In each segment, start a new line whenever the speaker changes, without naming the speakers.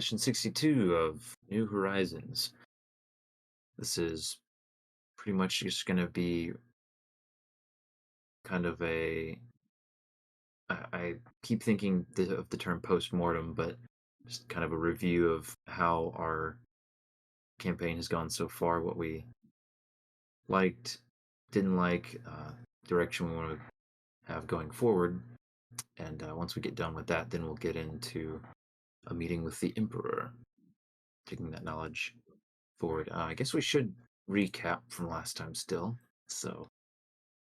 Session 62 of New Horizons. This is pretty much just going to be kind of I keep thinking of the term post-mortem, but just kind of a review of how our campaign has gone so far, what we liked, didn't like, direction we want to have going forward. And once we get done with that, then we'll get into a meeting with the Emperor, taking that knowledge forward. I guess we should recap from last time still. So,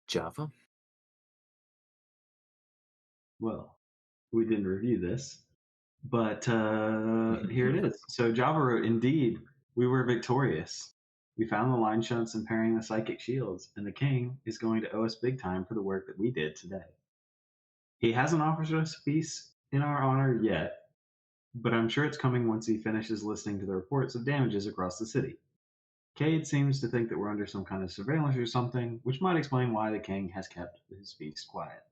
Java?
Well, we didn't review this, but here it is. So Java wrote, indeed, we were victorious. We found the line shunts and pairing the psychic shields, and the king is going to owe us big time for the work that we did today. He hasn't offered us a feast in our honor yet, but I'm sure it's coming once he finishes listening to the reports of damages across the city. Cade seems to think that we're under some kind of surveillance or something, which might explain why the king has kept his feast quiet.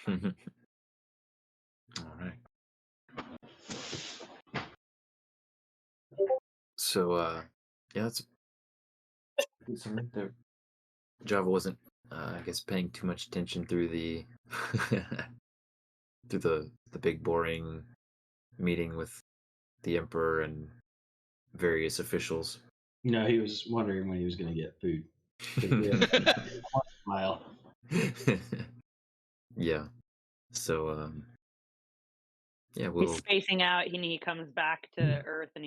All right. So, yeah, that's a good summary there. Java wasn't, I guess, paying too much attention through the through the big boring meeting with the Emperor and various officials.
He was wondering when he was going to get food. Smile.
Yeah. So, yeah,
He's spacing out, and he comes back to Earth, and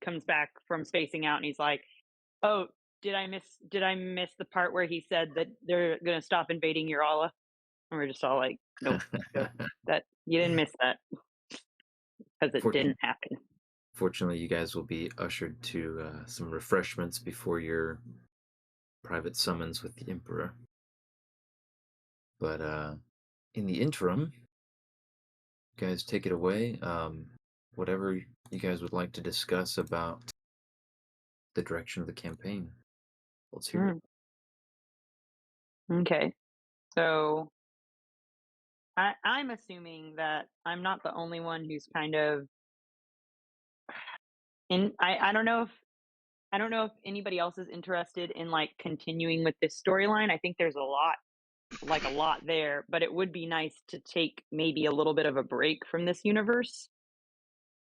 comes back from spacing out, and he's like, "Oh, did I miss the part where he said that they're gonna stop invading Urala?" And we're just all like, "Nope, that you didn't miss that because it didn't happen."
Fortunately, you guys will be ushered to some refreshments before your private summons with the Emperor. But in the interim, you guys take it away. Whatever you guys would like to discuss about the direction of the campaign. Let's hear it.
Okay. So I'm assuming that I'm not the only one who's kind of I don't know if anybody else is interested in like continuing with this storyline. I think there's a lot there, but it would be nice to take maybe a little bit of a break from this universe.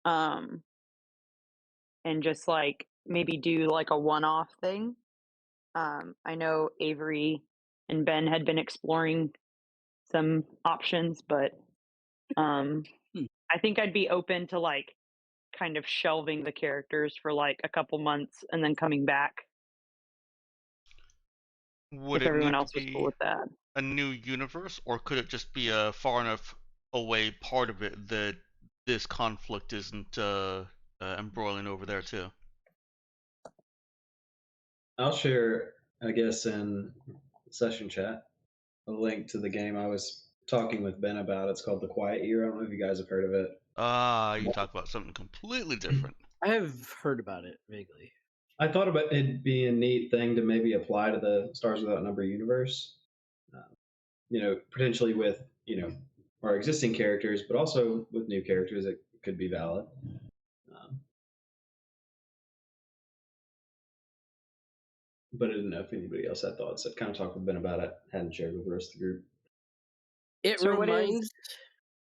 And just like maybe do like a one-off thing. I know Avery and Ben had been exploring some options, but I think I'd be open to like kind of shelving the characters for like a couple months and then coming back.
Would
if
it
everyone
need
else
to
was
be
cool with that.
a new universe, or could it just be a far enough away part of it that this conflict isn't embroiling over there too?
I'll share, I guess, in session chat a link to the game I was talking with Ben about. It's called The Quiet Year. I don't know if you guys have heard of it.
You talk about something completely different.
I have heard about it vaguely.
I thought about it being a neat thing to maybe apply to the Stars Without Number universe. Potentially with, our existing characters, but also with new characters, it could be valid. But I didn't know if anybody else had thoughts. I'd kind of talked with Ben about it, hadn't shared with the rest of the group.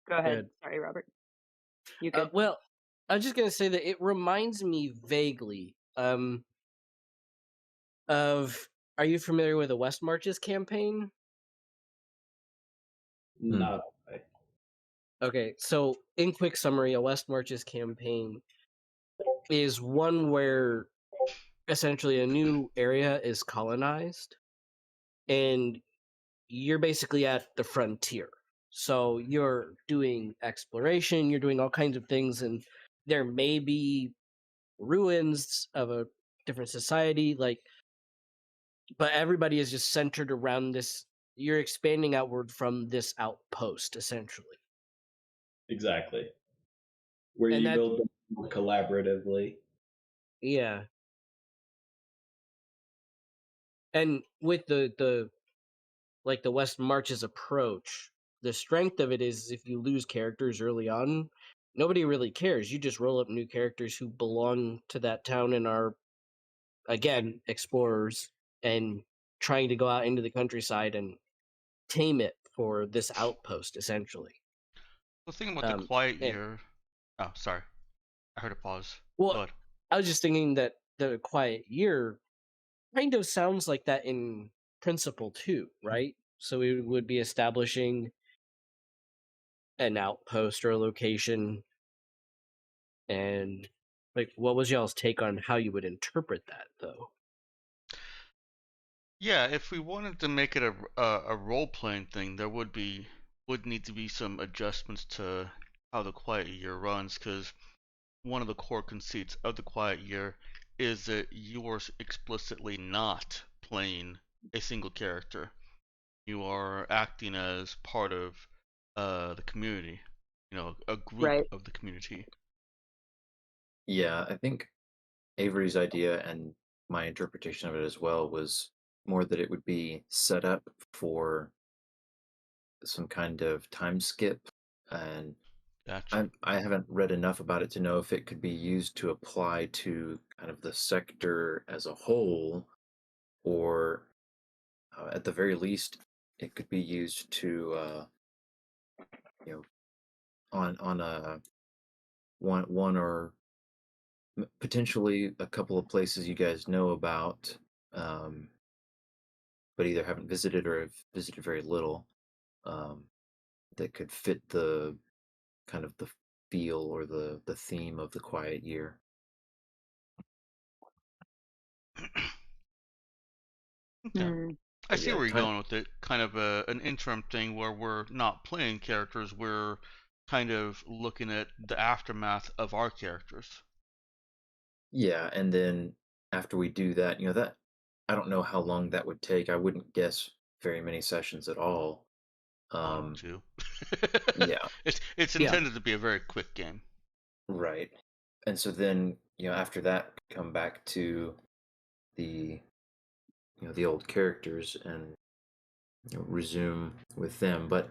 Go ahead. Sorry, Robert. You could.
Well, I was just gonna say that it reminds me vaguely of. Are you familiar with the West Marches campaign?
Not right.
Okay, so in quick summary, a West Marches campaign is one where essentially a new area is colonized, and you're basically at the frontier. So you're doing exploration, you're doing all kinds of things, and there may be ruins of a different society, but everybody is just centered around this. You're expanding outward from this outpost, essentially.
Exactly. Where you build them collaboratively.
Yeah. And with the West Marches approach, the strength of it is if you lose characters early on, nobody really cares. You just roll up new characters who belong to that town and are, again, explorers and trying to go out into the countryside and tame it for this outpost, essentially.
The thing about the quiet
and-
year. Oh, sorry. I heard a pause.
Well,
Go ahead.
I was just thinking that the quiet year kind of sounds like that in principle too, right? So we would be establishing an outpost or a location, and like, what was y'all's take on how you would interpret that, though?
Yeah, if we wanted to make it a role playing thing, there would need to be some adjustments to how the quiet year runs, because one of the core conceits of the quiet year is that you are explicitly not playing a single character. You are acting as part of the community, a group
Right.
of the community.
Yeah, I think Avery's idea and my interpretation of it as well was more that it would be set up for some kind of time skip, and
Gotcha.
I haven't read enough about it to know if it could be used to apply to kind of the sector as a whole, or at the very least, it could be used to you know on a one or potentially a couple of places you guys know about, um, but either haven't visited or have visited very little, um, that could fit the kind of the feel or the theme of the quiet year.
Okay.
Hmm.
I
But
see
yeah,
where you're going with it. Kind of an interim thing where we're not playing characters, we're kind of looking at the aftermath of our characters.
yeah, and then after we do that, that I don't know how long that would take. I wouldn't guess very many sessions at all.
One,
Um,
two.
yeah,
It's
Yeah.
intended to be a very quick game.
right. And so then, after that, come back to the the old characters and resume with them. But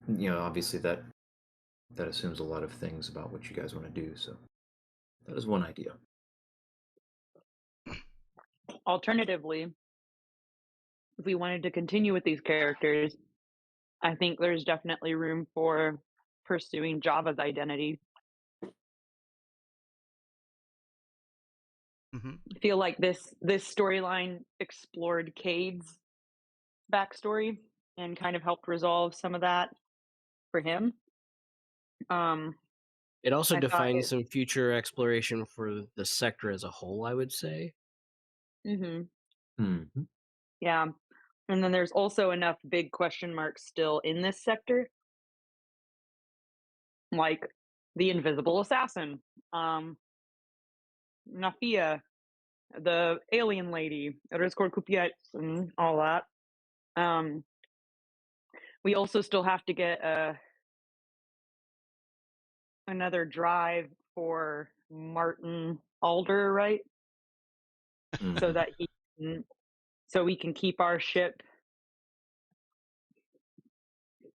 obviously that assumes a lot of things about what you guys want to do. So that is one idea.
Alternatively, if we wanted to continue with these characters, I think there's definitely room for pursuing Java's identity.
Hmm.
I feel like this storyline explored Cade's backstory and kind of helped resolve some of that for him.
It also
I thought
defines some future exploration for the sector as a whole, I would say.
Hmm.
Yeah. And then there's also enough big question marks still in this sector, like the invisible assassin, Nafia, the alien lady, Rizkor Kupiet, and all that. We also still have to get another drive for Martin Alder, right? So that he can, so we can keep our ship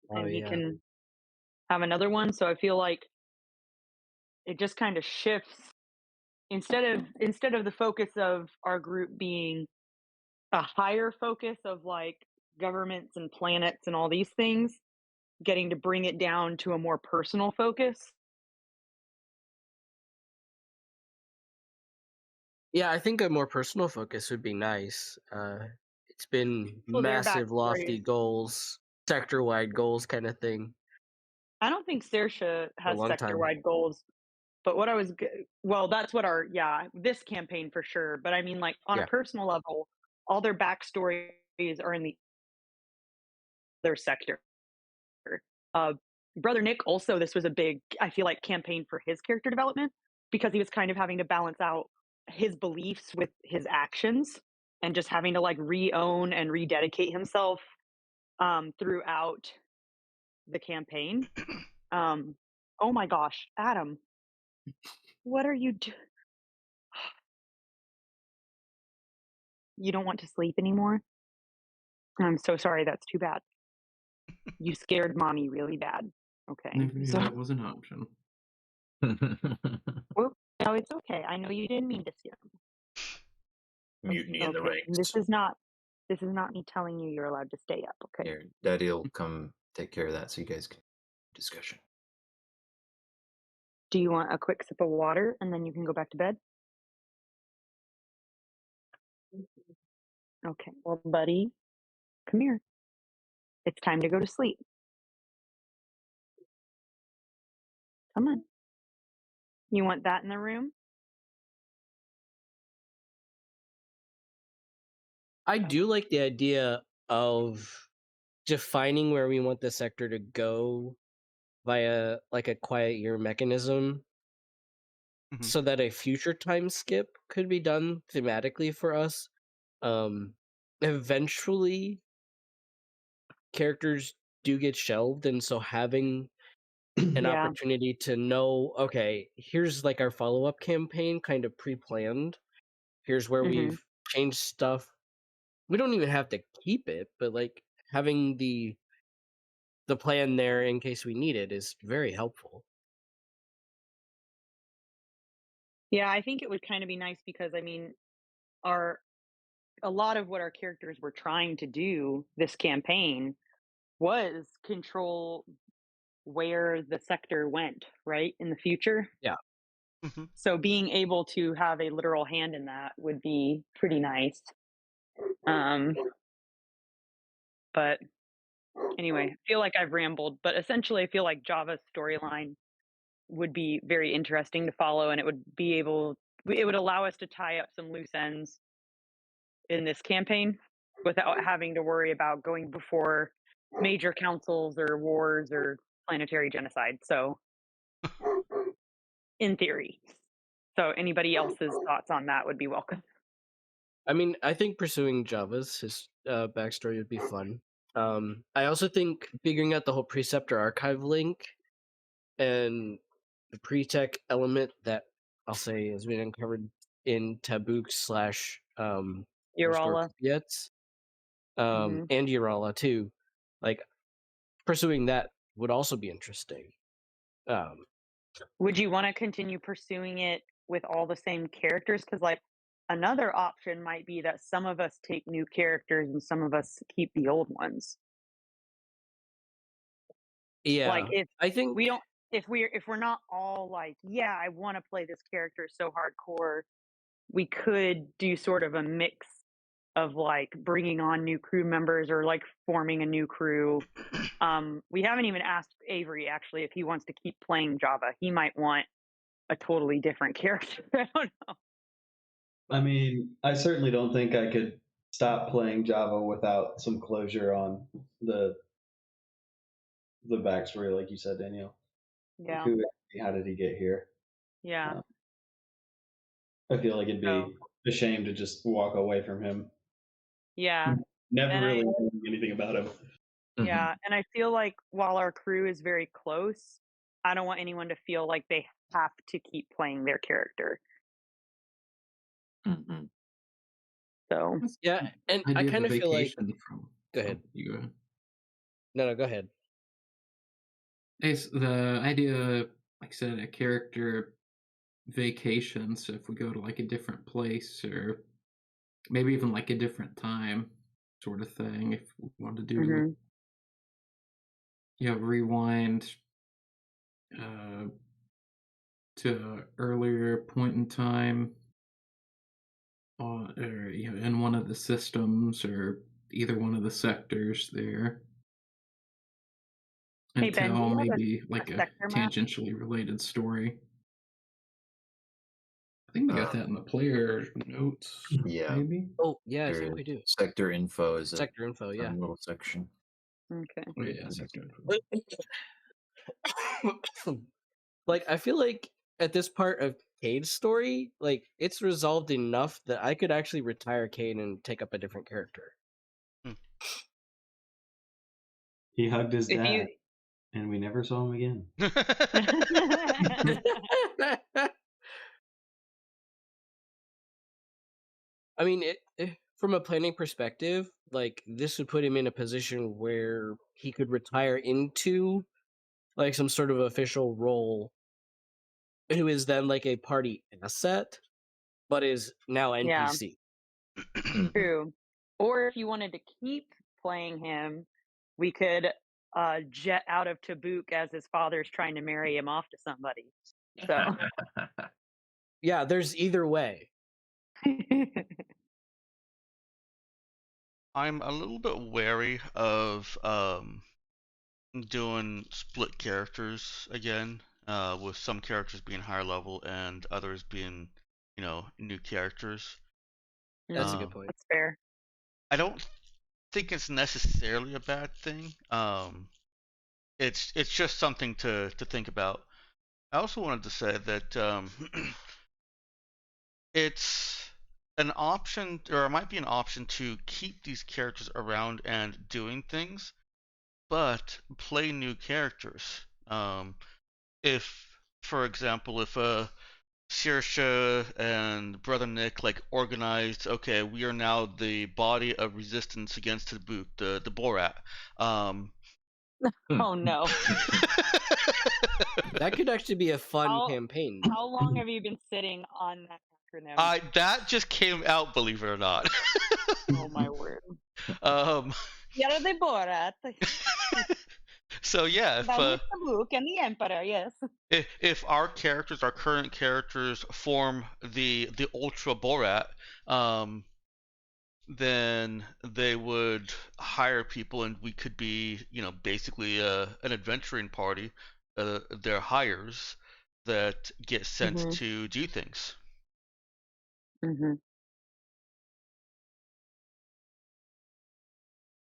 Oh,
and he
yeah.
can have another one. So I feel like it just kind of shifts instead of the focus of our group being a higher focus of like governments and planets and all these things, getting to bring it down to a more personal focus.
Yeah, I think a more personal focus would be nice. It's been
Well, their
massive, lofty
backstories.
goals, sector-wide goals kind of thing
I don't think Saoirse
for a
has
long time.
sector-wide goals, but what I was well, that's what our this campaign for sure. But I mean, like on a
Yeah.
personal level, all their backstories are in the their sector. Uh, Brother Nick also, this was a big, I feel like, campaign for his character development because he was kind of having to balance out his beliefs with his actions and just having to like re-own and rededicate himself throughout the campaign. Oh my gosh, Adam, what are you doing? You don't want to sleep anymore? I'm so sorry, that's too bad. You scared mommy really bad. Okay.
Never knew
So,
that was an option.
well, no, it's okay. I know you didn't mean to scare me.
Mutiny in the
Okay.
ranks.
This is not me telling you you're allowed to stay up, okay?
Here, Daddy will come take care of that so you guys can discussion.
Do you want a quick sip of water and then you can go back to bed? Okay. Well, buddy, come here. It's time to go to sleep. Come on. You want that in the room?
I do like the idea of defining where we want the sector to go via like a quiet year mechanism
Mhm.
so that a future time skip could be done thematically for us. Eventually characters do get shelved, and so having an
Yeah.
opportunity to know, okay, here's like our follow-up campaign kind of pre-planned. Here's where
Mhm.
we've changed stuff. We don't even have to keep it, but like having the plan there in case we need it is very helpful.
Yeah, I think it would kind of be nice because I mean, a lot of what our characters were trying to do this campaign was control where the sector went, right, in the future.
Yeah.
Mhm.
So being able to have a literal hand in that would be pretty nice. But anyway, I feel like I've rambled, but essentially I feel like Java's storyline would be very interesting to follow, and it would allow us to tie up some loose ends in this campaign without having to worry about going before major councils or wars or planetary genocide. So, in theory. So, anybody else's thoughts on that would be welcome.
I mean, I think pursuing Java's backstory would be fun. I also think figuring out the whole Preceptor archive link and the pre-tech element that I'll say has been uncovered in Tabuk slash Restore
Urala.
Kupiets,
Mhm.
and Urala too. Like pursuing that would also be interesting.
Would you want to continue pursuing it with all the same characters? Because, like, another option might be that some of us take new characters and some of us keep the old ones.
Yeah,
Like, if
I think
we don't, if we're not all like, yeah, I want to play this character so hardcore, we could do sort of a mix of like bringing on new crew members or like forming a new crew. We haven't even asked Avery actually if he wants to keep playing Java. He might want a totally different character. I don't know.
I mean, I certainly don't think I could stop playing Java without some closure on the backstory, like you said, Danielle. Like
Yeah,
who is he? How did he get here?
yeah.
I feel like it'd
So
be a shame to just walk away from him.
yeah,
Never
and
really knowing anything about him.
yeah, and I feel like while our crew is very close, I don't want anyone to feel like they have to keep playing their character.
Mhm.
So
yeah, and I
Idea of
kind
a
of feel like.
vacation from.
Go ahead.
You go ahead.
No, go ahead.
It's the idea, like I said, a character vacation. So if we go to like a different place or maybe even like a different time, sort of thing, if we want to do,
mhm.
rewind to an earlier point in time, or in one of the systems or either one of the sectors there.
Hey
And
Ben, do
tell
you have
maybe
a
like a
sector map?
tangentially related story. I think we got that in the player notes,
Yeah,
maybe.
Oh, yeah, I
there
think
is.
we do.
Sector info is a
Sector info, yeah.
fun little section.
Okay.
Oh, yeah,
This is
sector.
Like, I feel like at this part of Cade's story, like, it's resolved enough that I could actually retire Cade and take up a different character.
He hugged his
If
dad,
you
and we never saw him again.
I mean, from a planning perspective, like this would put him in a position where he could retire into like some sort of official role, who is then like a party asset, but is now
Yeah,
NPC.
Mhm.
true. Or if you wanted to keep playing him, we could jet out of Tabuk as his father's trying to marry him off to somebody. So
Yeah, there's either way.
I'm a little bit wary of doing split characters again, with some characters being higher level and others being, new characters.
That's a good point.
That's fair.
I don't think it's necessarily a bad thing. It's just something to think about. I also wanted to say that it's an option, or it might be an option to keep these characters around and doing things, but play new characters. If, for example, if Saoirse and Brother Nick like organized, okay, we are now the body of resistance against Tabuk, the Borat.
Oh no.
That could actually be a fun
How-
campaign.
How long have you been sitting on that acronym?
That just came out, believe it or not.
Oh my word.
um,
You're the Borat.
so yeah,
That is the book and the Emperor, yes.
if our current characters, form the Ultra Borat, then they would hire people, and we could be, basically an adventuring party. They're hires that get sent
Mhm.
to do things.
Mm-hmm.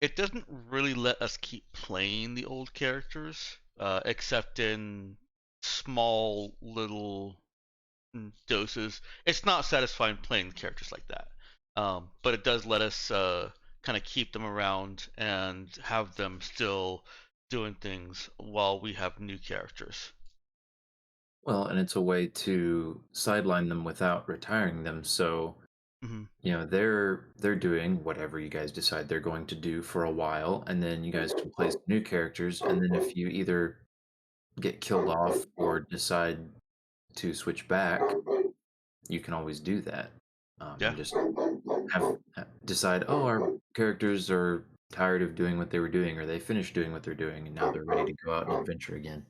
It doesn't really let us keep playing the old characters, except in small little doses. It's not satisfying playing characters like that, but it does let us kind of keep them around and have them still doing things while we have new characters.
Well, and it's a way to sideline them without retiring them. So,
Mm-hmm.
they're doing whatever you guys decide they're going to do for a while, and then you guys can play some new characters. And then if you either get killed off or decide to switch back, you can always do that.
Yeah.
And just decide, oh, our characters are tired of doing what they were doing, or they finished doing what they're doing, and now they're ready to go out and adventure again.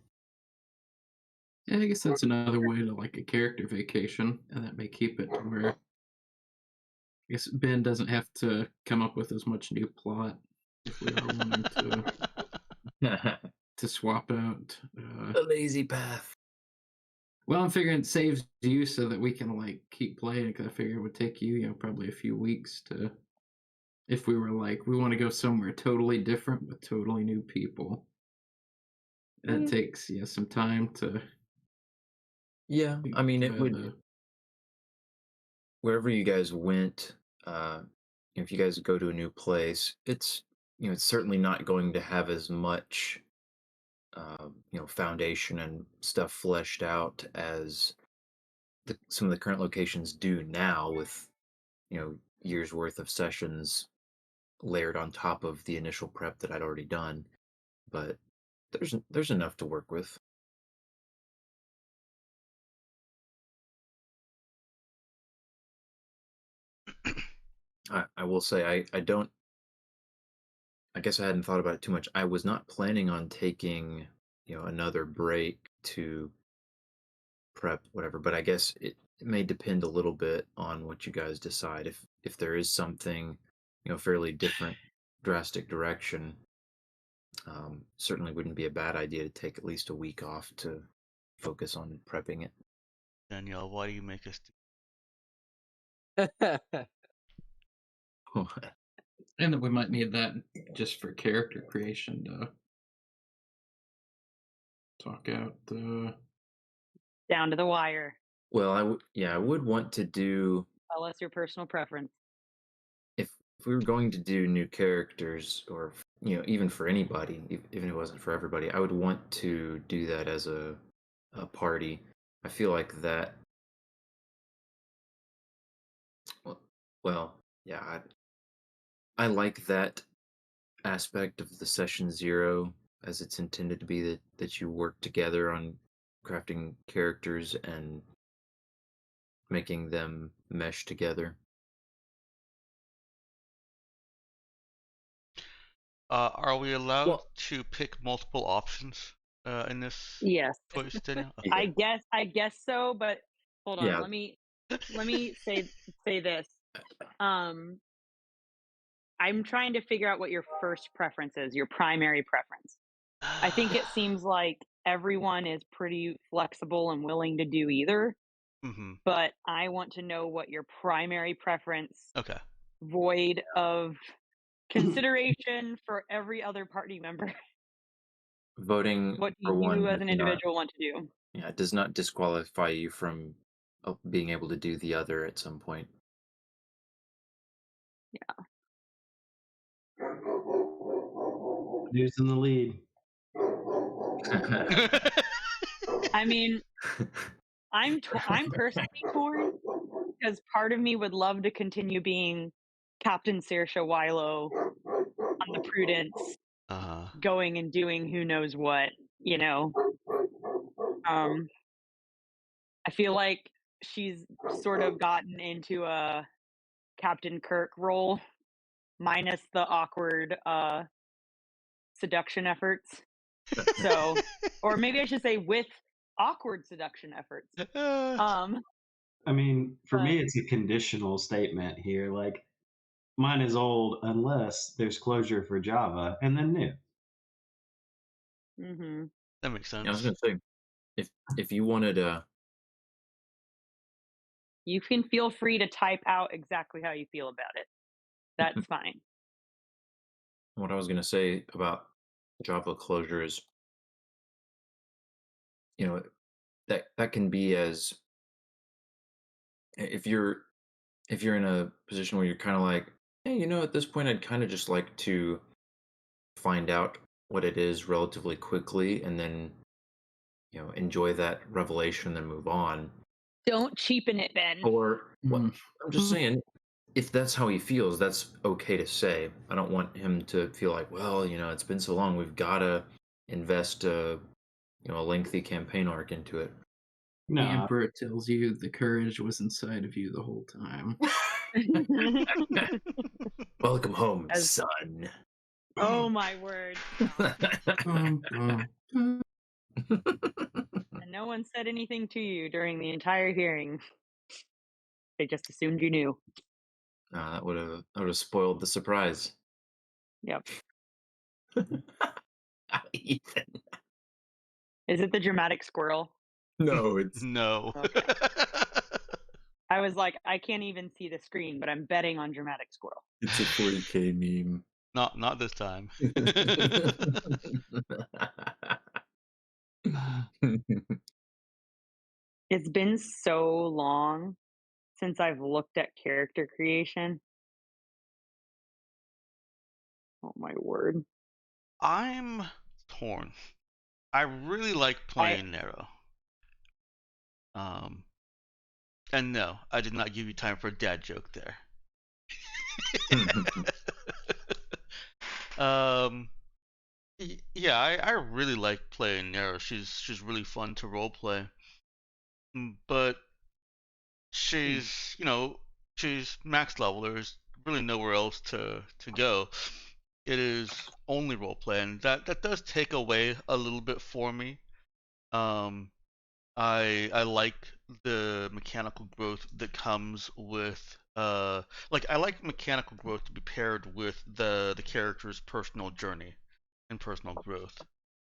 Yeah, I guess that's another way to like a character vacation, and that may keep it to where I guess Ben doesn't have to come up with as much new plot if we are wanting to swap out.
The lazy path.
Well, I'm figuring it saves you so that we can like keep playing. Because I figure it would take you, probably a few weeks to, if we were like, we want to go somewhere totally different with totally new people. And it takes some time to.
Yeah, I mean, it would, wherever you guys went, if you guys go to a new place, it's certainly not going to have as much, foundation and stuff fleshed out as some of the current locations do now, with years worth of sessions layered on top of the initial prep that I'd already done. But there's enough to work with. I will say I don't. I guess I hadn't thought about it too much. I was not planning on taking another break to prep whatever, but I guess it may depend a little bit on what you guys decide. If there is something fairly different, drastic direction, certainly wouldn't be a bad idea to take at least a week off to focus on prepping it.
Danielle, why do you make us
And then we might need that just for character creation to talk out the.
Down to the wire.
Well, I would want to do,
Tell us your personal preference.
if we were going to do new characters, or even for anybody, even if it wasn't for everybody, I would want to do that as a party. I feel like that. Well, yeah, I like that aspect of the session 0 as it's intended to be that you work together on crafting characters and making them mesh together.
Are we allowed
Well,
to pick multiple options in this
Yes.
choice, Daniel? Okay.
I guess so, but hold on.
Yeah.
Let me say this. I'm trying to figure out what your first preference is, your primary preference. I think it seems like everyone is pretty flexible and willing to do either,
Mm-hmm.
but I want to know what your primary preference,
Okay.
void of consideration for every other party member.
Voting
What do
for one
you as
does
an
not,
individual want to do?
yeah, it does not disqualify you from being able to do the other at some point.
Who's in the lead?
I mean, I'm personally torn because part of me would love to continue being Captain Saoirse Wilo on the Prudence,
Uh-huh.
going and doing who knows what, you know. I feel like she's sort of gotten into a Captain Kirk role, minus the awkward seduction efforts. So, or maybe I should say with awkward seduction efforts.
I mean, for
But
me, it's a conditional statement here. Like, mine is old unless there's closure for Java, and then new.
mhm.
That makes
Yeah, I was
sense.
gonna say if you wanted
You can feel free to type out exactly how you feel about it. That's fine.
what I was gonna say about Java closure is, you know, that can be as if you're in a position where you're kind of like, hey, at this point, I'd kind of just like to find out what it is relatively quickly, and then enjoy that revelation, then move on.
Don't cheapen it, Ben.
Or what?
Mm.
I'm just saying, if that's how he feels, that's okay to say. I don't want him to feel like, well, it's been so long, we've got to invest a lengthy campaign arc into it.
The
No,
Emperor tells you the courage was inside of you the whole time.
Welcome home,
As-
son.
Oh my word. And no one said anything to you during the entire hearing. They just assumed you knew.
That would have spoiled the surprise.
Yep.
Ethan.
Is it the dramatic squirrel?
No, it's
No.
Okay. I was like, I can't even see the screen, but I'm betting on dramatic squirrel.
it's a 40K meme.
Not this time.
It's been so long since I've looked at character creation. Oh my word.
I'm torn. I really like playing Nero. And no, I did not give you time for a dad joke there. Yeah, I really like playing Nero. She's really fun to roleplay. But she's she's max level. There's really nowhere else to go. It is only roleplay, and that does take away a little bit for me. I like the mechanical growth that comes with like I like mechanical growth to be paired with the character's personal journey and personal growth.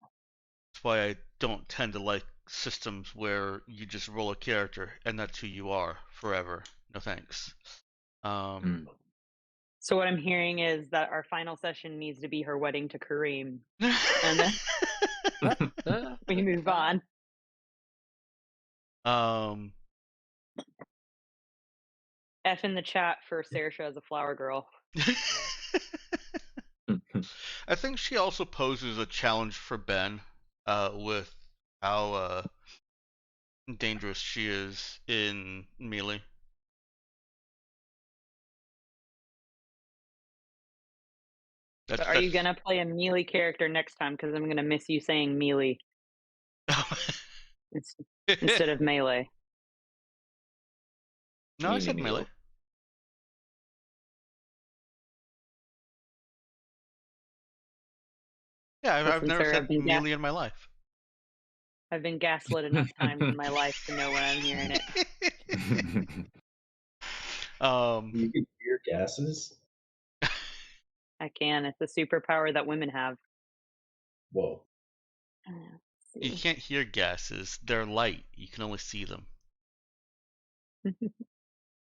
That's why I don't tend to like systems where you just roll a character and that's who you are forever. No thanks.
So what I'm hearing is that our final session needs to be her wedding to Kareem, and then we move on. F in the chat for Saoirse as a flower girl.
I think she also poses a challenge for Ben, with how dangerous she is in melee.
So are you gonna play a melee character next time? Because I'm gonna miss you saying melee instead of melee.
No, I said melee. Yeah, I've
Listen,
never
sir,
said melee in my life.
I've been gaslit enough times in my life to know when I'm hearing it.
You can hear gases?
I can. It's a superpower that women have.
Whoa.
You can't hear gases. They're light. You can only see them.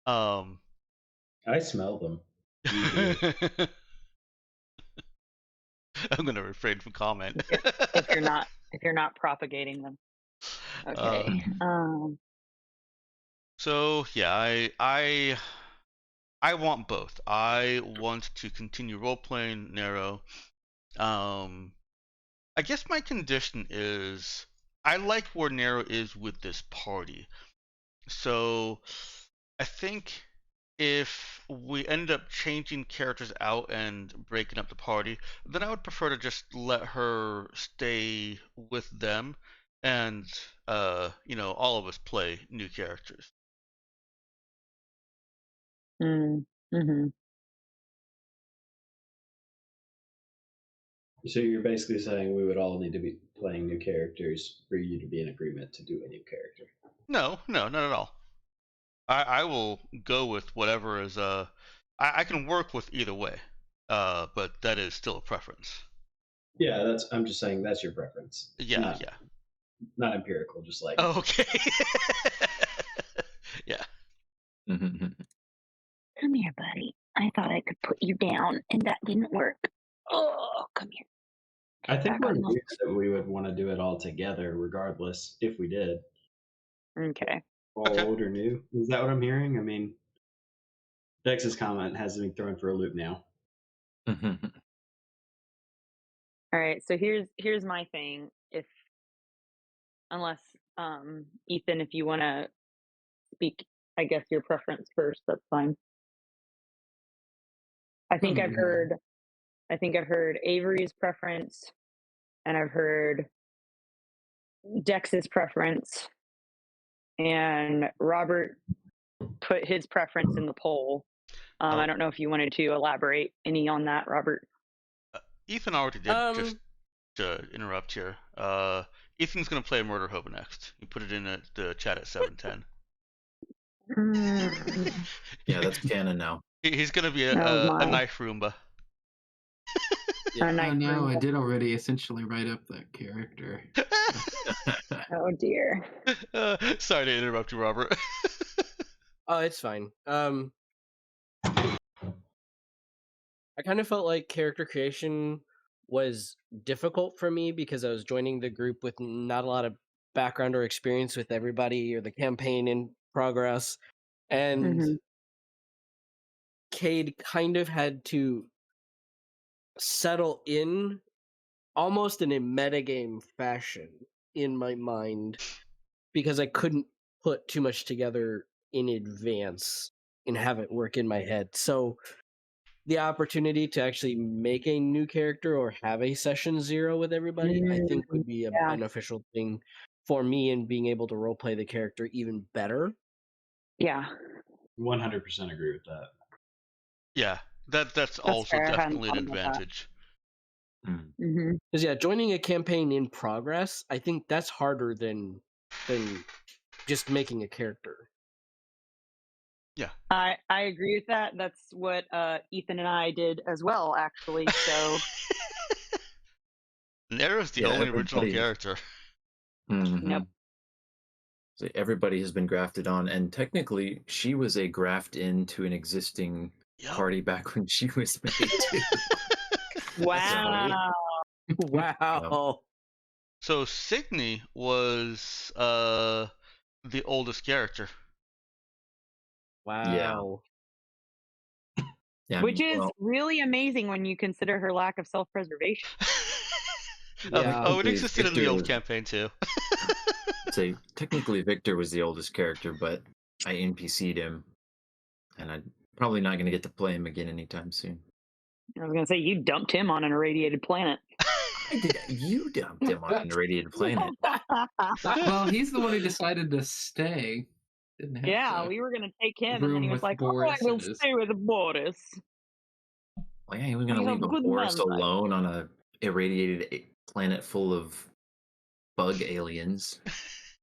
I smell them.
I'm gonna refrain from comment.
if you're not propagating them. Okay.
So yeah, I want both. I want to continue role playing Nero. I guess my condition is I like where Nero is with this party. So I think if we end up changing characters out and breaking up the party, then I would prefer to just let her stay with them and all of us play new characters.
Mm-hmm.
So you're basically saying we would all need to be playing new characters for you to be in agreement to do a new character.
No, not at all. I will go with whatever is I can work with either way. But that is still a preference.
Yeah, I'm just saying that's your preference.
Yeah.
Not empirical, just like
Okay. Yeah.
Come here, buddy. I thought I could put you down, and that didn't work. Oh, come here.
I think we're agreed that we would want to do it all together, regardless, if we did.
Okay.
Old or new. Is that what I'm hearing? I mean, Dex's comment has me thrown for a loop now.
All right. So here's my thing. Unless Ethan, if you want to speak, I guess your preference first. That's fine. I think I've heard Avery's preference, and I've heard Dex's preference, and Robert put his preference in the poll. I don't know if you wanted to elaborate any on that, Robert.
Ethan already did. Just to interrupt here, Ethan's gonna play Murder Hobo next. You put it in the chat at 7:10.
Yeah, that's canon now.
He's gonna be a knife Roomba.
No, I did already essentially write up that character.
Oh dear.
Sorry to interrupt you, Robert.
Oh, it's fine. I kind of felt like character creation was difficult for me because I was joining the group with not a lot of background or experience with everybody or the campaign in progress. And Cade kind of had to settle in almost in a metagame fashion in my mind because I couldn't put too much together in advance and have it work in my head. So the opportunity to actually make a new character or have a session 0 with everybody, I think would be a beneficial thing for me in being able to roleplay the character even better.
Yeah.
100% agree with that.
Yeah, that's also
fair.
definitely an advantage.
Because joining a campaign in progress, I think that's harder than just making a character.
Yeah, I agree with that. That's what Ethan and I did as well, actually. So
Nero's the only original character.
Yep.
So everybody has been grafted on, and technically, she was a graft into an existing party back when she was made too.
Wow.
Wow.
So Signy was the oldest character.
Wow.
Yeah,
which is really amazing when you consider her lack of self-preservation.
It existed in the old campaign too.
So technically Victor was the oldest character, but I NPC'd him, and I'm probably not going to get to play him again anytime soon.
I was gonna say you dumped him on an irradiated planet.
You dumped him on an irradiated planet.
Well, he's the one who decided to stay. Didn't have
Yeah,
to
we were gonna take him, and then
room
he was
with
like, "Oh, I
Boris
will
and his.
stay with Boris.
Well, yeah, he was
We
gonna
have
leave a
good
Boris
man time."
alone on a irradiated planet full of bug aliens.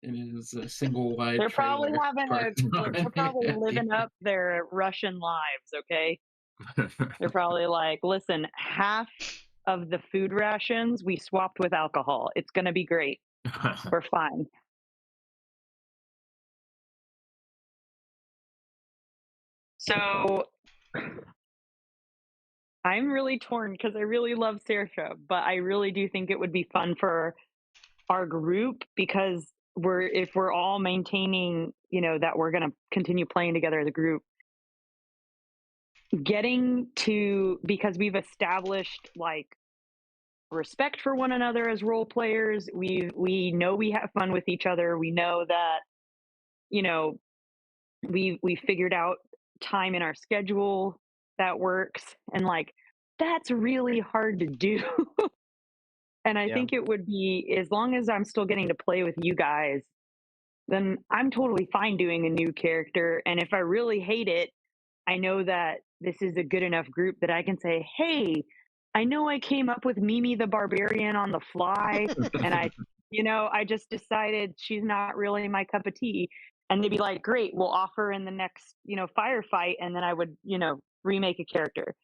In his single wide
They're probably
trailer
having
parked on
they're probably
at the
living
end.
up their Russian lives. Okay, they're probably like, "Listen, half of the food rations we swapped with alcohol. It's gonna be great. We're fine." So I'm really torn because I really love Saoirse, but I really do think it would be fun for our group because if we're all maintaining, that we're going to continue playing together as a group, getting to, because we've established like respect for one another as role players. We know we have fun with each other. We know that, you know, we figured out time in our schedule that works, and like that's really hard to do. And I
Yeah.
think it would be, as long as I'm still getting to play with you guys, then I'm totally fine doing a new character. And if I really hate it, I know that this is a good enough group that I can say, "Hey, I know I came up with Mimi the Barbarian on the fly, and I just decided she's not really my cup of tea." And they'd be like, "Great, we'll offer in the next, firefight," and then I would, remake a character,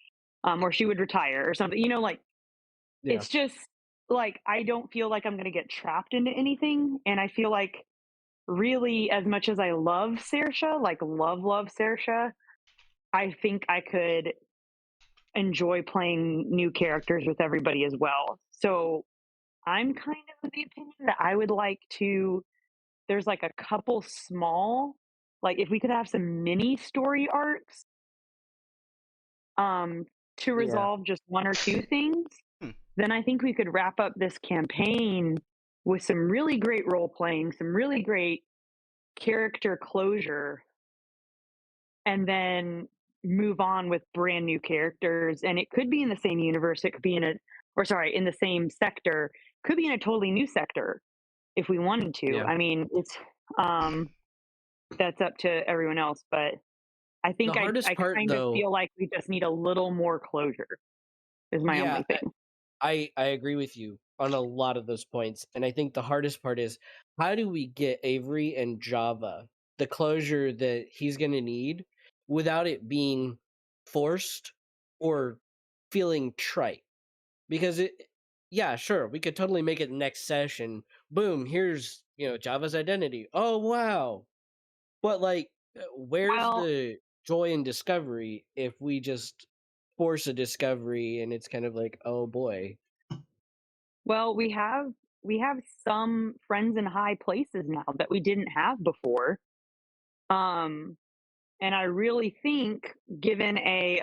or she would retire or something. Like
Yeah.
it's just like I don't feel like I'm gonna get trapped into anything, and I feel like really, as much as I love Saoirse, like love Saoirse, I think I could enjoy playing new characters with everybody as well. So I'm kind of the opinion that I would like to. There's like a couple small, like if we could have some mini story arcs, um, to
Yeah.
resolve just one or two things,
Hmm.
then I think we could wrap up this campaign with some really great role playing, some really great character closure, and then move on with brand new characters. And it could be in the same universe, it could be in the same sector, could be in a totally new sector if we wanted to.
Yeah.
I mean, it's that's up to everyone else, but I
The
think
hardest
I
part,
kind of
though,
feel like we just need a little more closure is my
yeah,
only thing.
I agree with you on a lot of those points, and I think the hardest part is how do we get Avery and Java the closure that he's going to need without it being forced or feeling trite? Because yeah, sure, we could totally make it next session. Boom, here's Java's identity. Oh wow, but like, where's
Well,
the joy in discovery if we just force a discovery and it's kind of like, oh boy.
well, we have some friends in high places now that we didn't have before. Um, and I really think, given a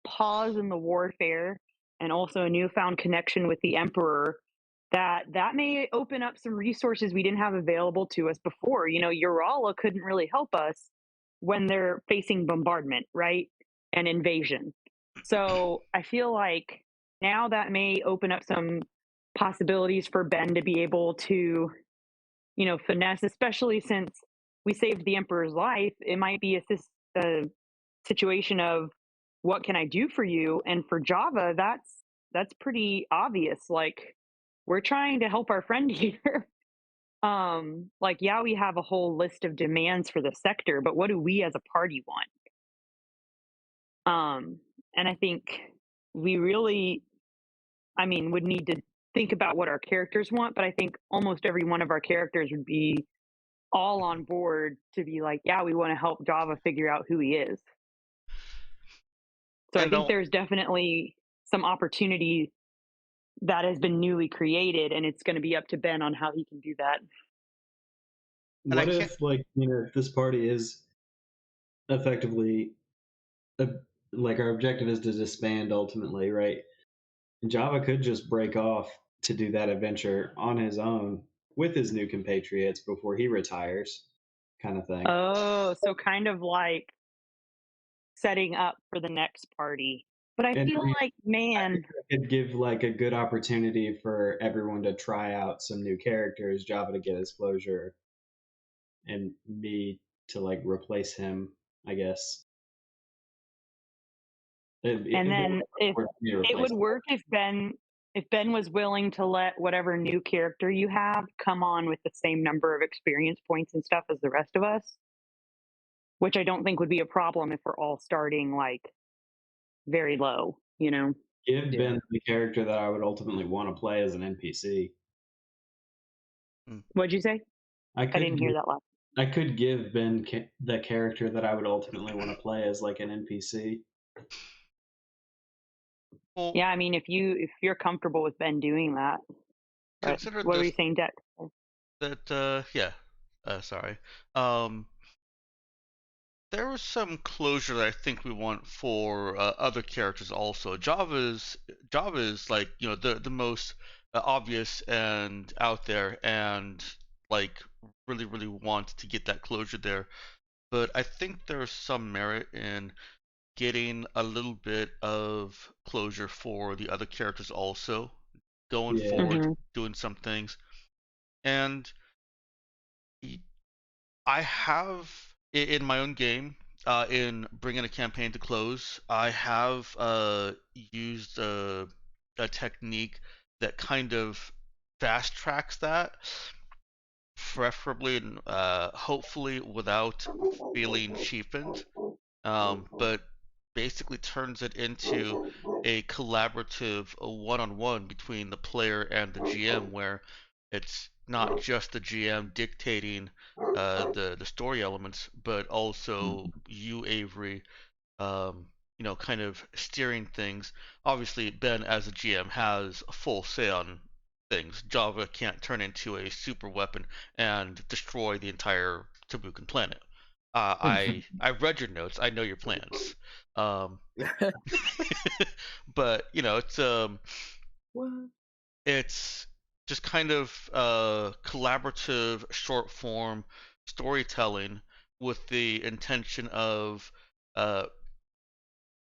pause in the warfare and also a newfound connection with the Emperor, that may open up some resources we didn't have available to us before. Urala couldn't really help us when they're facing bombardment, right? And invasion. So I feel like now that may open up some possibilities for Ben to be able to, finesse, especially since we saved the Emperor's life. It might be a situation of, what can I do for you? And for Java, that's pretty obvious. Like, we're trying to help our friend here. Like, yeah, we have a whole list of demands for the sector, but what do we as a party want? And I think we really, would need to think about what our characters want, but I think almost every one of our characters would be all on board to be like, yeah, we want to help Java figure out who he is. So I
And
think
don't
there's definitely some opportunity that has been newly created, and it's going to be up to Ben on how he can do that.
and I
What
can't
if, like, if this party is effectively, a, like, our objective is to disband ultimately, right? Java could just break off to do that adventure on his own with his new compatriots before he retires, kind of thing.
Oh, so kind of like setting up for the next party. But I
And
feel like,
I
man,
think it could give like a good opportunity for everyone to try out some new characters, Java to get his closure, and me to like replace him, I guess.
and
It
then if
would work for me to
it
replace
would
him.
work if Ben was willing to let whatever new character you have come on with the same number of experience points and stuff as the rest of us, which I don't think would be a problem if we're all starting like very low, you know.
Give
Yeah.
Ben the character that I would ultimately want to play as an NPC.
What'd you say?
I
I
could
didn't hear that last.
I could give Ben the character that I would ultimately want to play as like an NPC.
Well,
Yeah, I mean, if you're comfortable with Ben doing that, but
consider
what were
this
you saying, Dex?
that yeah, sorry. Um, there was some closure that I think we want for other characters also. Java is like the most obvious and out there, and like really want to get that closure there. But I think there's some merit in getting a little bit of closure for the other characters also, going
Yeah.
forward,
Mm-hmm.
doing some things. And I have in my own game, in bringing a campaign to close, I have used a technique that kind of fast tracks that, preferably and hopefully without feeling cheapened, but basically turns it into a collaborative one-on-one between the player and the GM, where it's not just the GM dictating the story elements, but also you, Avery, um, kind of steering things. Obviously, Ben, as a GM, has a full say on things. Java can't turn into a super weapon and destroy the entire Tabukan planet. I've read your notes. I know your plans. Um, but
What?
it's just kind of collaborative short form storytelling with the intention of uh,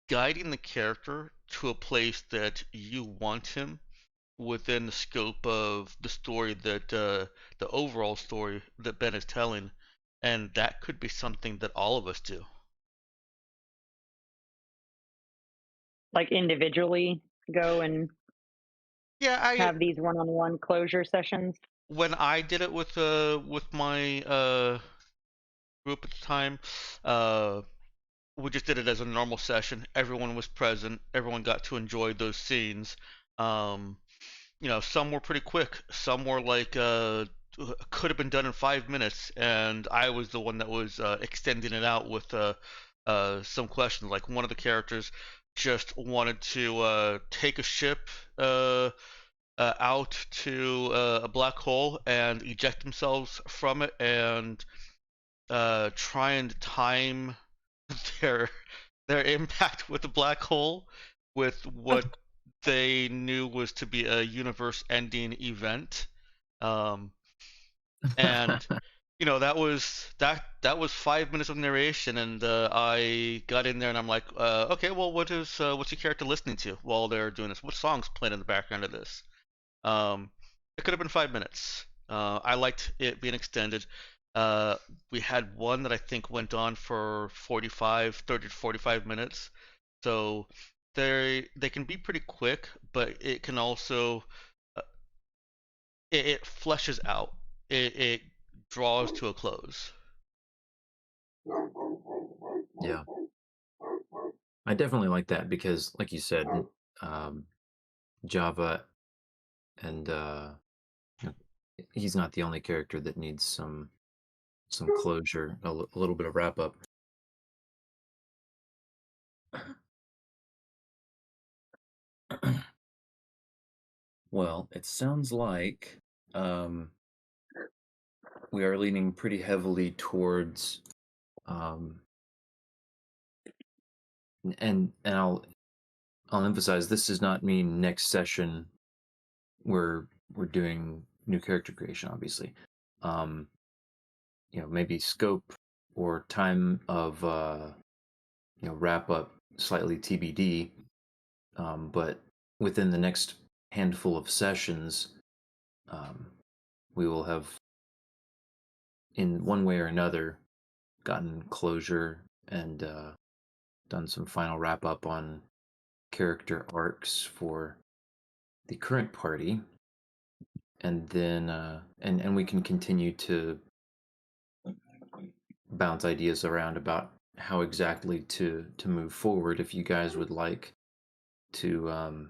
guiding the character to a place that you want him within the scope of the story that the overall story that Ben is telling, and that could be something that all of us do.
Like individually go and
Yeah, I
have these one-on-one closure sessions.
when I did it with my group at the time, uh, we just did it as a normal session. Everyone was present. Everyone got to enjoy those scenes. Um, some were pretty quick. Some were like could have been done in 5 minutes, and I was the one that was extending it out with some questions. Like one of the characters just wanted to take a ship out to a black hole and eject themselves from it, and try and time their their impact with the black hole with what they knew was to be a universe-ending event. Um, and that was 5 minutes of narration, and I got in there and I'm like, okay, well, what's your character listening to while they're doing this? What song's playing in the background of this? Um, it could have been 5 minutes. I liked it being extended. We had one that I think went on for 30 to 45 minutes. So they can be pretty quick, but it can also uh, it fleshes out. It draws to a close.
Yeah, I definitely like that because, like you said, um, Java and you know, he's not the only character that needs some closure, a little bit of wrap up. Well, it sounds like um, we are leaning pretty heavily towards, um, and I'll emphasize this does not mean next session we're doing new character creation, obviously. Um, maybe scope or time of wrap up slightly TBD. but within the next handful of sessions, we will have, in one way or another, gotten closure and done some final wrap up on character arcs for the current party, and then and we can continue to bounce ideas around about how exactly to move forward if you guys would like to.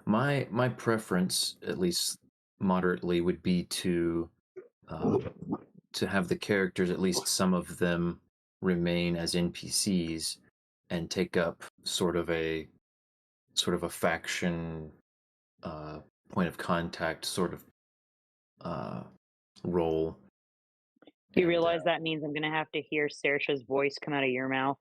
My preference, at least moderately, would be to have the characters, at least some of them, remain as NPCs and take up sort of a faction point of contact sort of role.
You
And
realize that means I'm gonna have to hear Saoirse's voice come out of your mouth.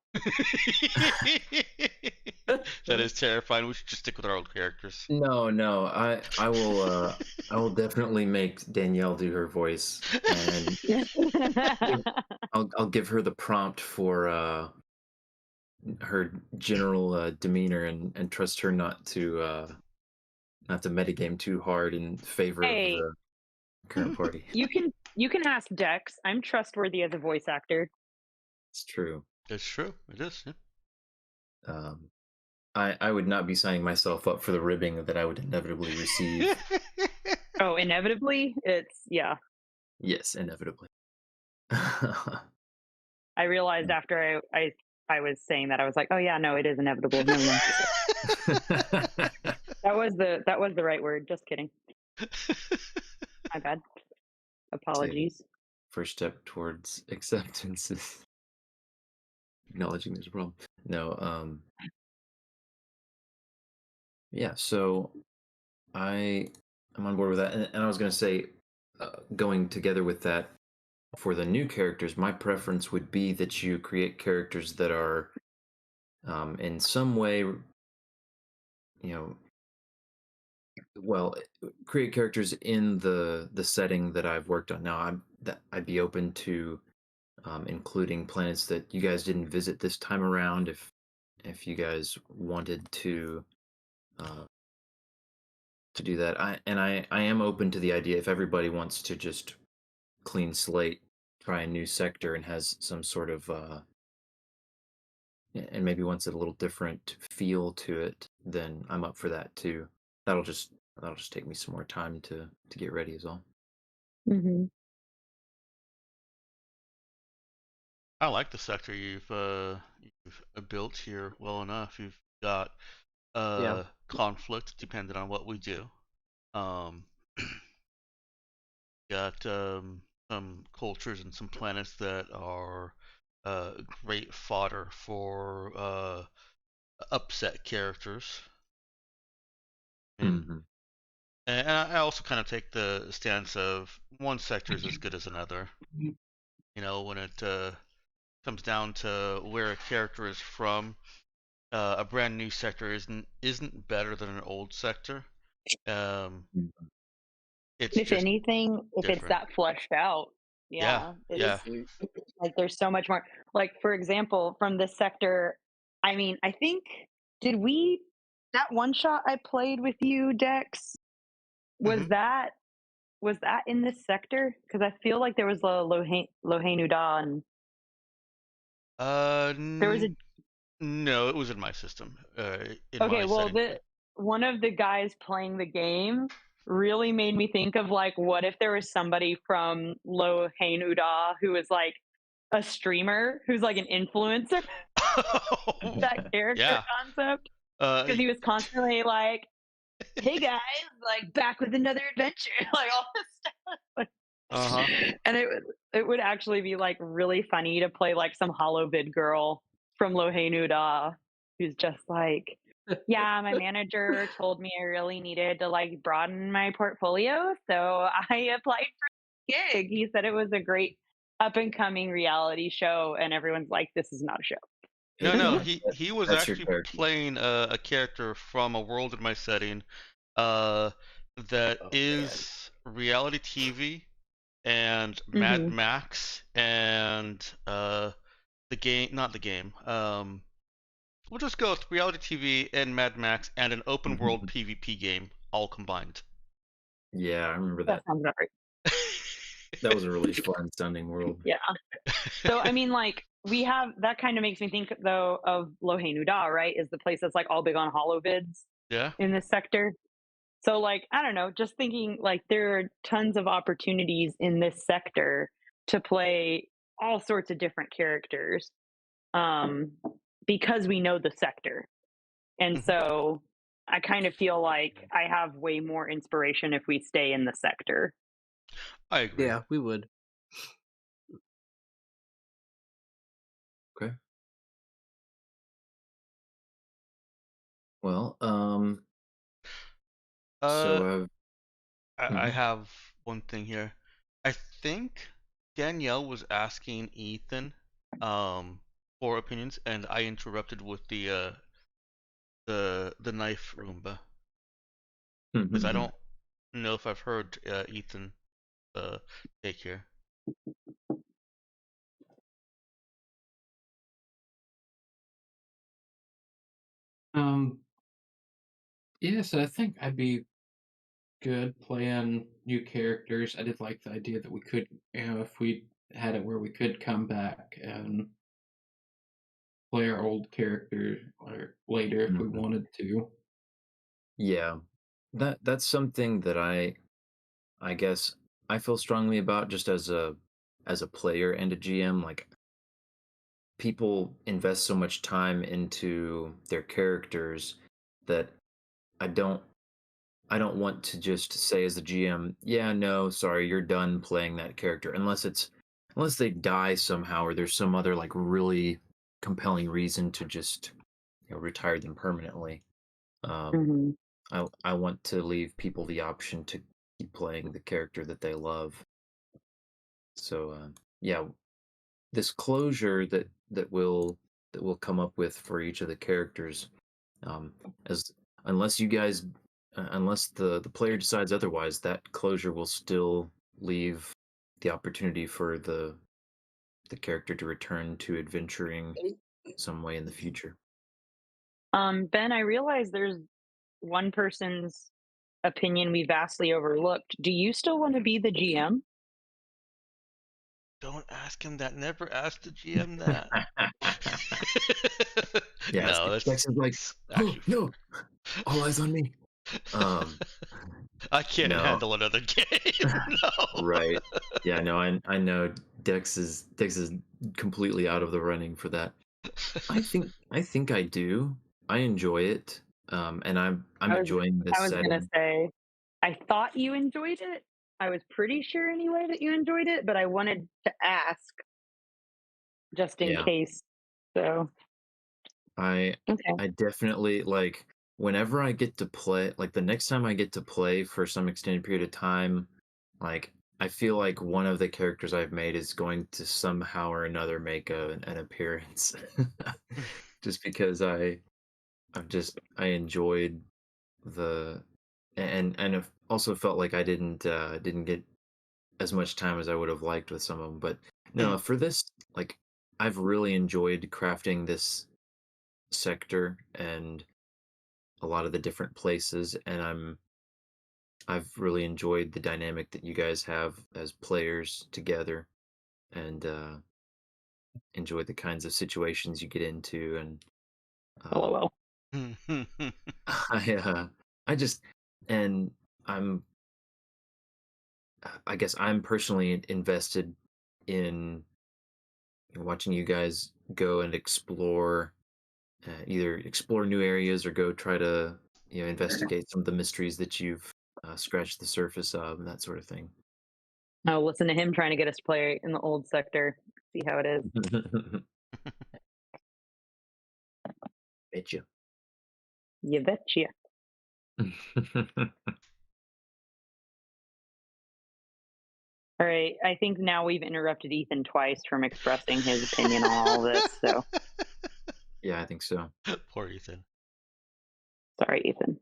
That is terrifying. We should just stick with our old characters.
no, I will definitely make Danielle do her voice, and I'll give her the prompt for her general demeanor, and trust her not to metagame too hard in favor of
Hey,
the current party.
you can ask Dex. I'm trustworthy as a voice actor.
It's true.
It's true. It is. Yeah.
I would not be signing myself up for the ribbing that I would inevitably receive.
Oh, inevitably? It's yeah.
Yes, inevitably.
I realized after I was saying that, I was like, oh yeah, no, it is inevitable. Never mind. That was the right word. Just kidding. My bad. Apologies.
First step towards acceptance is acknowledging there's a problem. No, yeah, so I'm on board with that. And I was going to say, going together with that, for the new characters, my preference would be that you create characters that are in some way, well, create characters in the setting that I've worked on. Now, I'd be open to including planets that you guys didn't visit this time around, if you guys wanted to do that. I am open to the idea, if everybody wants to just clean slate, try a new sector, and has some sort of and maybe wants a little different feel to it, then I'm up for that too. That'll just take me some more time to get ready, is all.
Mm-hmm.
I like the sector you've built here well enough. You've got conflict depending on what we do. Got some cultures and some planets that are great fodder for upset characters.
Mm-hmm.
And I also kind of take the stance of one sector is as good as another. When it comes down to where a character is from, a brand new sector isn't better than an old sector. It's
If
just
anything, if
different.
it's that fleshed out, yeah, it is. Like there's so much more. Like for example, from this sector, I mean, I think that one shot I played with you, Dex, was that in this sector? Because I feel like there was a Lohain Udan. There was a
No, it was in my system.
okay, well, one of the guys playing the game really made me think of like, what if there was somebody from Lohain Uda who was like a streamer, who's like an influencer? That character concept, because he was constantly like, "Hey guys, like back with another adventure," like all this stuff. And it would actually be like really funny to play like some holovid girl from Lohain Uda who's just like, yeah, my manager told me I really needed to like broaden my portfolio, so I applied for a gig. He said it was a great up and coming reality show, and everyone's like, this is not a show.
No, he was actually playing a character from a world in my setting that is reality TV and Mad Max and the game, not the game, We'll just go with reality TV and Mad Max and an open world PvP game all combined.
Yeah, I remember
That
that.
sounds about right.
That was a really fun sounding world.
Yeah. So I mean, like we have that kind of makes me think though of Lohenu Da, right? Is the place that's like all big on holovids
Yeah.
in this sector. So like I don't know, just thinking like there are tons of opportunities in this sector to play all sorts of different characters um, because we know the sector, and
Mhm.
so I kind of feel like I have way more inspiration if we stay in the sector.
I agree.
Yeah, we would.
Okay. Well,
Uh,
so
I
mhm.
have one thing here. I think Danielle was asking Ethan for opinions, and I interrupted with the knife Roomba because I don't know if I've heard Ethan take here.
Yes, I think I'd be good playing new characters. I did like the idea that we could, if we had it where we could come back and play our old character or later if we wanted to.
Yeah, that's something that I guess I feel strongly about just as a player and a GM. Like people invest so much time into their characters that I don't I don't want to just say as a GM, yeah, no, sorry, you're done playing that character unless they die somehow or there's some other like really compelling reason to just retire them permanently. Um,
Mm-hmm.
I want to leave people the option to keep playing the character that they love. So yeah, this closure that we'll come up with for each of the characters, um, as unless you guys, unless the player decides otherwise, that closure will still leave the opportunity for the character to return to adventuring some way in the future.
Ben, I realize there's one person's opinion we vastly overlooked. Do you still want to be the GM?
Don't ask him that. Never ask the GM that.
Yeah,
No,
Dex is like,
that's
oh
actually.
no, all eyes on me.
I can't
No,
handle another game. No.
right. Yeah, no, I know Dex is completely out of the running for that. I think I do. I enjoy it. And I'm
I was
enjoying
I
this
was gonna
setting.
say I thought you enjoyed it. I was pretty sure anyway that you enjoyed it, but I wanted to ask just in
Yeah.
case. So
I
okay.
I definitely like whenever I get to play, like the next time I get to play for some extended period of time, like I feel like one of the characters I've made is going to somehow or another make an appearance. Just because I enjoyed the and I've also felt like I didn't get as much time as I would have liked with some of them. But no, for this, like I've really enjoyed crafting this sector and a lot of the different places, and I've really enjoyed the dynamic that you guys have as players together, and enjoyed the kinds of situations you get into, and um,
LOL.
I I just and I'm I guess I'm personally invested in watching you guys go and explore, either explore new areas or go try to investigate some of the mysteries that you've scratched the surface of and that sort of thing.
I'll listen to him trying to get us to play in the old sector. See how it is.
Bet you.
You betcha. All right. I think now we've interrupted Ethan twice from expressing his opinion on all this. So
Yeah, I think so.
Poor Ethan.
sorry, Ethan.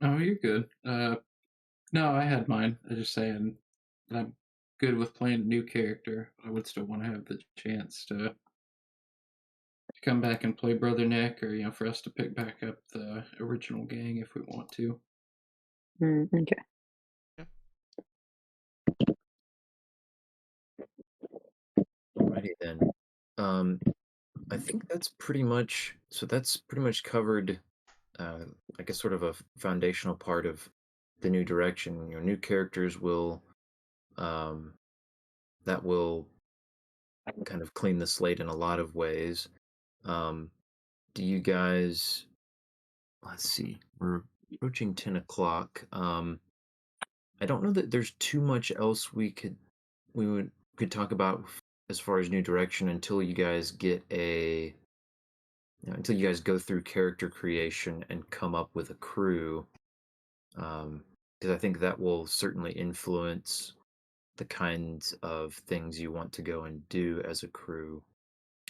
Oh, you're good. No, I had mine. I was just saying that I'm good with playing a new character. I would still want to have the chance to come back and play Brother Nick, or for us to pick back up the original gang if we want to.
Okay.
Alrighty then. I think that's pretty much covered. I guess sort of a foundational part of the new direction. New characters will um, that will kind of clean the slate in a lot of ways. Do you guys? Let's see. We're approaching 10 o'clock. I don't know that there's too much else we could talk about as far as new direction until you guys get until you guys go through character creation and come up with a crew. Because I think that will certainly influence the kinds of things you want to go and do as a crew,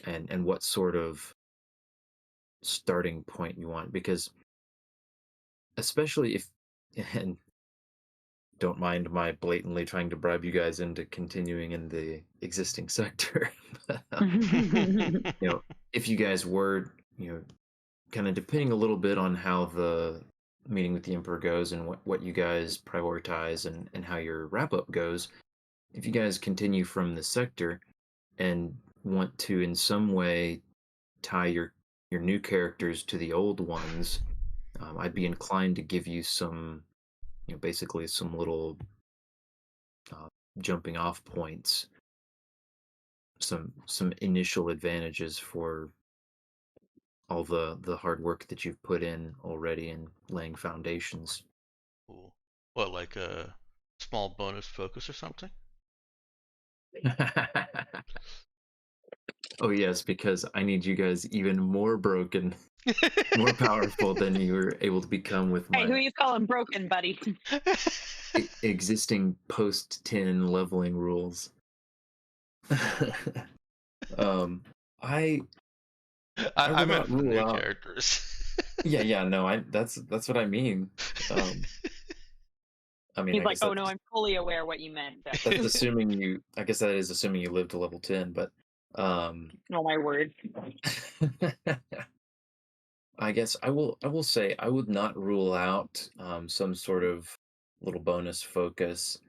and what sort of starting point you want. Because especially if, and don't mind my blatantly trying to bribe you guys into continuing in the existing sector. But, if you guys were, kind of depending a little bit on how the meeting with the Emperor goes and what you guys prioritize and how your wrap up goes, if you guys continue from the sector and want to in some way tie your new characters to the old ones, I'd be inclined to give you some, basically some little jumping off points, some initial advantages for all the hard work that you've put in already in laying foundations.
Cool. What, like a small bonus focus or something?
Oh yes, because I need you guys even more broken, more powerful than you were able to become with
Hey, who
my
you calling broken, buddy?
existing post 10 leveling rules. I
I
will
meant
not
for the
rule
new
out.
characters.
Yeah, no, that's what I mean. I mean,
He's
I
like,
guess
oh no, I'm fully aware what you meant.
that's assuming you. I guess that is assuming you live to level 10, but
Oh my word.
I guess I will say I would not rule out some sort of little bonus focus.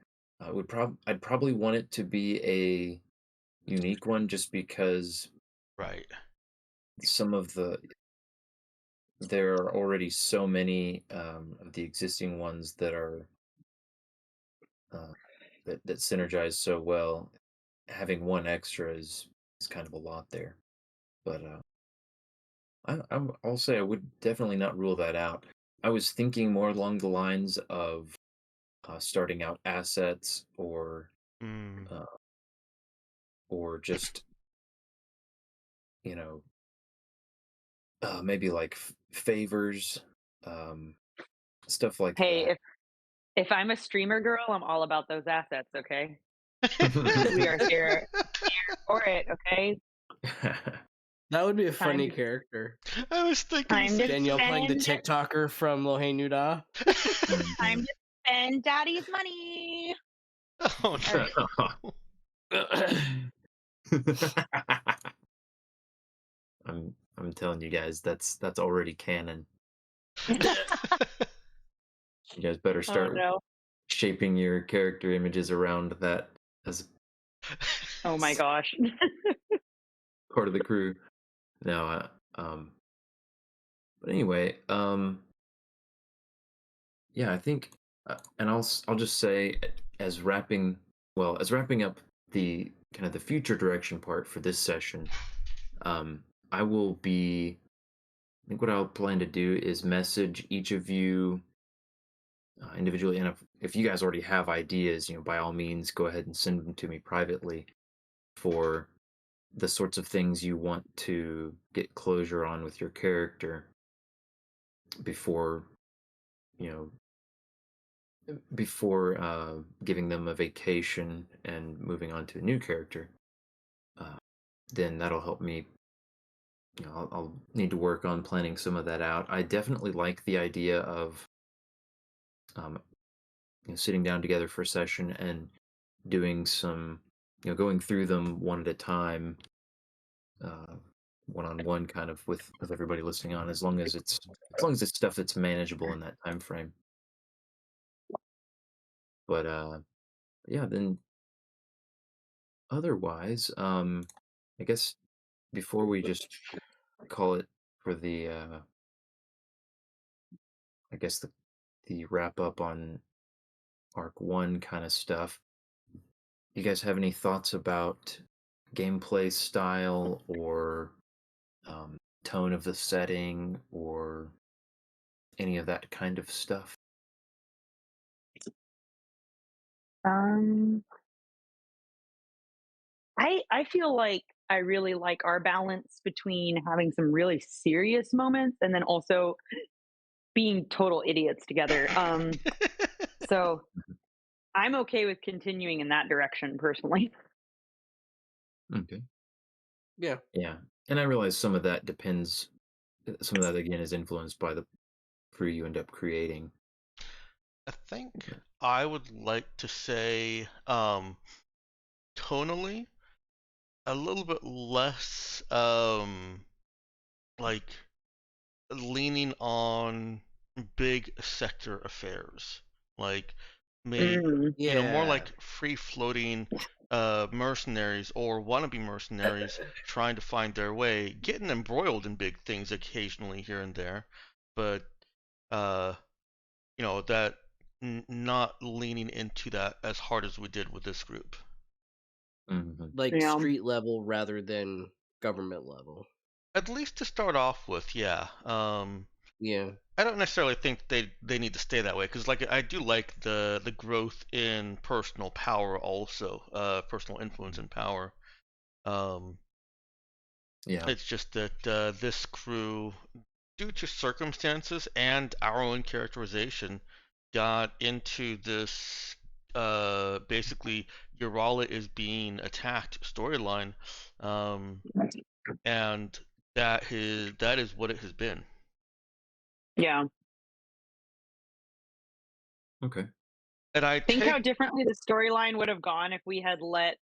I'd probably want it to be a unique one, just because
Right.
some of there are already so many of the existing ones that are that synergize so well. Having one extra is kind of a lot there, but I'll say I would definitely not rule that out. I was thinking more along the lines of starting out assets,
Mm.
uh, or just you know maybe like favors, um, stuff like
Hey,
that.
if I'm a streamer girl, I'm all about those assets, okay? We are here for it, okay?
That would be a
Time
funny
to,
character.
I was thinking the
time
same
to
Danielle playing the
spend,
TikToker from Lohe Nuda.
time to spend daddy's money.
Oh
All
no.
right.
I'm telling you guys, that's already canon. You guys better
Oh
start
no.
shaping your character images around that as
Oh my gosh.
part of the crew. No, but anyway, yeah, I think, and I'll just say, as wrapping up the kind of the future direction part for this session, I will be. I think what I'll plan to do is message each of you individually, and if you guys already have ideas, by all means, go ahead and send them to me privately for the sorts of things you want to get closure on with your character before you know giving them a vacation and moving on to a new character. Then that'll help me. I'll need to work on planning some of that out. I definitely like the idea of um, sitting down together for a session and doing some, going through them one at a time, uh, one-on-one kind of with everybody listening on, as long as it's stuff that's manageable in that time frame. But yeah, then otherwise, I guess before we just call it for the I guess the wrap up on arc one kind of stuff. You guys have any thoughts about gameplay style or tone of the setting or any of that kind of stuff?
I feel like I really like our balance between having some really serious moments and then also being total idiots together. So I'm okay with continuing in that direction personally.
Okay.
Yeah.
Yeah. And I realize some of that depends, some of that again is influenced by the crew you end up creating.
I think I would like to say, tonally, a little bit less, like leaning on big sector affairs, like maybe more
Yeah.
like free floating mercenaries or wannabe mercenaries trying to find their way, getting embroiled in big things occasionally here and there, but uh, that not leaning into that as hard as we did with this group.
Like
Yeah.
street level rather than government level.
At least to start off with, yeah.
Yeah.
I don't necessarily think they need to stay that way, because like I do like the growth in personal power also, personal influence and power.
Yeah.
It's just that this crew, due to circumstances and our own characterization, got into this basically Urala is being attacked storyline, and that is what it has been.
Yeah.
Okay.
And I
Think how
take
differently the storyline would have gone if we had let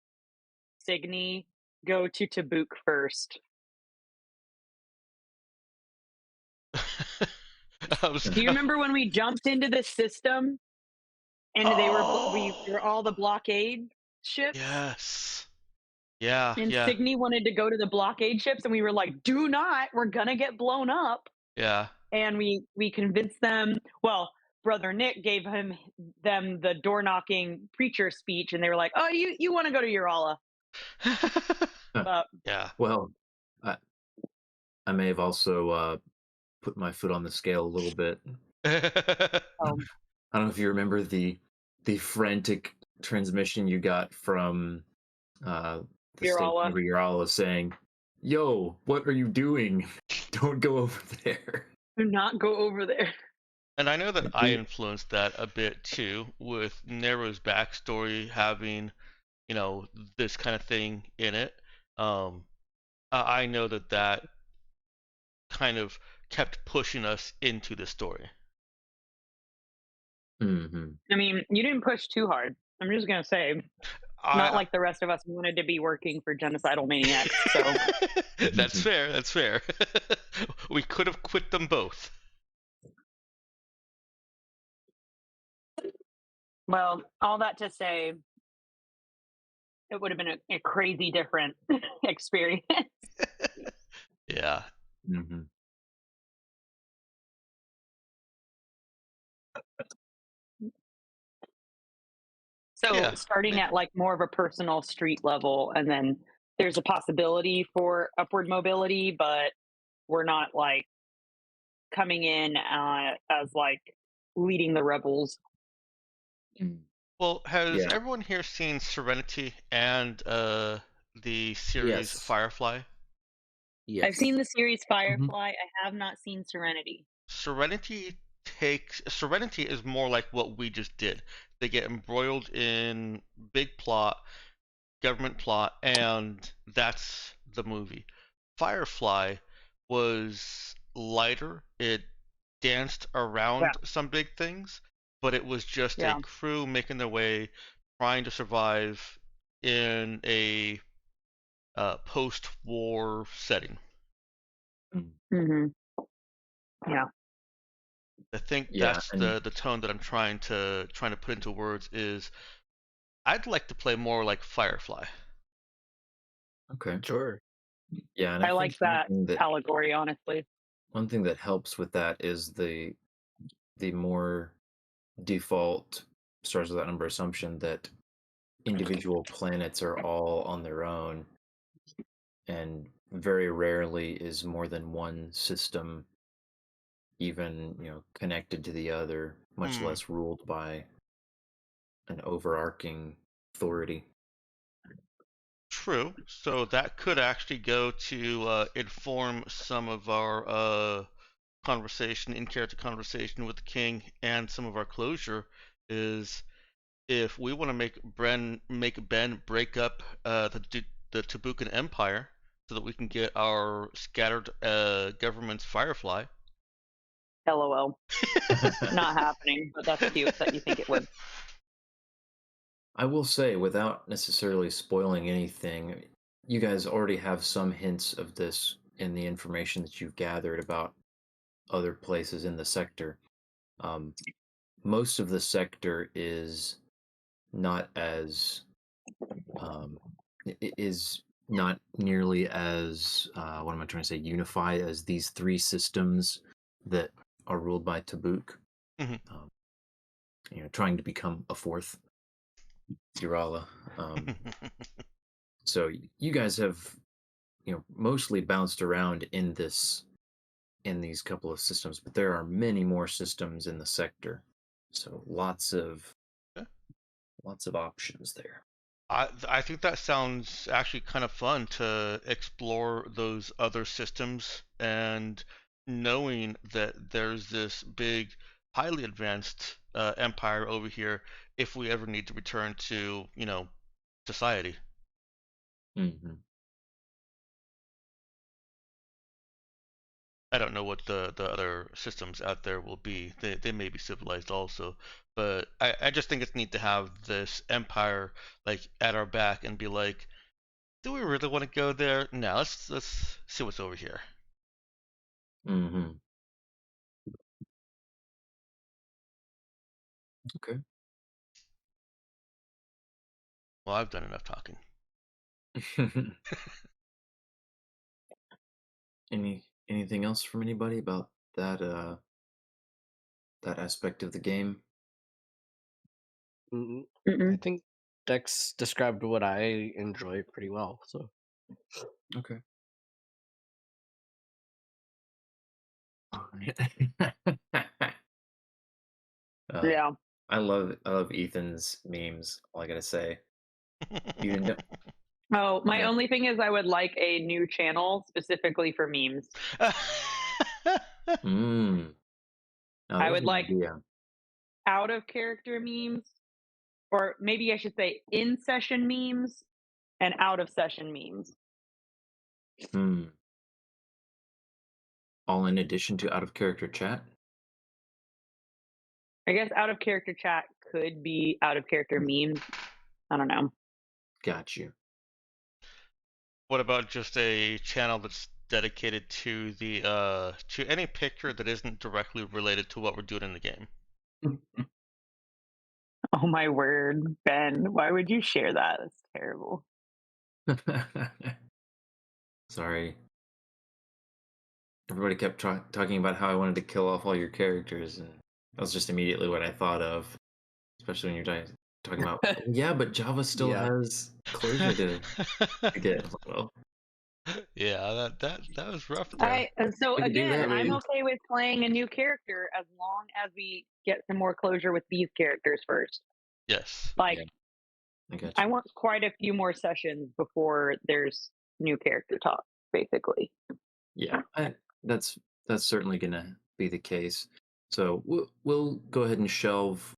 Signy go to Tabuk first. Do you remember when we jumped into the system and we were all the blockade ships?
Yes. Yeah,
And
yeah,
Signy wanted to go to the blockade ships, and we were like, "Do not! We're gonna get blown up."
yeah.
And we convinced them. Well, Brother Nick gave them the door knocking preacher speech, and they were like, "Oh, you want to go to Urala?" But
Yeah.
Well, I, I may have also put my foot on the scale a little bit. I don't know if you remember the frantic transmission you got from the state
Urala.
chamber Urala saying, "Yo, what are you doing? Don't go over there."
Do not go over there.
And I know that I influenced that a bit too, with Nero's backstory having, this kind of thing in it. I know that kind of kept pushing us into the story.
Mm-hmm.
I mean, you didn't push too hard. I'm just gonna say, not like the rest of us who wanted to be working for genocidal maniacs. So
That's fair. That's fair. We could have quit them both.
well, all that to say, it would have been a crazy different experience.
Yeah.
Mm-hmm.
So
Yeah.
starting at like more of a personal street level, and then there's a possibility for upward mobility, but we're not like coming in as like leading the rebels.
Well, has
Yeah.
everyone here seen Serenity and the series
Yes.
Firefly?
Yes.
I've seen the series Firefly. I have not seen Serenity.
Serenity is more like what we just did. They get embroiled in big plot, government plot, and that's the movie. Firefly was lighter. It danced around some big things, but it was just a
Yeah.
crew making their way, trying to survive in a post-war setting.
Mm.
Hmm. Yeah.
I think
Yeah,
that's
and
the tone that I'm trying to put into words is I'd like to play more like Firefly.
okay.
Sure.
Yeah, and I
I like
think
that allegory, honestly.
one thing that helps with that is the more default starts with that number assumption that individual planets are all on their own, and very rarely is more than one system even connected to the other, much
Hmm.
less ruled by an overarching authority.
True. So that could actually go to inform some of our conversation, in character conversation with the king, and some of our closure. Is if we want to make Ben break up the Tabukan Empire so that we can get our scattered government's Firefly.
LOL. Not happening, but that's cute that you think it would.
I will say, without necessarily spoiling anything, you guys already have some hints of this in the information that you've gathered about other places in the sector. Um, most of the sector is not as is not nearly as what am I trying to say, unified as these three systems that are ruled by Tabuk.
Mhm.
Um, trying to become a fourth Tirala. So you guys have mostly bounced around in these couple of systems, but there are many more systems in the sector. So
Yeah.
lots of options there.
I think that sounds actually kind of fun to explore those other systems and knowing that there's this big, highly advanced empire over here if we ever need to return to, society.
Hmm.
I don't know what the other systems out there will be. They may be civilized also, but I just think it's neat to have this empire like at our back and be like, do we really want to go there? No, let's see what's over here.
Hmm. Okay.
Well, I've done enough talking.
Anything else from anybody about that aspect of the game?
Mm, I
Mm-mm.
think Dex described what I enjoy pretty well. So
Okay. uh,
Yeah.
I love Ethan's memes. All I gotta say, you didn't know.
Oh, my
Yeah.
only thing is I would like a new channel specifically for memes.
Mm. Now
I
there's
would
an
like
idea.
out of character memes, or maybe I should say in session memes and out of session memes.
Hmm. All in addition to out of character chat.
I guess out of character chat could be out of character memes. I don't know.
Got you.
What about just a channel that's dedicated to the to any picture that isn't directly related to what we're doing in the game?
Oh my word, Ben, why would you share that? That's terrible.
Sorry. Everybody kept talking about how I wanted to kill off all your characters, and that was just immediately what I thought of. Especially when you're talking about, yeah, but Java still
yeah,
has closure to get. Well,
Yeah, that was rough there.
So
we could do
again,
I
that.
I'm
mean,
okay with playing a new character as long as we get some more closure with these characters first.
Yes.
Like,
Yeah, I got
I
you.
want quite a few more sessions before there's new character talk, basically.
Yeah, that's that's certainly gonna be the case. So we'll go ahead and shelve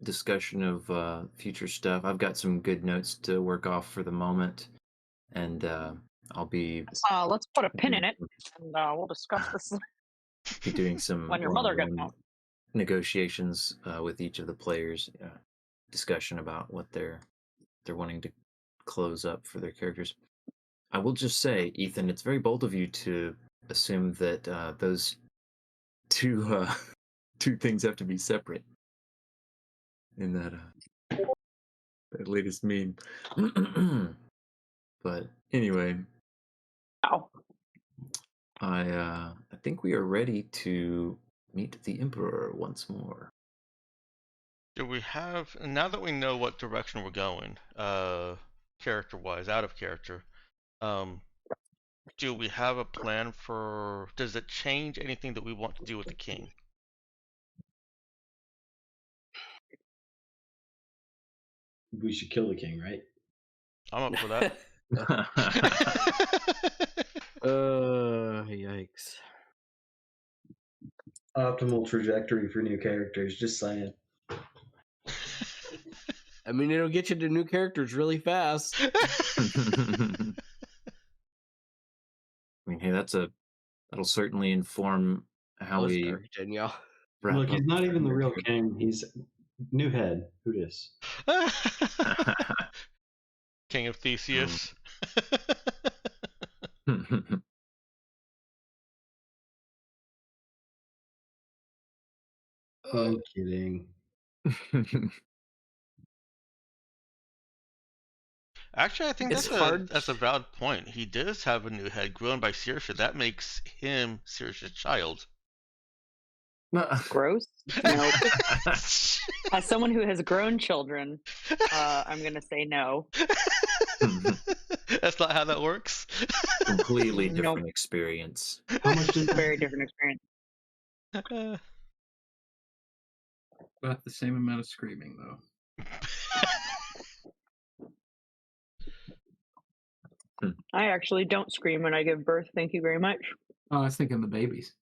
discussion of future stuff. I've got some good notes to work off for the moment, and I'll
Let's put a pin in
doing
it, and we'll discuss this
be doing some
when your mother gets
one-on-one
home.
negotiations with each of the players, discussion about what they're wanting to close up for their characters. I will just say, Ethan, it's very bold of you to assume that those two two things have to be separate in that latest meme. But anyway,
Ow.
I think we are ready to meet the Emperor once more.
Do we have, now that we know what direction we're going, character-wise, out of character, do we have a plan for, does it change anything that we want to do with the king?
We should kill the king, right?
I'm up for that.
Yikes.
Optimal trajectory for new characters, just saying.
I mean, it'll get you to new characters really fast.
I mean, hey, that'll certainly inform how
Oh,
we
sorry, Danielle.
wrap
Look,
up
he's not
the
even the real
narrative.
king. He's new head. Who dis?
King of Theseus.
I'm kidding.
Actually, I think
It's
that's
hard.
that's a valid point. He does have a new head grown by Saoirse. That makes him Saoirse's child.
Gross. Nope. As someone who has grown children, I'm gonna say no.
That's not how that works.
Completely
Nope.
different experience.
How much does
Very different experience.
About the same amount of screaming, though.
I actually don't scream when I give birth. Thank you very much.
Oh, I was thinking the babies.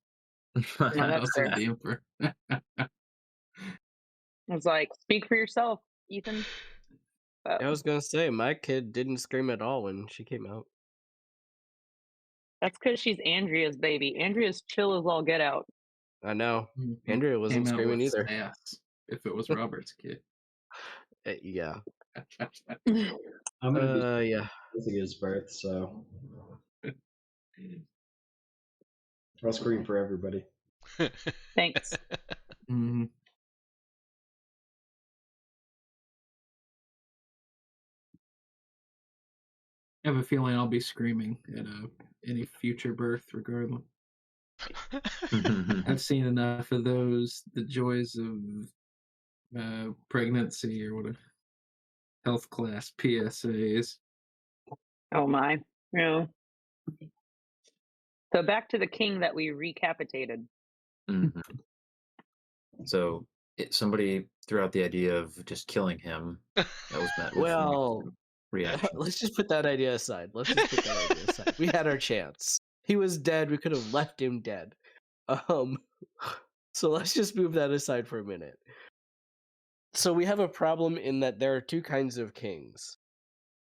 No,
I
that's
also
fair.
the emperor.
I was like, speak for yourself, Ethan.
I was gonna say my kid didn't scream at all when she came out.
That's because she's Andrea's baby. Andrea's chill as all get out.
I know.
Mhm.
Andrea wasn't
Came out
screaming
with
either.
sass, if it was Robert's kid.
Yeah.
I'm gonna be
Yeah.
Jessica's birth, so I'll scream for everybody.
Thanks.
Mhm. I have a feeling I'll be screaming at any future birth, regardless. I've seen enough of those, the joys of pregnancy or whatever, health class PSAs.
Oh my. Yeah. So back to the king that we recapitated.
Mhm. So somebody threw out the idea of just killing him. That was met with
Well,
reaction.
let's just put that idea aside. We had our chance. He was dead. We could have left him dead. So let's just move that aside for a minute. So we have a problem in that there are two kinds of kings.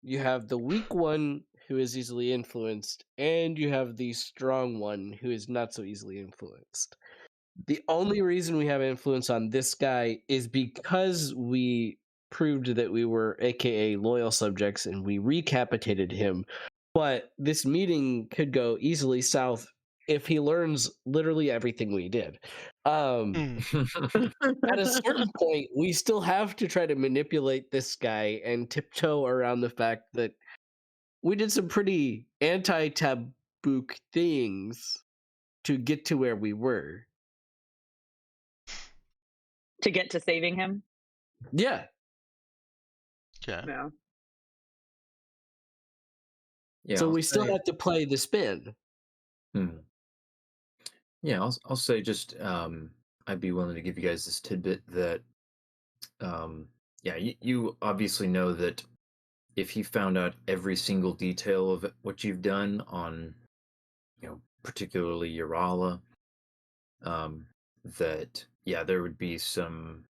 You have the weak one who is easily influenced, and you have the strong one who is not so easily influenced. The only reason we have influence on this guy is because we proved that we were AKA loyal subjects and we recapitated him. But this meeting could go easily south if he learns literally everything we did. At a certain point, we still have to try to manipulate this guy and tiptoe around the fact that we did some pretty anti-taboo things to get to where we were.
To get to saving him?
Yeah.
Yeah.
No.
Yeah.
So
I'll
we still
say-
have to play the spin.
Yeah, I'll say just I'd be willing to give you guys this tidbit that yeah, you obviously know that if he found out every single detail of what you've done on, particularly Urala, that yeah, there would be some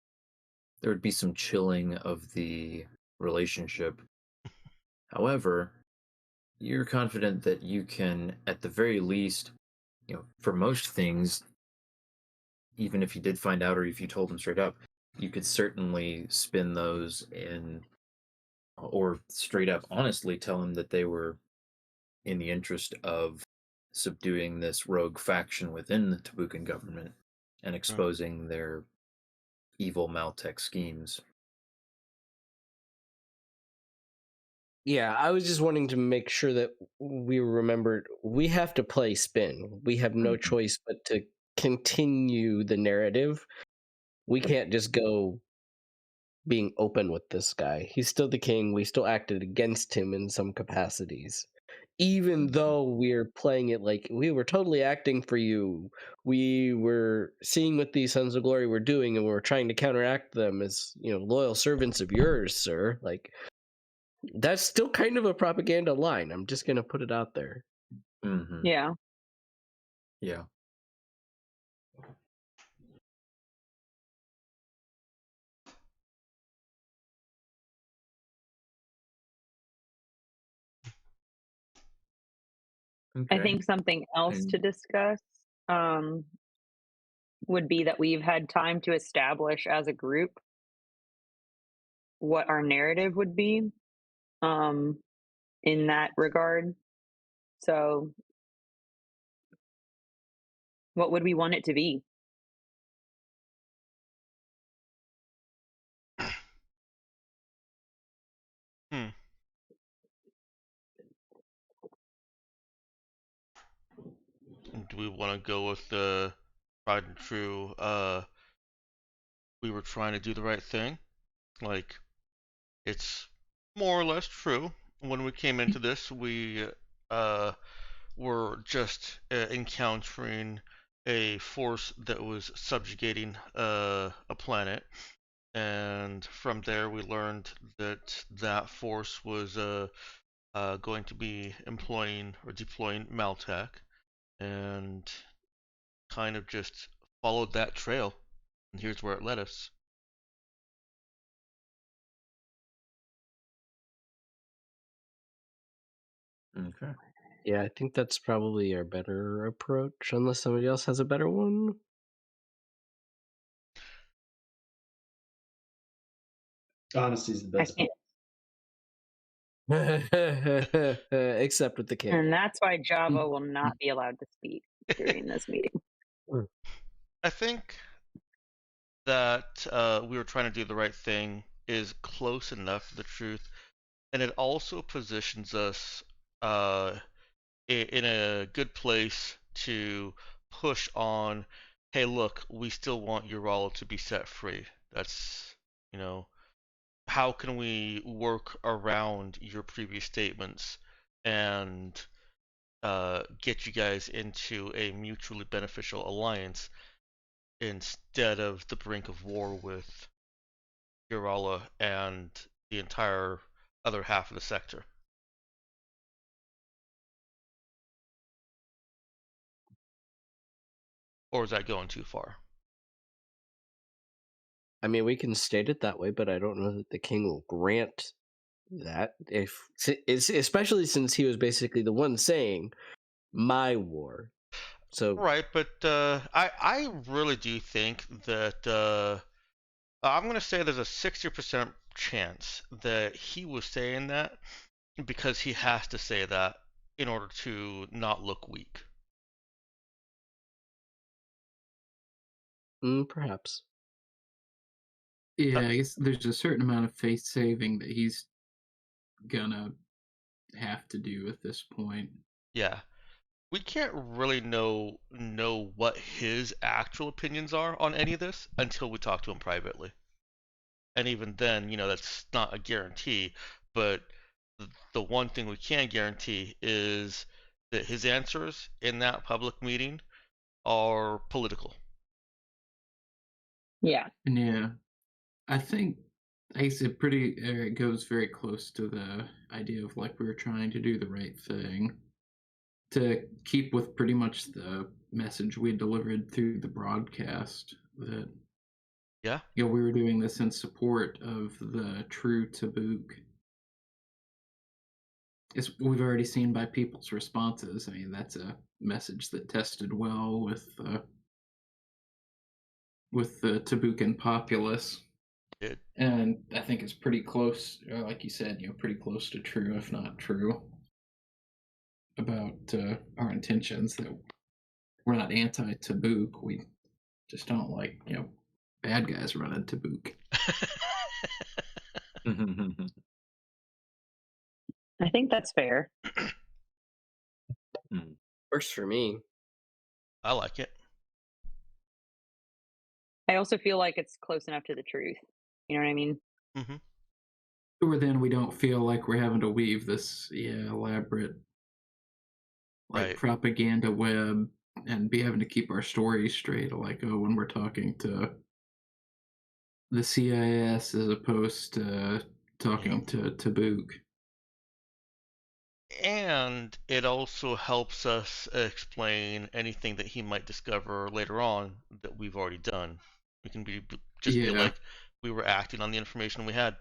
chilling of the relationship. However, you're confident that you can, at the very least, for most things, even if you did find out or if you told him straight up, you could certainly spin those in, or straight up honestly tell him that they were in the interest of subduing this rogue faction within the Tabukan government and exposing their evil Maltech schemes.
Yeah, I was just wanting to make sure that we remembered we have to play spin. We have no choice but to continue the narrative. We can't just go being open with this guy. He's still the king. We still acted against him in some capacities. Even though we're playing it like we were totally acting for you, we were seeing what these Sons of Glory were doing, and we were trying to counteract them as, loyal servants of yours, sir. Like, that's still kind of a propaganda line. I'm just gonna put it out there.
Mm-hmm.
Yeah.
Yeah.
I think something else to discuss would be that we've had time to establish as a group what our narrative would be in that regard. So, what would we want it to be?
Do we want to go with the tried and true, we were trying to do the right thing? Like, it's more or less true. When we came into this, we were just encountering a force that was subjugating a planet. And from there, we learned that that force was going to be employing or deploying Maltech, and kind of just followed that trail. And here's where it led us.
Okay.
Yeah, I think that's probably our better approach, unless somebody else has a better one.
Honesty's the best.
Except with the king.
And that's why Java will not be allowed to speak during this meeting.
I think that we were trying to do the right thing is close enough to the truth, and it also positions us in a good place to push on. Hey, look, we still want Ural to be set free. That's, how can we work around your previous statements and get you guys into a mutually beneficial alliance instead of the brink of war with Urala and the entire other half of the sector. Or is that going too far?
I mean, we can state it that way, but I don't know that the king will grant that. Especially since he was basically the one saying, "My war." So
right, but I really do think that I'm going to say there's a 60% chance that he was saying that because he has to say that in order to not look weak.
Perhaps.
Yeah, I guess there's a certain amount of faith saving that he's gonna have to do at this point.
Yeah. We can't really know what his actual opinions are on any of this until we talk to him privately. And even then, that's not a guarantee, but the one thing we can guarantee is that his answers in that public meeting are political.
Yeah.
Yeah, I think it goes very close to the idea of like we were trying to do the right thing, to keep with pretty much the message we delivered through the broadcast that
Yeah.
we were doing this in support of the true Tabuk. As we've already seen by people's responses, I mean, that's a message that tested well with the Tabukan populace.
It,
And I think it's pretty close, like you said, pretty close to true, if not true. about our intentions. That we're not anti-Tabuk. We just don't like bad guys running Tabuk.
I think that's fair.
Works for me.
I like it.
I also feel like it's close enough to the truth. You know what I mean?
Mm-hmm.
Or then we don't feel like we're having to weave this elaborate like
Right.
propaganda web and be having to keep our stories straight. Like, oh, when we're talking to the CIS as opposed to talking to Tabuk.
And it also helps us explain anything that he might discover later on that we've already done. We can be
Yeah.
like we were acting on the information we had.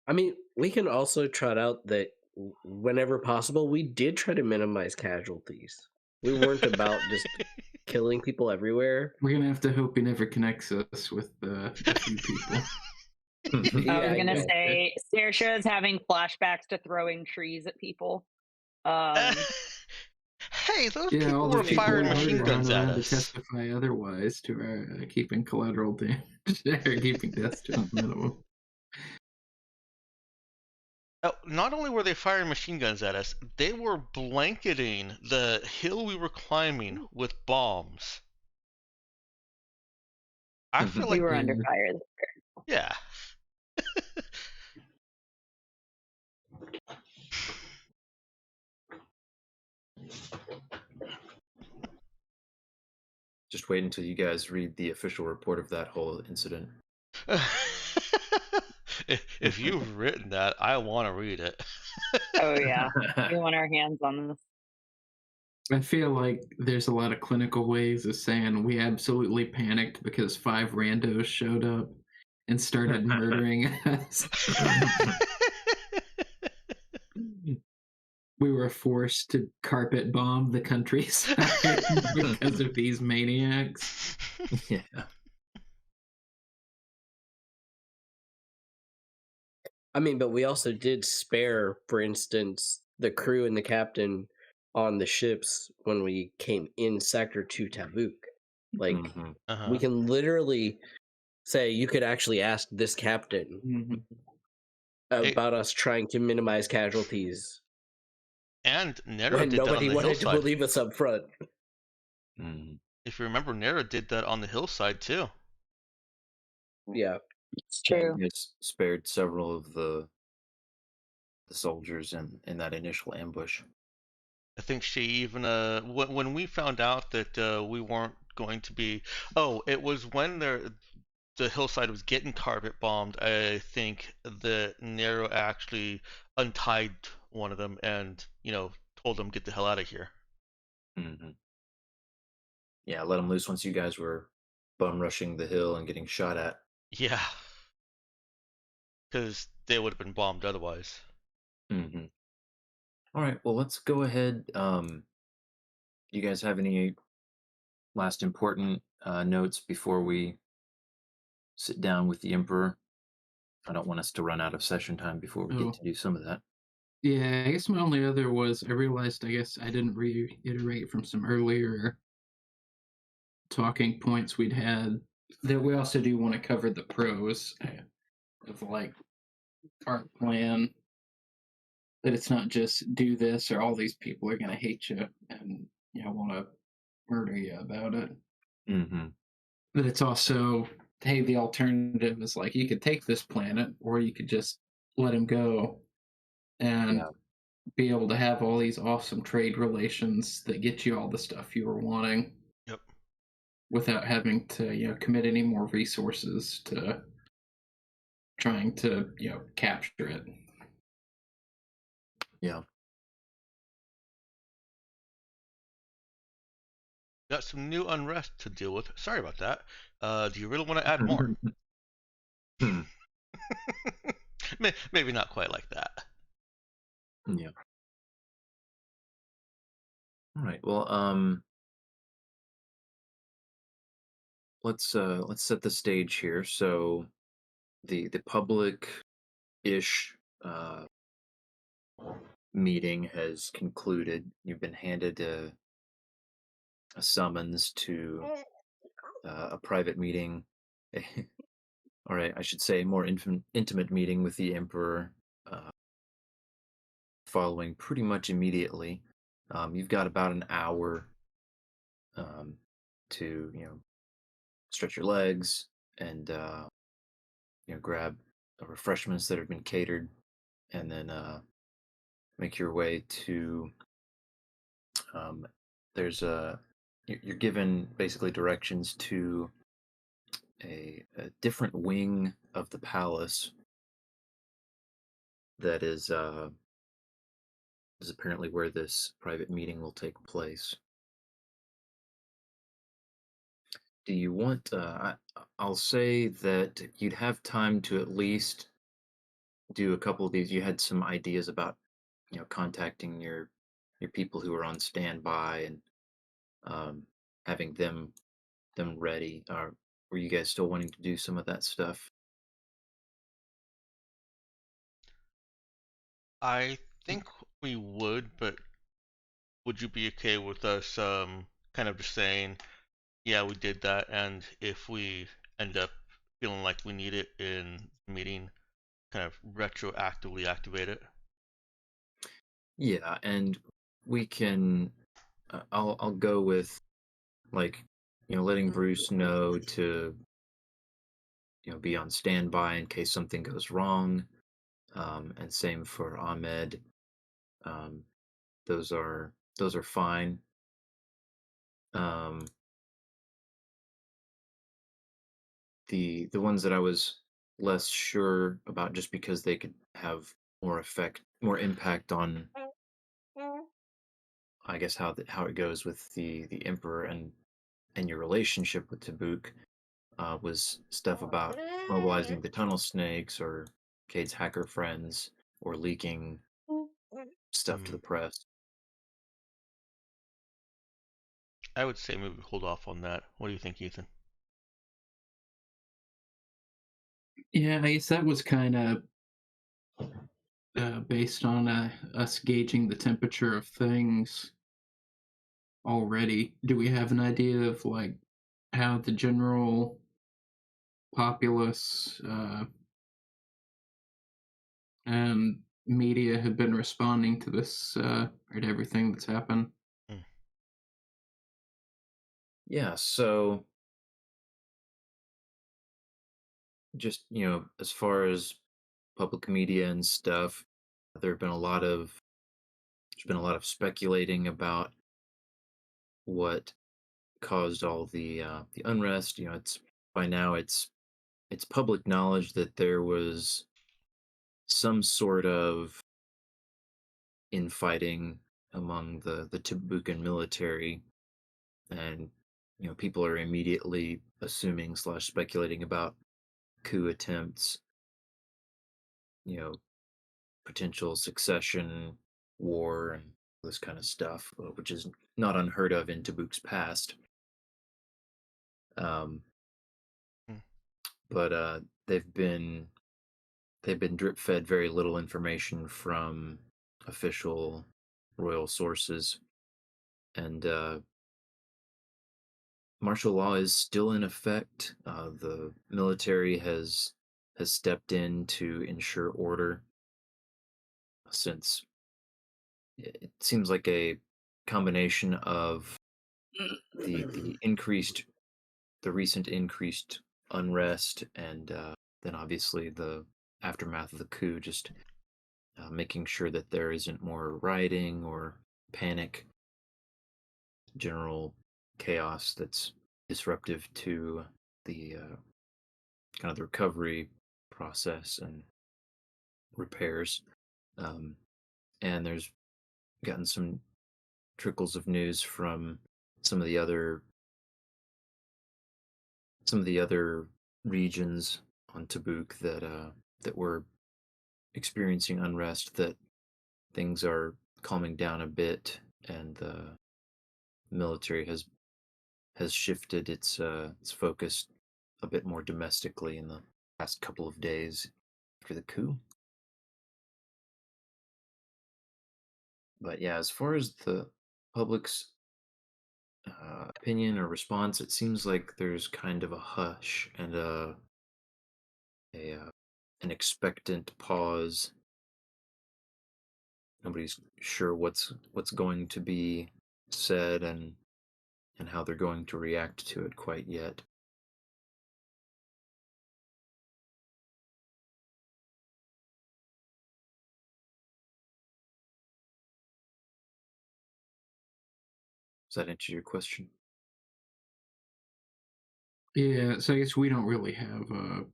I mean, we can also trot out that whenever possible, we did try to minimize casualties. We weren't about just killing people everywhere.
We're gonna have to hope he never connects us with a few people.
I was gonna
know.
say Saoirse is having flashbacks to throwing trees at people.
Hey, those
Yeah, all
people
the
were
people
firing
we
machine
murdered
guns
aren't
at
allowed to
us.
testify otherwise to our keeping collateral damage or keeping deaths to a minimum.
Not only were they firing machine guns at us, they were blanketing the hill we were climbing with bombs. I feel
We
like,
were under fire.
yeah.
Just wait until you guys read the official report of that whole incident.
If you've written that, I want to read it.
Oh yeah, we want our hands on this.
I feel like there's a lot of clinical ways of saying we absolutely panicked because 5 randos showed up and started murdering us. We were forced to carpet bomb the countryside because of these maniacs.
Yeah.
I mean, but we also did spare, for instance, the crew and the captain on the ships when we came in Sector 2 Tabuk. Like,
Uh-huh.
we can literally say, you could actually ask this captain about us trying to minimize casualties
And Nero
when
did that on
nobody
the
wanted to
hillside.
believe us up front.
If you remember, Nero did that on the hillside too.
Yeah.
It's true.
You guys spared several of the soldiers in that initial ambush.
I think she even when we found out that we weren't going to be. Oh, it was when the hillside was getting carpet bombed. I think that Nero actually untied one of them and told them get the hell out of here.
Yeah, let them loose once you guys were bum rushing the hill and getting shot at.
Yeah, because they would have been bombed otherwise.
All right, well, let's go ahead. You guys have any last important notes before we sit down with the Emperor? I don't want us to run out of session time before we get to do some of that.
Yeah, I guess my only other was I realized I guess I didn't reiterate from some earlier talking points we'd had that we also do want to cover the pros of like our plan. That it's not just do this or all these people are going to hate you and want to murder you about it. But it's also, hey, the alternative is like you could take this planet or you could just let him go and be able to have all these awesome trade relations that get you all the stuff you were wanting.
Yep.
Without having to commit any more resources to trying to capture it.
Yeah.
Got some new unrest to deal with. Sorry about that. Do you really want to add more? Maybe not quite like that.
Yeah. All right. Well, let's set the stage here. So the public ish meeting has concluded. You've been handed a summons to a private meeting, or I should say, a more intimate meeting with the Emperor, uh, following pretty much immediately. You've got about an hour um, to stretch your legs and grab refreshments that have been catered, and then make your way to. Um, there's a you're given basically directions to a different wing of the palace that is apparently where this private meeting will take place. Do you want? I'll say that you'd have time to at least do a couple of these. You had some ideas about contacting your people who are on standby and um, having them ready. Were you guys still wanting to do some of that stuff?
I think we would, but would you be okay with us kind of just saying, yeah, we did that, and if we end up feeling like we need it in the meeting, kind of retroactively activate it?
Yeah, and we can. I'll go with like letting Bruce know to be on standby in case something goes wrong, and same for Ahmed. Um, those are fine. Um, the ones that I was less sure about, just because they could have more impact on, I guess, how it goes with the Emperor and your relationship with Tabuk, was stuff about mobilizing the tunnel snakes or Cade's hacker friends or leaking stuff to
Hmm.
the press.
I would say maybe hold off on that. What do you think, Ethan?
Yeah, I guess that was kind of based on us gauging the temperature of things already. Do we have an idea of like how the general populace and media have been responding to this or to everything that's happened?
Hmm.
Yeah, so just as far as public media and stuff, there have been a lot of there's been a lot of speculating about what caused all the unrest. It's by now it's public knowledge that there was some sort of infighting among the Tibucan military, and people are immediately assuming slash speculating about coup attempts, you know, potential succession war and this kind of stuff, which is not unheard of in Tabuk's past. Um,
Hmm.
but they've been they've been drip fed very little information from official royal sources, and martial law is still in effect. The military has stepped in to ensure order, since it seems like a combination of the recent increased unrest, and then obviously the aftermath of the coup, just making sure that there isn't more rioting or panic, general chaos that's disruptive to the kind of the recovery process and repairs. Um, and there's gotten some trickles of news from some of the other some of the other regions on Tabuk that were experiencing unrest, that things are calming down a bit, and the military has shifted its focus a bit more domestically in the past couple of days after the coup. But yeah, as far as the public's opinion or response, it seems like there's kind of a hush and a an expectant pause. Nobody's sure what's going to be said and how they're going to react to it quite yet. Does that answer your question?
Yeah, so I guess we don't really have a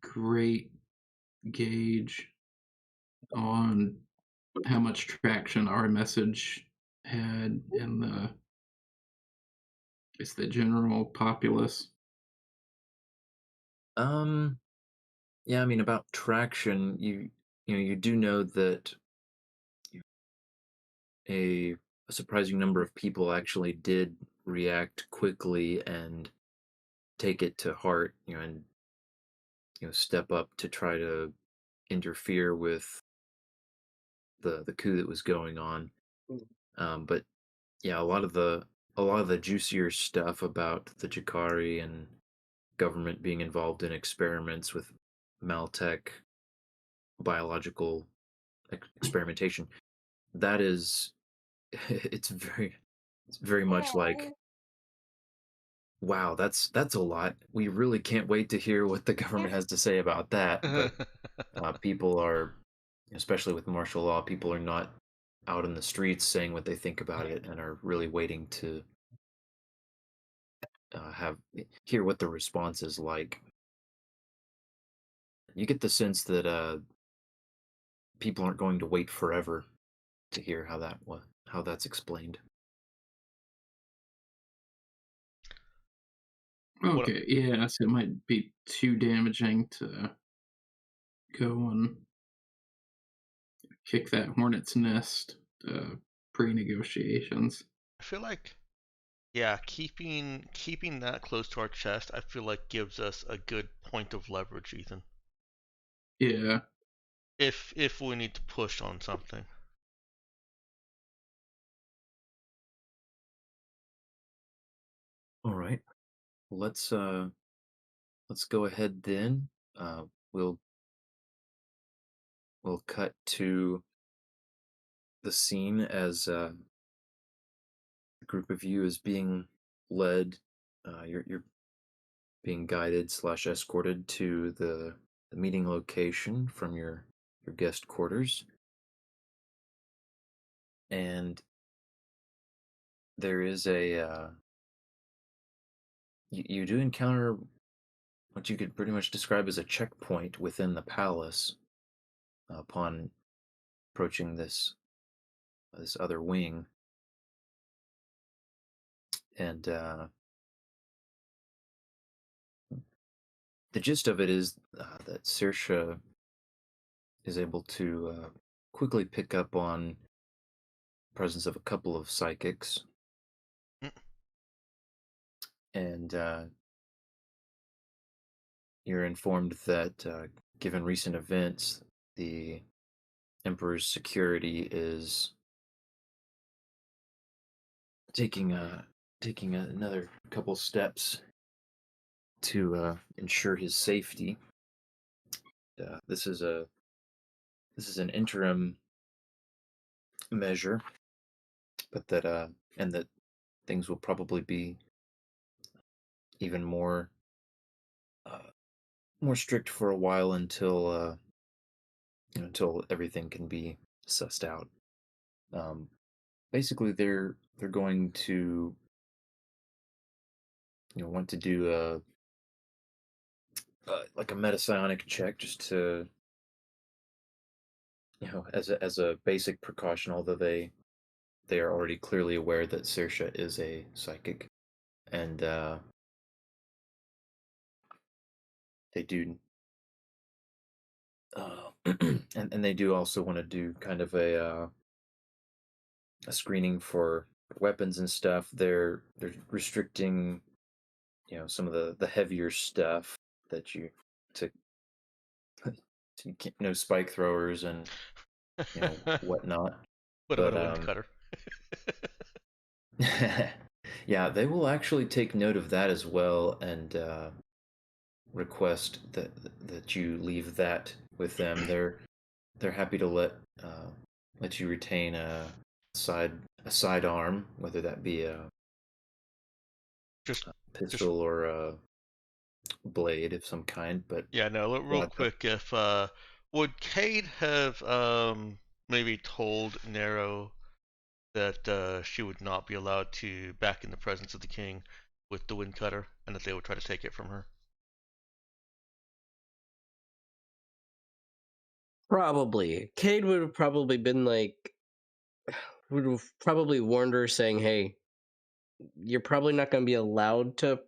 great gauge on how much traction our message had in the general populace.
Um, yeah, I mean about traction, you do know that a, a surprising number of people actually did react quickly and take it to heart, and step up to try to interfere with the coup that was going on. But yeah, a lot of the juicier stuff about the Jakari and government being involved in experiments with Maltech biological experimentation, that is it's very much like, wow, that's a lot. We really can't wait to hear what the government has to say about that. But people are, especially with martial law, people are not out in the streets saying what they think about it and are really waiting to have hear what the response is like. You get the sense that people aren't going to wait forever to hear how that's explained.
What
Okay, yeah, so it might be too damaging to go and kick that hornet's nest pre-negotiations.
I feel like, yeah, keeping that close to our chest, I feel like gives us a good point of leverage, Ethan.
Yeah,
If we need to push on something.
All right. Let's go ahead then. Uh, we'll cut to the scene as a group of you is being led. You're being guided slash escorted to the meeting location from your guest quarters, and there is you do encounter what you could pretty much describe as a checkpoint within the palace upon approaching this other wing, and the gist of it is that Saoirse is able to quickly pick up on presence of a couple of psychics,
Mm.
and you're informed that given recent events, the Emperor's security is taking another couple steps to ensure his safety. This is an interim measure, but that things will probably be even uh, more strict for a while until everything can be sussed out. Um, Basically, they're going to want to do like a metapsionic check just to as a basic precaution. Although they are already clearly aware that Saoirse is a psychic, and they do and they do also want to do kind of a screening for weapons and stuff. They're restricting some of the heavier stuff that you to so you can't, no spike throwers and whatnot.
Would have
But
been a wind cutter.
yeah, they will actually take note of that as well and request that you leave that with them. They're happy to let you retain side a sidearm, whether that be a
Just
pistol or a blade of some kind. But
yeah, no. Real quick, if would Cade have maybe told Nero that she would not be allowed to back in the presence of the king with the wind cutter, and that they would try to take it from her?
Probably. Cade would have probably been like, would have probably warned her, saying, "Hey, you're probably not going to be allowed to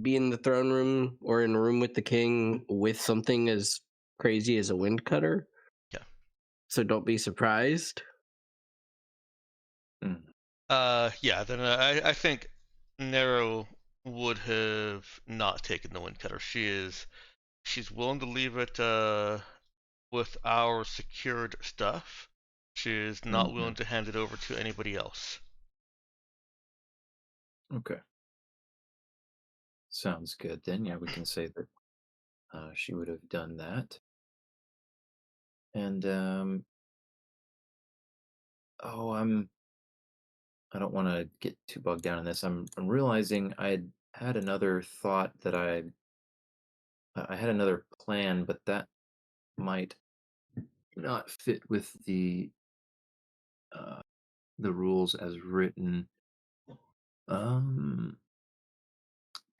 be in the throne room or in a room with the king with something as crazy as a wind cutter.
Yeah.
So don't be surprised."
Yeah. Then I think Nero would have not taken the wind cutter. She's willing to leave it with our secured stuff. She is not willing to hand it over to anybody else.
Okay. Sounds good then. Yeah, we can say that she would have done that. And oh, I don't want to get too bogged down in this. I'm realizing I had another thought that I had another plan, but that might not fit with the rules as written.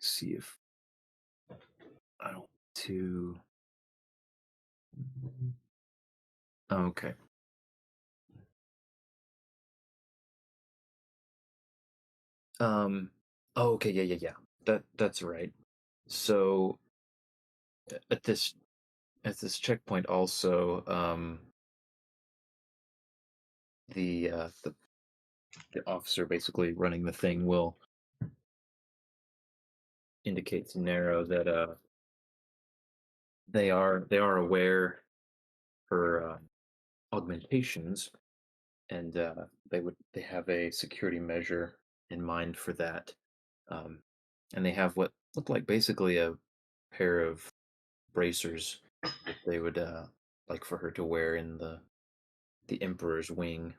See if I don't to. Okay. Oh, okay. Yeah. That's right. So at this checkpoint, also, the officer basically running the thing will indicate to Nero that they are aware for augmentations, and they have a security measure in mind for that, um, and they have what look like basically a pair of bracers that they would like for her to wear in the Emperor's wing.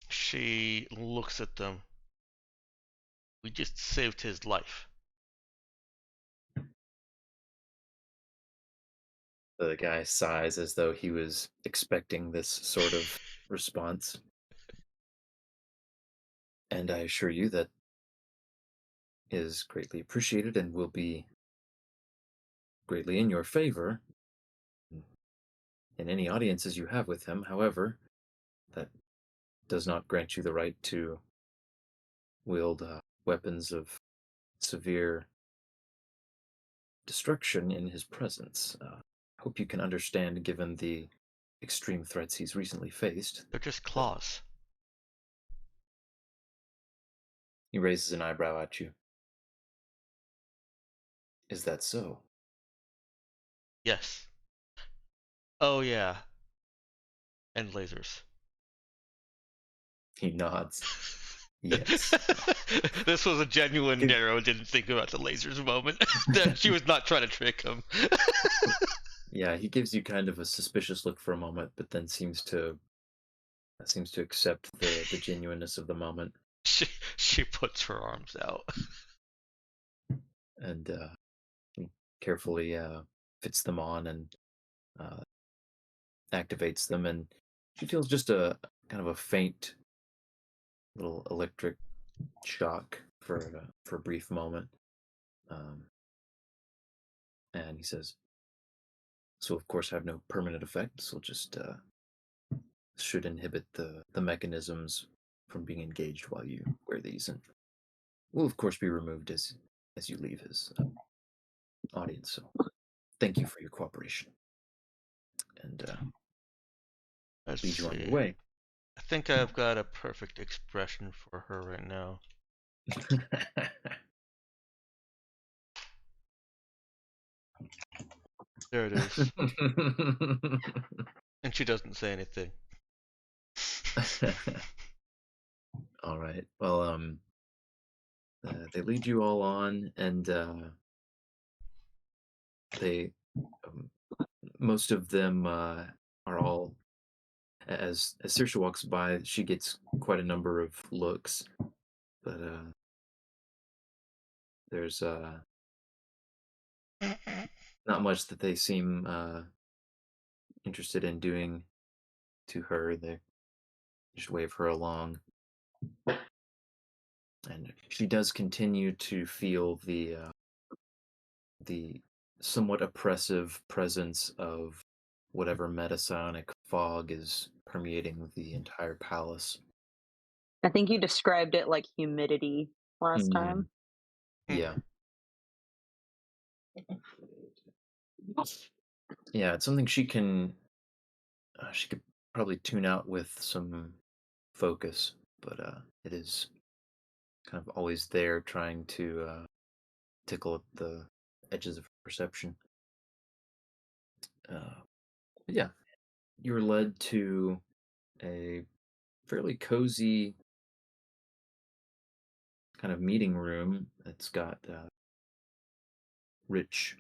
She looks at them. We just saved his life.
The guy sighs as though he was expecting this sort of response. And I assure you that is greatly appreciated and will be greatly in your favor in any audiences you have with him. However, that does not grant you the right to wield weapons of severe destruction in his presence. Hope you can understand given the extreme threats he's recently faced.
They're just claws.
He raises an eyebrow at you. Is that so?
Yes. Oh yeah. And lasers.
He nods. Yes.
This was a genuine Nero didn't think about the lasers moment. That she was not trying to trick him.
Yeah, he gives you kind of a suspicious look for a moment, but then seems to accept the genuineness of the moment.
She puts her arms out.
And he carefully fits them on and activates them, and she feels just a kind of a faint little electric shock for a brief moment. And he says, "So of course have no permanent effects. We'll just should inhibit the mechanisms from being engaged while you wear these, and will of course be removed as you leave his audience. So thank you for your cooperation." And
Let's
leads you on your
see.
way.
I think I've got a perfect expression for her right now. There it is.
Mm.
And she doesn't say anything.
All right. Well, they lead you all on, and they um, most of them are all as Saoirse walks by, she gets quite a number of looks, but there's not much that they seem interested in doing to her. They just wave her along, and she does continue to feel the somewhat oppressive presence of whatever metasonic fog is permeating the entire palace.
I think you described it like humidity last
Mm,
time.
yeah. Yeah, it's something she could probably tune out with some focus, but it is kind of always there trying to tickle at the edges of perception. But yeah, you're led to a fairly cozy kind of meeting room. It's got rich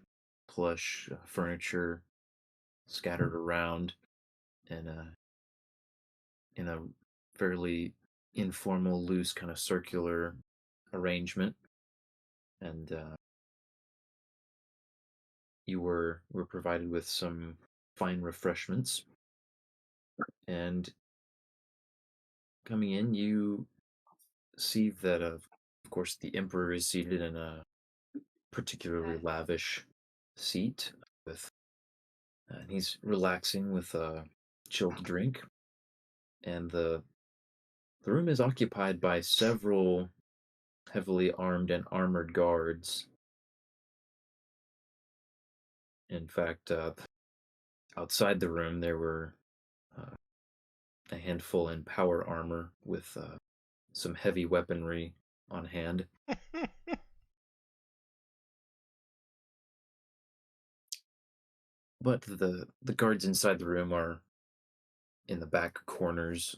plush furniture scattered around in a fairly informal, loose, kind of circular arrangement. And you were provided with some fine refreshments. And coming in, you see that, of course, the emperor is seated in a particularly lavish seat with, and he's relaxing with a chilled drink. And the room is occupied by several heavily armed and armored guards. In fact, outside the room, there were uh, a handful in power armor with some heavy weaponry on hand. But the guards inside the room are in the back corners,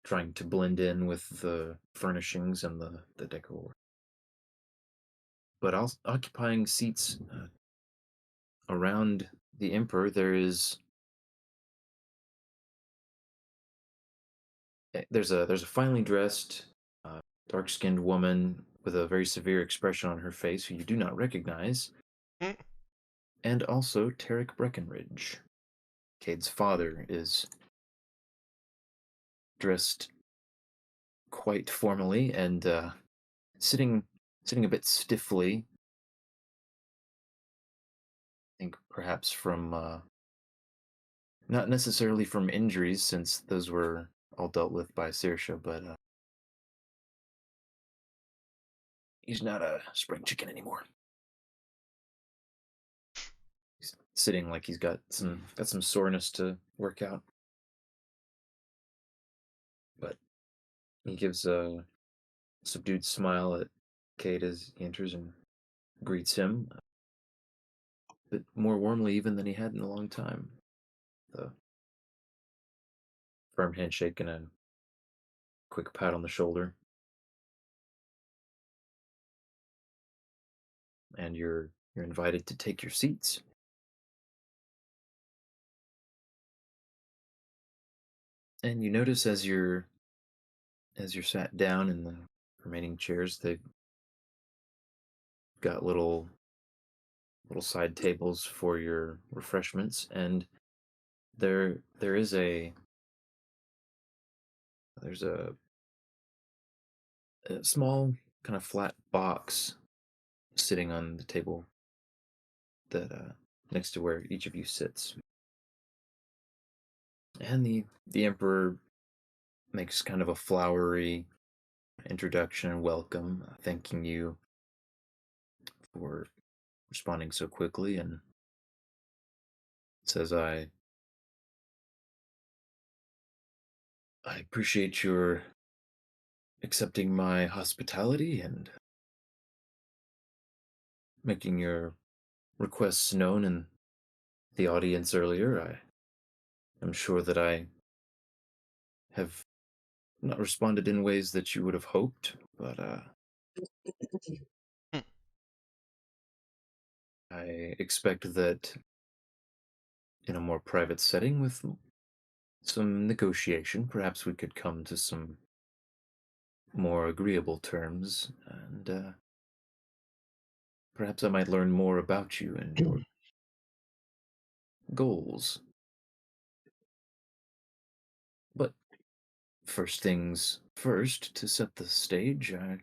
trying to blend in with the furnishings and the decor. But occupying seats around the emperor, there's a finely dressed, dark-skinned woman with a very severe expression on her face who you do not recognize, and also Tarek Breckenridge. Cade's father is dressed quite formally and sitting a bit stiffly. I think perhaps from not necessarily from injuries, since those were all dealt with by Saoirse, but he's not a spring chicken anymore. He's sitting like he's got some soreness to work out. But he gives a subdued smile at Cade as he enters and greets him, a bit more warmly even than he had in a long time. The firm handshake and a quick pat on the shoulder. And you're invited to take your seats. And you notice as you're sat down in the remaining chairs, they've got little side tables for your refreshments, and there is there's a small kind of flat box sitting on the table that next to where each of you sits. And the emperor makes kind of a flowery introduction and welcome, thanking you for responding so quickly, and says, I appreciate your accepting my hospitality and making your requests known in the audience earlier, I am sure that I have not responded in ways that you would have hoped, but
Hmm.
I expect that in a more private setting with some negotiation, perhaps we could come to some more agreeable terms, and perhaps I might learn more about you and your goals. But first things first, to set the stage, I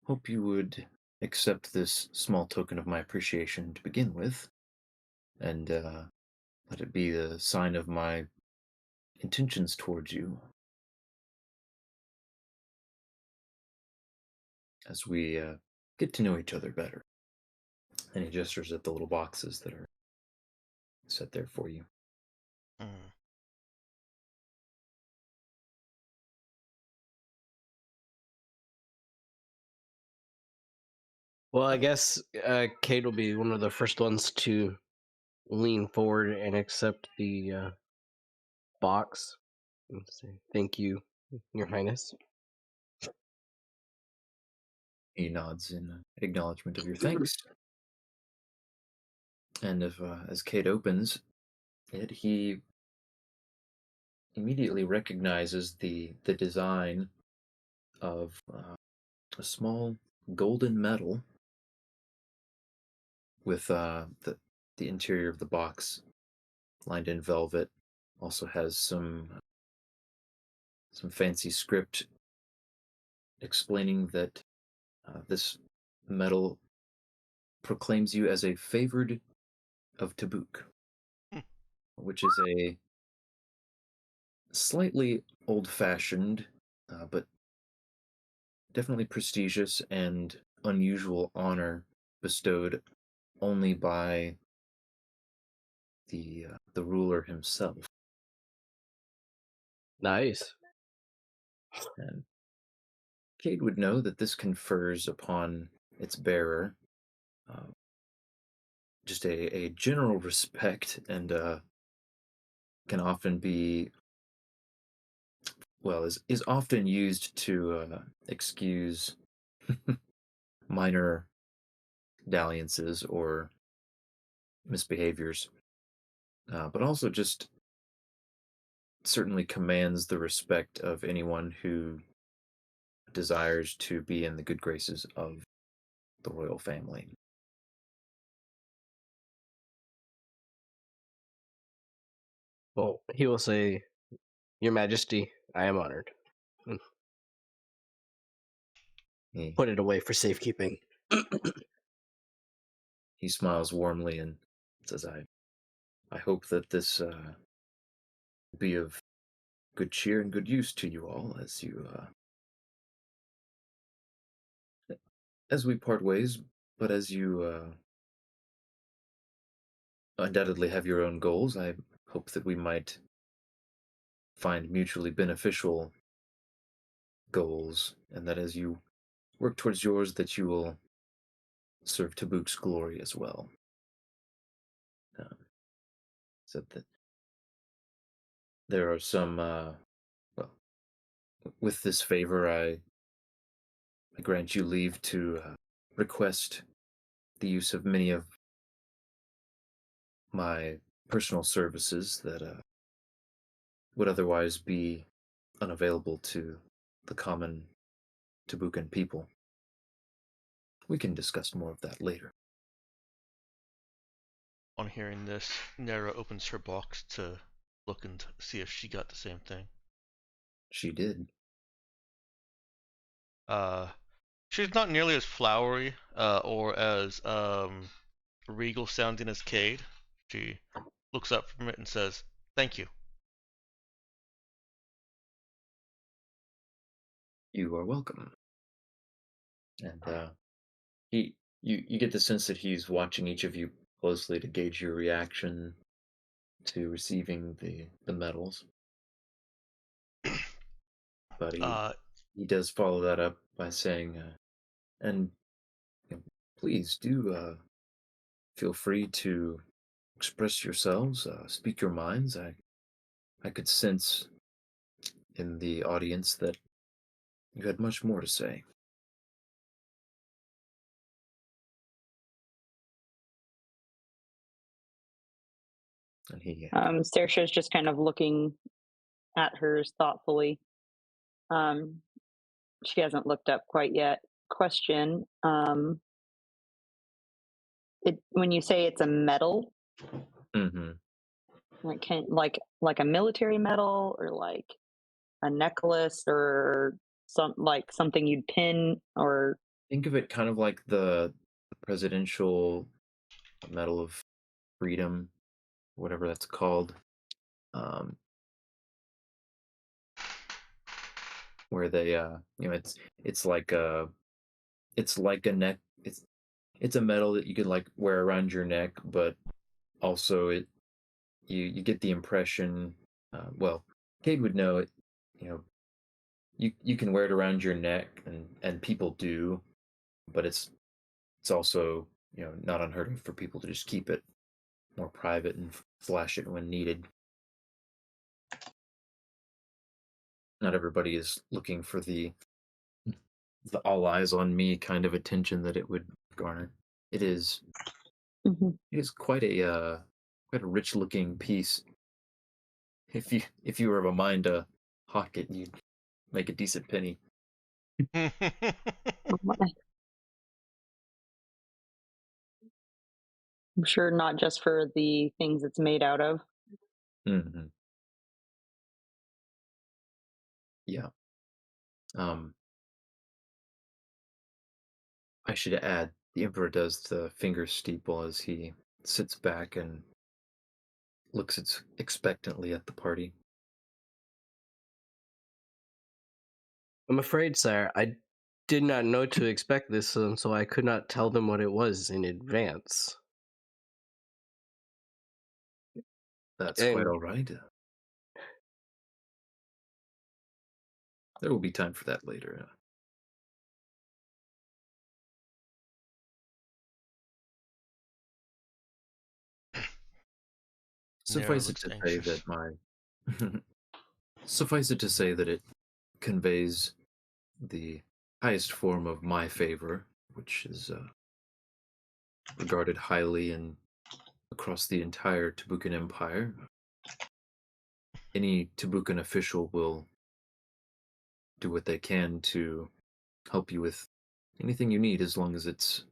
hope you would accept this small token of my appreciation to begin with, and let it be a sign of my intentions towards you as we get to know each other better. And he gestures at the little boxes that are set there for you.
Mm.
Well, I guess Kate will be one of the first ones to lean forward and accept the box and say, "Thank you, Your Highness."
He nods in acknowledgement of your thanks. And if, as Kate opens it, he immediately recognizes the design of a small golden medal with the interior of the box lined in velvet. Also has some fancy script explaining that this medal proclaims you as a favored of Tabuk,
Hmm.
which is a slightly old-fashioned, but definitely prestigious and unusual honor bestowed only by the ruler himself.
Nice.
And Cade would know that this confers upon its bearer uh, just a general respect and can often be, well, is often used to excuse minor dalliances or misbehaviors, but also just certainly commands the respect of anyone who desires to be in the good graces of the royal family.
Well, he will say, "Your Majesty, I am honored." And
He,
put it away for safekeeping.
he smiles warmly and says, I hope that this be of good cheer and good use to you all as we part ways, but as you undoubtedly have your own goals, I hope that we might find mutually beneficial goals, and that as you work towards yours, that you will serve Tabuk's glory as well. Said that there are some, well, with this favor, I grant you leave to request the use of many of my personal services that would otherwise be unavailable to the common Tabukan people. We can discuss more of that later.
On hearing this, Nera opens her box to look and see if she got the same thing.
She did.
She's not nearly as flowery or as regal sounding as Cade. She looks up from it and says, "Thank you."
You are welcome. And you get the sense that he's watching each of you closely to gauge your reaction to receiving the medals. But he does follow that up by saying, and you know, please do feel free to express yourselves, speak your minds. I could sense in the audience that you had much more to say. And he,
Saoirse's just kind of looking at hers thoughtfully. Um, she hasn't looked up quite yet. Question: when you say it's a medal,
mm-hmm.
like a military medal, or like a necklace, or something you'd pin, or
Think of it kind of like the presidential Medal of Freedom, whatever that's called, um, where they, it's like a neck. It's a medal that you could like wear around your neck, but also you get the impression. Well, Cade would know it. You know, you can wear it around your neck, and people do, but it's also not unheard of for people to just keep it more private and flash it when needed. Not everybody is looking for the all eyes on me kind of attention that it would garner. It is
Mhm.
it is quite a rich looking piece. If you were of a mind to hawk it, you'd make a decent penny.
I'm sure not just for the things it's made out of.
Mm-hmm. Yeah. I should add, the Emperor does the finger steeple as he sits back and looks expectantly at the party.
I'm afraid, sire, I did not know to expect this, so I could not tell them what it was in advance.
That's quite
And
all right. There will be time for that later. Suffice it
looks
to say
anxious.
that suffice it to say that it conveys the highest form of my favor, which is regarded highly and across the entire Tabukan Empire. Any Tabukan official will do what they can to help you with anything you need, as long as it's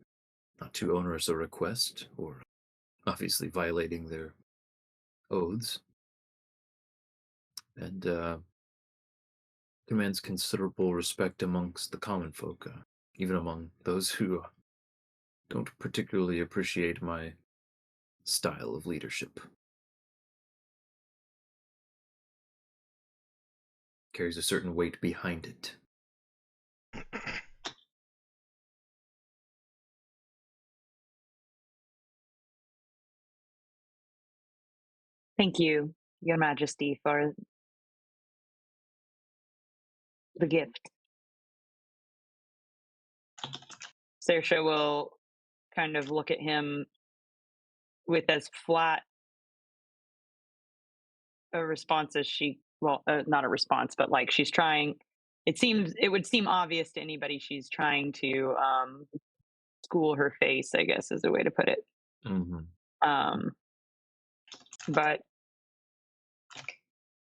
not too onerous a request or obviously violating their oaths. And commands considerable respect amongst the common folk, even among those who don't particularly appreciate my style of leadership. Carries a certain weight behind it.
Thank you, Your Majesty, for the gift. Saoirse will kind of look at him with as flat a response as not a response, but like she's trying. It would seem obvious to anybody she's trying to school her face, I guess is a way to put it.
Mm-hmm.
But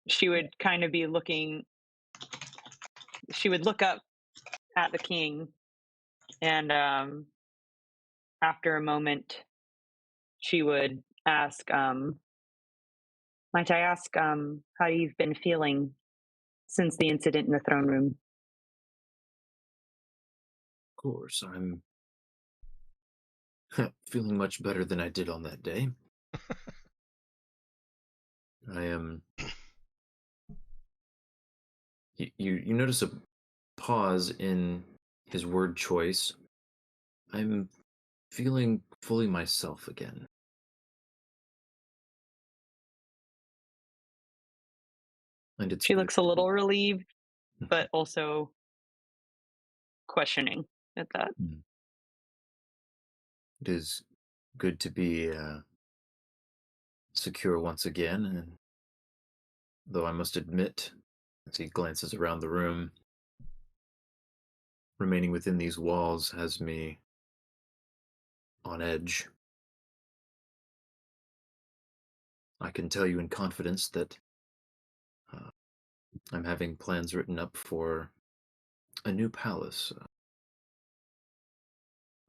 she would kind of be looking. She would look up at the king, and after a moment, she would ask, "Might I ask how you've been feeling since the incident in the throne room?"
Of course, I'm feeling much better than I did on that day. I am. You notice a pause in his word choice. I'm feeling fully myself again. And it's
She
good
looks a
to be.
little relieved, but also questioning at that.
It is good to be secure once again, and though I must admit, as he glances around the room, remaining within these walls has me on edge. I can tell you in confidence that I'm having plans written up for a new palace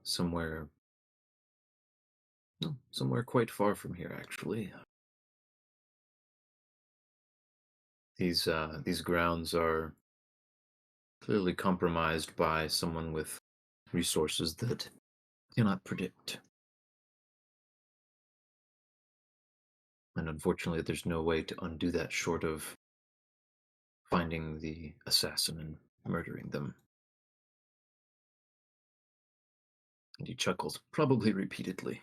somewhere, no, somewhere quite far from here, actually. These grounds are clearly compromised by someone with resources that cannot predict. And unfortunately, there's no way to undo that short of finding the assassin and murdering them. And he chuckles, probably repeatedly.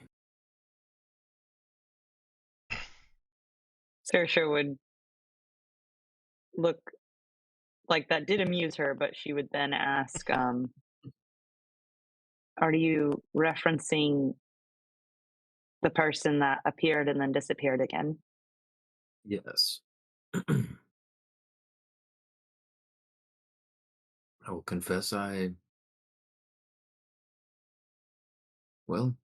Saoirse would look like that did amuse her, but she would then ask, are you referencing the person that appeared and then disappeared again?
Yes. I will confess well,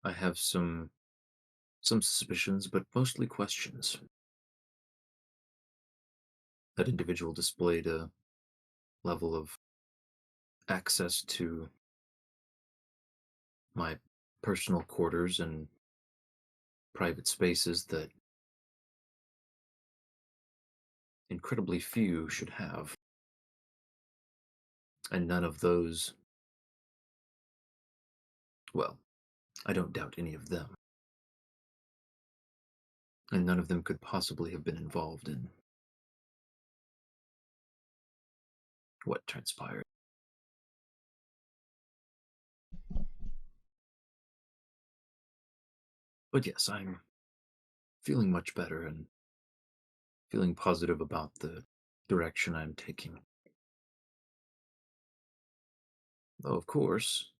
I have some suspicions, but mostly questions. That individual displayed a level of access to my personal quarters and private spaces that incredibly few should have. And none of those, well, I don't doubt any of them. And none of them could possibly have been involved in what transpired. But yes, I'm feeling much better and feeling positive about the direction I'm taking. Though, of course,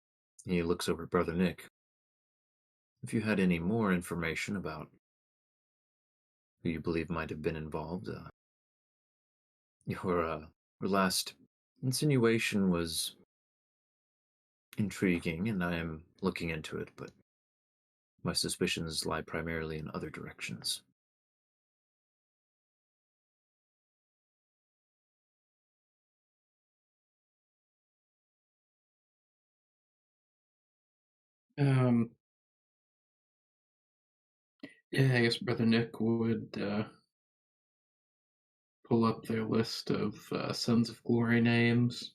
he looks over at Brother Nick. If you had any more information about who you believe might have been involved, your last insinuation was intriguing, and I am looking into it, but my suspicions lie primarily in other directions.
Um, yeah, I guess Brother Nick would pull up their list of Sons of Glory names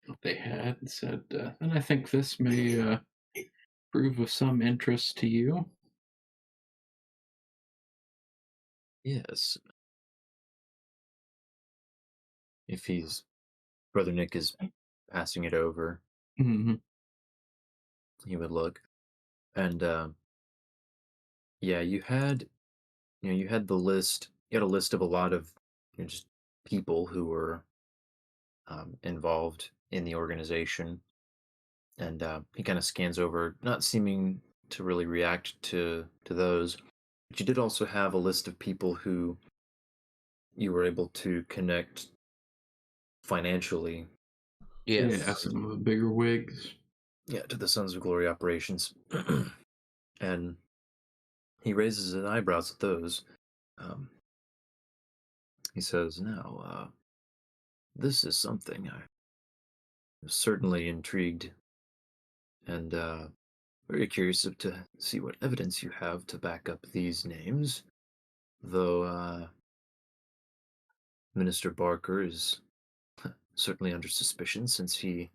that they had and said, and I think this may prove of some interest to you.
Yes. If Brother Nick is passing it over,
Mm-hmm.
he would look. And, yeah, you had the list, you had a list of a lot of just people who were involved in the organization. And he kind of scans over, not seeming to really react to those. But you did also have a list of people who you were able to connect financially.
Yes.
Yeah, some of the bigger wigs.
Yeah, to the Sons of Glory operations. And he raises his eyebrows at those. He says, now, this is something I'm certainly intrigued and very curious to see what evidence you have to back up these names. Though Minister Barker is certainly under suspicion since he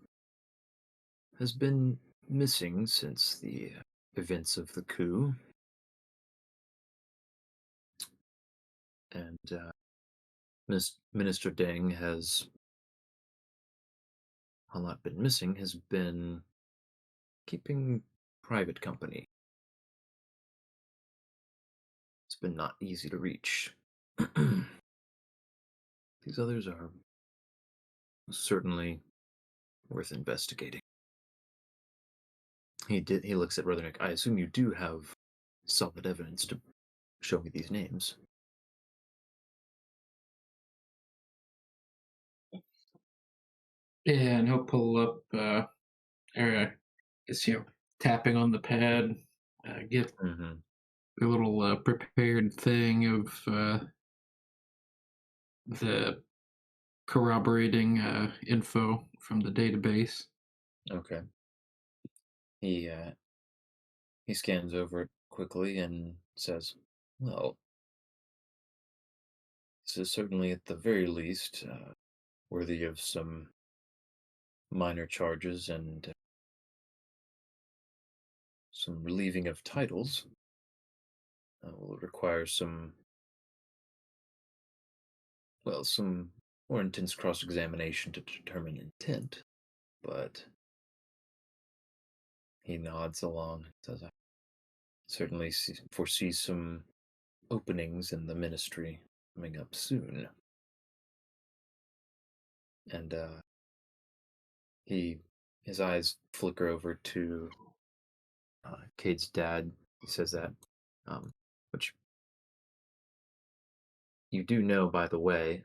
has been missing since the events of the coup. And Minister Deng has, while not been missing, has been keeping private company. It's been not easy to reach. These others are certainly worth investigating. He looks at Brother Nick. I assume you do have solid evidence to show me these names.
Yeah, and he'll pull up, it's, tapping on the pad, get
Mm-hmm.
a little prepared thing of the corroborating info from the database.
Okay. He scans over it quickly and says, "Well, this is certainly at the very least worthy of some minor charges and some relieving of titles. Will require some more intense cross-examination to determine intent." But he nods along and says, "I certainly foresee some openings in the ministry coming up soon." And his eyes flicker over to Cade's dad. He says that, which you do know, by the way.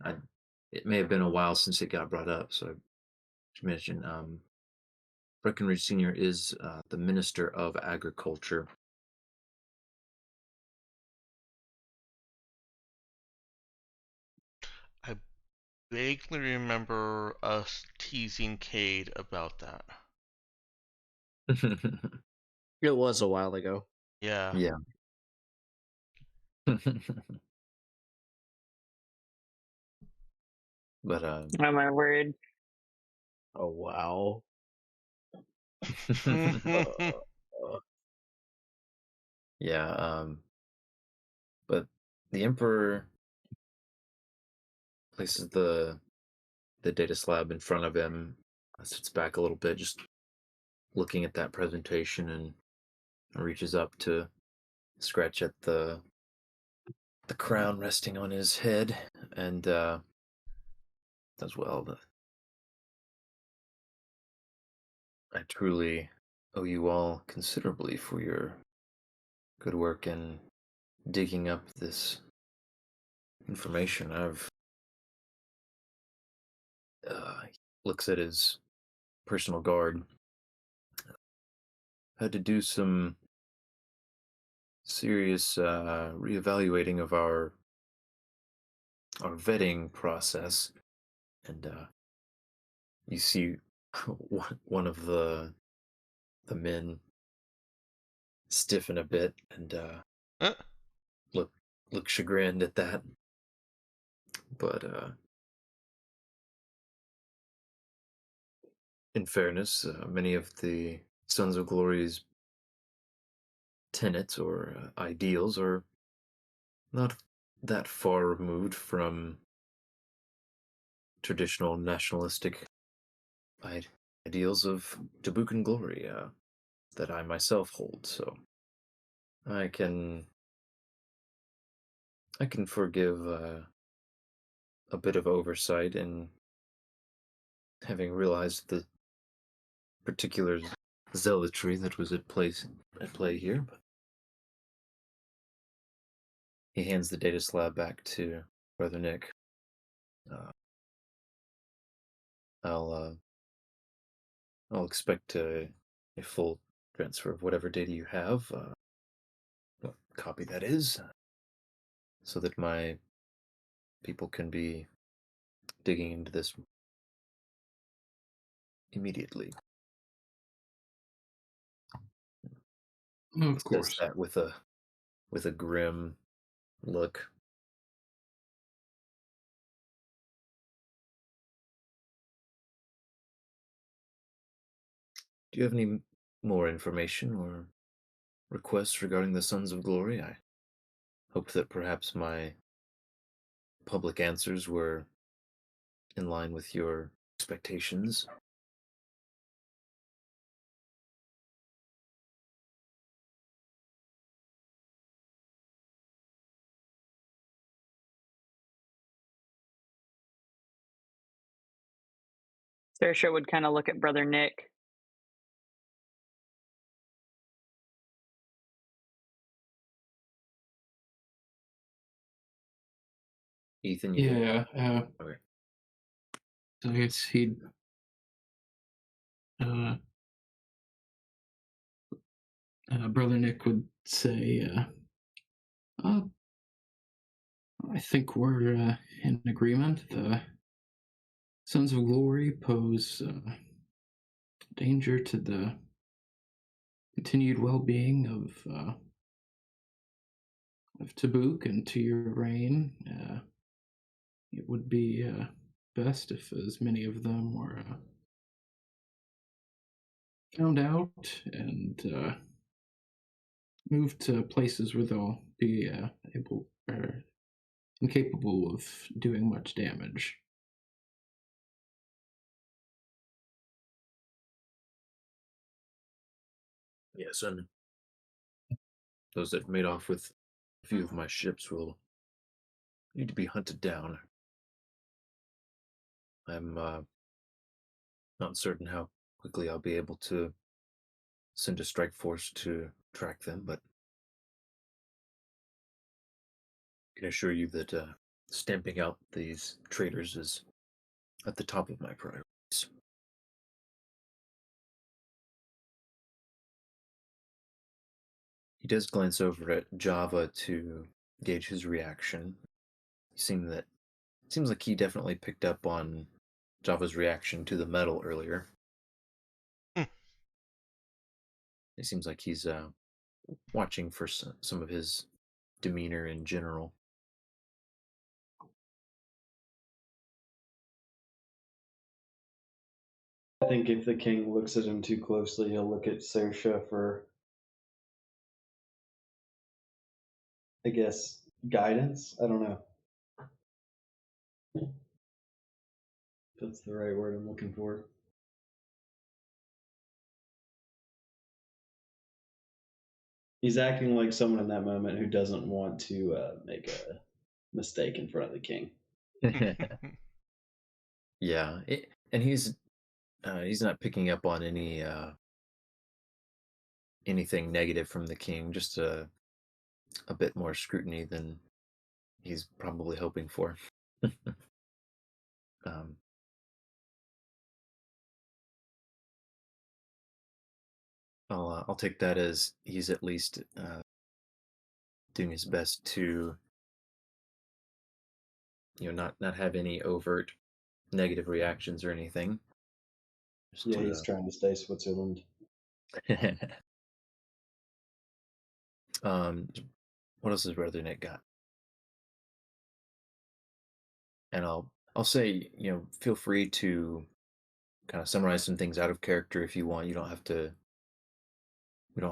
It may have been a while since it got brought up, so I should mention Breckenridge Sr. is the Minister of Agriculture.
I vaguely remember us teasing Cade about that.
It was a while ago.
Yeah.
Yeah. But
Oh my word.
Oh wow.
yeah, but the Emperor places the data slab in front of him, sits back a little bit, just looking at that presentation, and reaches up to scratch at the crown resting on his head, and as well. I truly owe you all considerably for your good work in digging up this information. I've looks at his personal guard. Had to do some serious reevaluating of our vetting process, and you see one of the men stiffen a bit and
Uh,
look chagrined at that. But in fairness, many of the Sons of Glory's tenets or ideals are not that far removed from traditional nationalistic ideals of Jabukan glory that I myself hold. So I can forgive a bit of oversight in having realized the particular zealotry that was at play here. But he hands the data slab back to Brother Nick. I'll expect a full transfer of whatever data you have, what copy that is, so that my people can be digging into this immediately.
Of
Says
course.
that with a grim look. Do you have any more information or requests regarding the Sons of Glory? I hoped that perhaps my public answers were in line with your expectations.
Saoirse would kind of look at Brother Nick.
Ethan, you good?
Yeah.
Okay.
So I guess he'd Brother Nick would say, uh, I think we're in agreement. The Sons of Glory pose danger to the continued well-being of Tabuk and to your reign. It would be best if as many of them were found out and moved to places where they'll be able or incapable of doing much damage.
Yes, and those that made off with a few of my ships will need to be hunted down. I'm not certain how quickly I'll be able to send a strike force to track them, but I can assure you that stamping out these traitors is at the top of my priorities. He does glance over at Java to gauge his reaction. Seems like he definitely picked up on Java's reaction to the medal earlier.
Hmm.
It seems like he's watching for some of his demeanor in general.
I think if the king looks at him too closely, he'll look at Sersha for, I guess, guidance. I don't know. That's the right word I'm looking for. He's acting like someone in that moment who doesn't want to make a mistake in front of the king.
Yeah, and he's not picking up on anything negative from the king. Just a bit more scrutiny than he's probably hoping for. um, I'll take that as he's at least doing his best to not have any overt negative reactions or anything. Just,
Yeah, he's trying to stay Switzerland.
what else has Brother Nick got? And I'll say, feel free to kind of summarize some things out of character if you want. We don't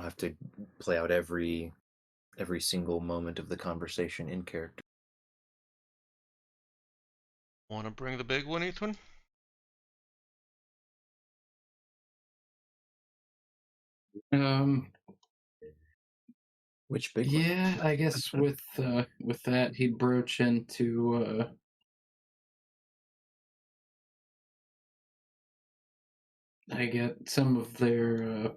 have to play out every single moment of the conversation in character.
Want to bring the big one, Ethan?
Which big one?
Yeah, I guess with that he'd broach into I get some of their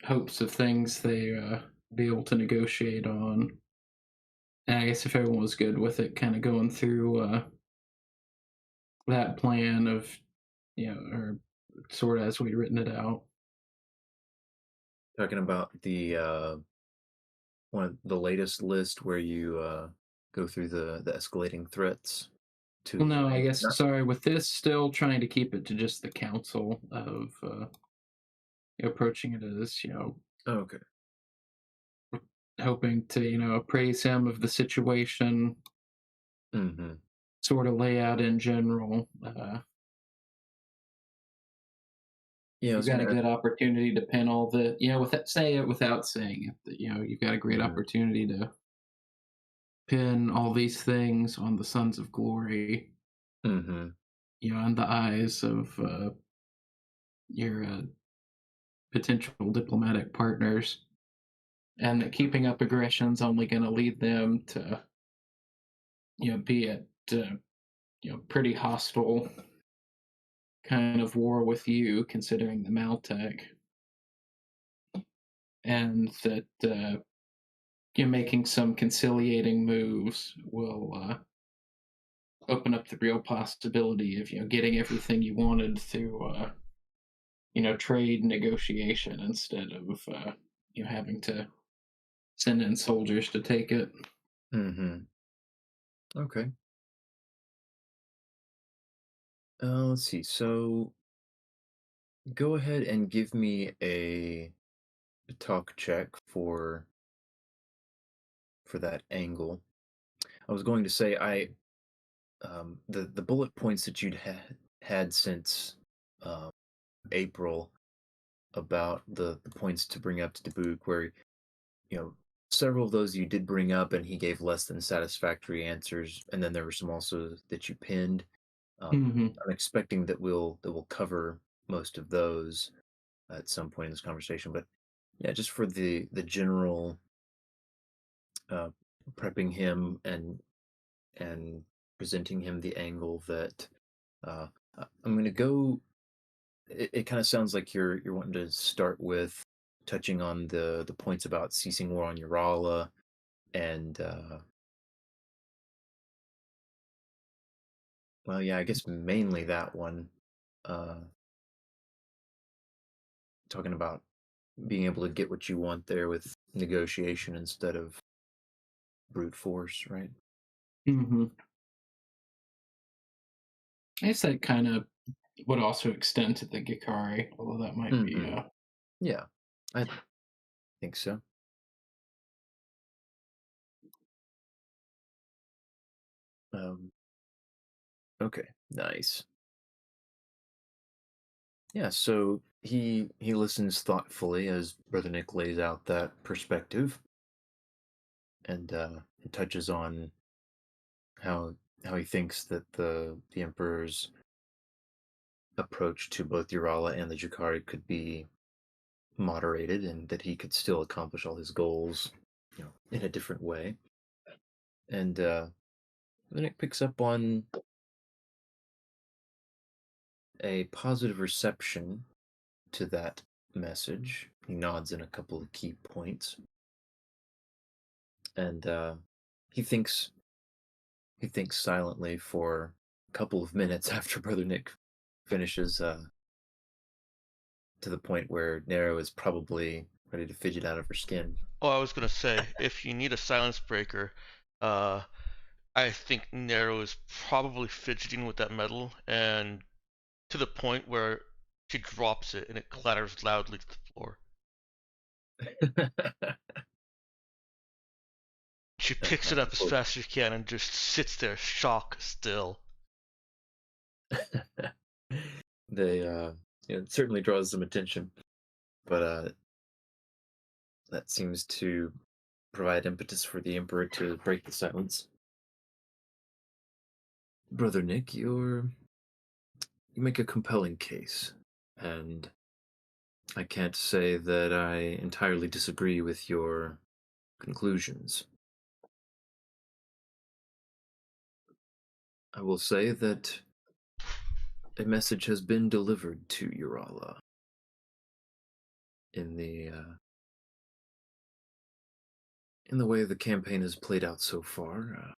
hopes of things they be able to negotiate on. And I guess if everyone was good with it, kind of going through that plan of, or sort of as we'd written it out.
Talking about the one of the latest list where you go through the escalating threats to.
Well, no, I guess sorry. With this, still trying to keep it to just the council of approaching it as
Oh, okay.
hoping to appraise him of the situation,
Mm-hmm.
sort of layout in general.
Yeah,
You've got a good opportunity to pin all the say it without saying it. That you've got a great opportunity to pin all these things on the Sons of Glory.
Mm-hmm.
In the eyes of your potential diplomatic partners, and that keeping up aggression's only going to lead them to be at pretty hostile kind of war with you, considering the Maltec, and that making some conciliating moves will open up the real possibility of getting everything you wanted through trade negotiation instead of having to send in soldiers to take it.
Mm-hmm. Okay. Let's see. So go ahead and give me a talk check for that angle. I was going to say the bullet points that you'd had since um, April about the points to bring up to Dubuque, where you know several of those you did bring up, and he gave less than satisfactory answers, and then there were some also that you pinned.
Hmm.
I'm expecting that we'll cover most of those at some point in this conversation, but yeah, just for the general uh, prepping him and presenting him the angle that uh, I'm going to go. It kind of sounds like you're wanting to start with touching on the points about ceasing war on Urala and well, yeah, I guess mainly that one. Uh, talking about being able to get what you want there with negotiation instead of brute force, right?
Hmm. I guess that kind of would also extend to the Gikari, although that might be.
Mm-hmm. Yeah, I think so. Um, okay, nice. Yeah, so he listens thoughtfully as Brother Nick lays out that perspective and touches on how how he thinks that the Emperor's approach to both Urala and the Jakari could be moderated and that he could still accomplish all his goals, in a different way. And then it picks up on a positive reception to that message. He nods in a couple of key points, and he thinks he thinks silently for a couple of minutes after Brother Nick finishes, to the point where Nero is probably ready to fidget out of her skin.
Oh, I was gonna say, if you need a silence breaker, uh, I think Nero is probably fidgeting with that metal, and to the point where she drops it and it clatters loudly to the floor. She picks it up as fast as she can and just sits there, shock still.
They it certainly draws some attention, but that seems to provide impetus for the Emperor to break the silence. Brother Nick, you make a compelling case, and I can't say that I entirely disagree with your conclusions. I will say that a message has been delivered to Urala in the way the campaign has played out so far.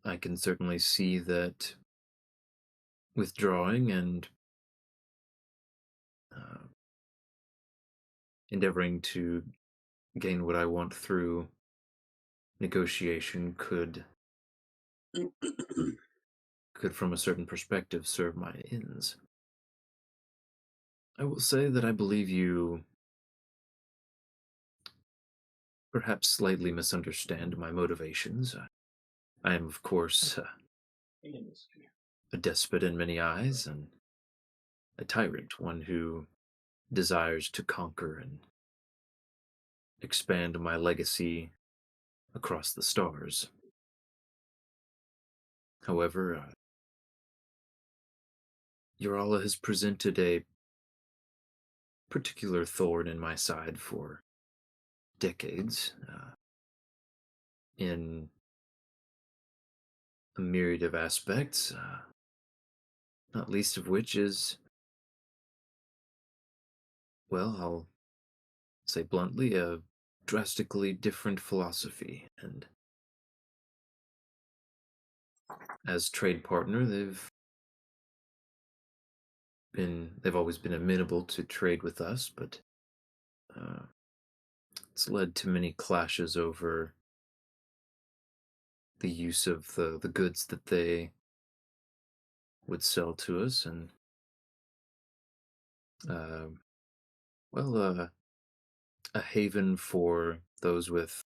I can certainly see that withdrawing and uh, endeavoring to gain what I want through negotiation could from a certain perspective serve my ends. I will say that I believe you perhaps slightly misunderstand my motivations. I am, of course, a despot in many eyes, and a tyrant, one who desires to conquer and expand my legacy across the stars. However, Urala has presented a particular thorn in my side for decades, in a myriad of aspects, not least of which is, well, I'll say bluntly, a drastically different philosophy. And as trade partner, they've always been amenable to trade with us, but uh, it's led to many clashes over the use of the goods that they would sell to us, and uh, well, a haven for those with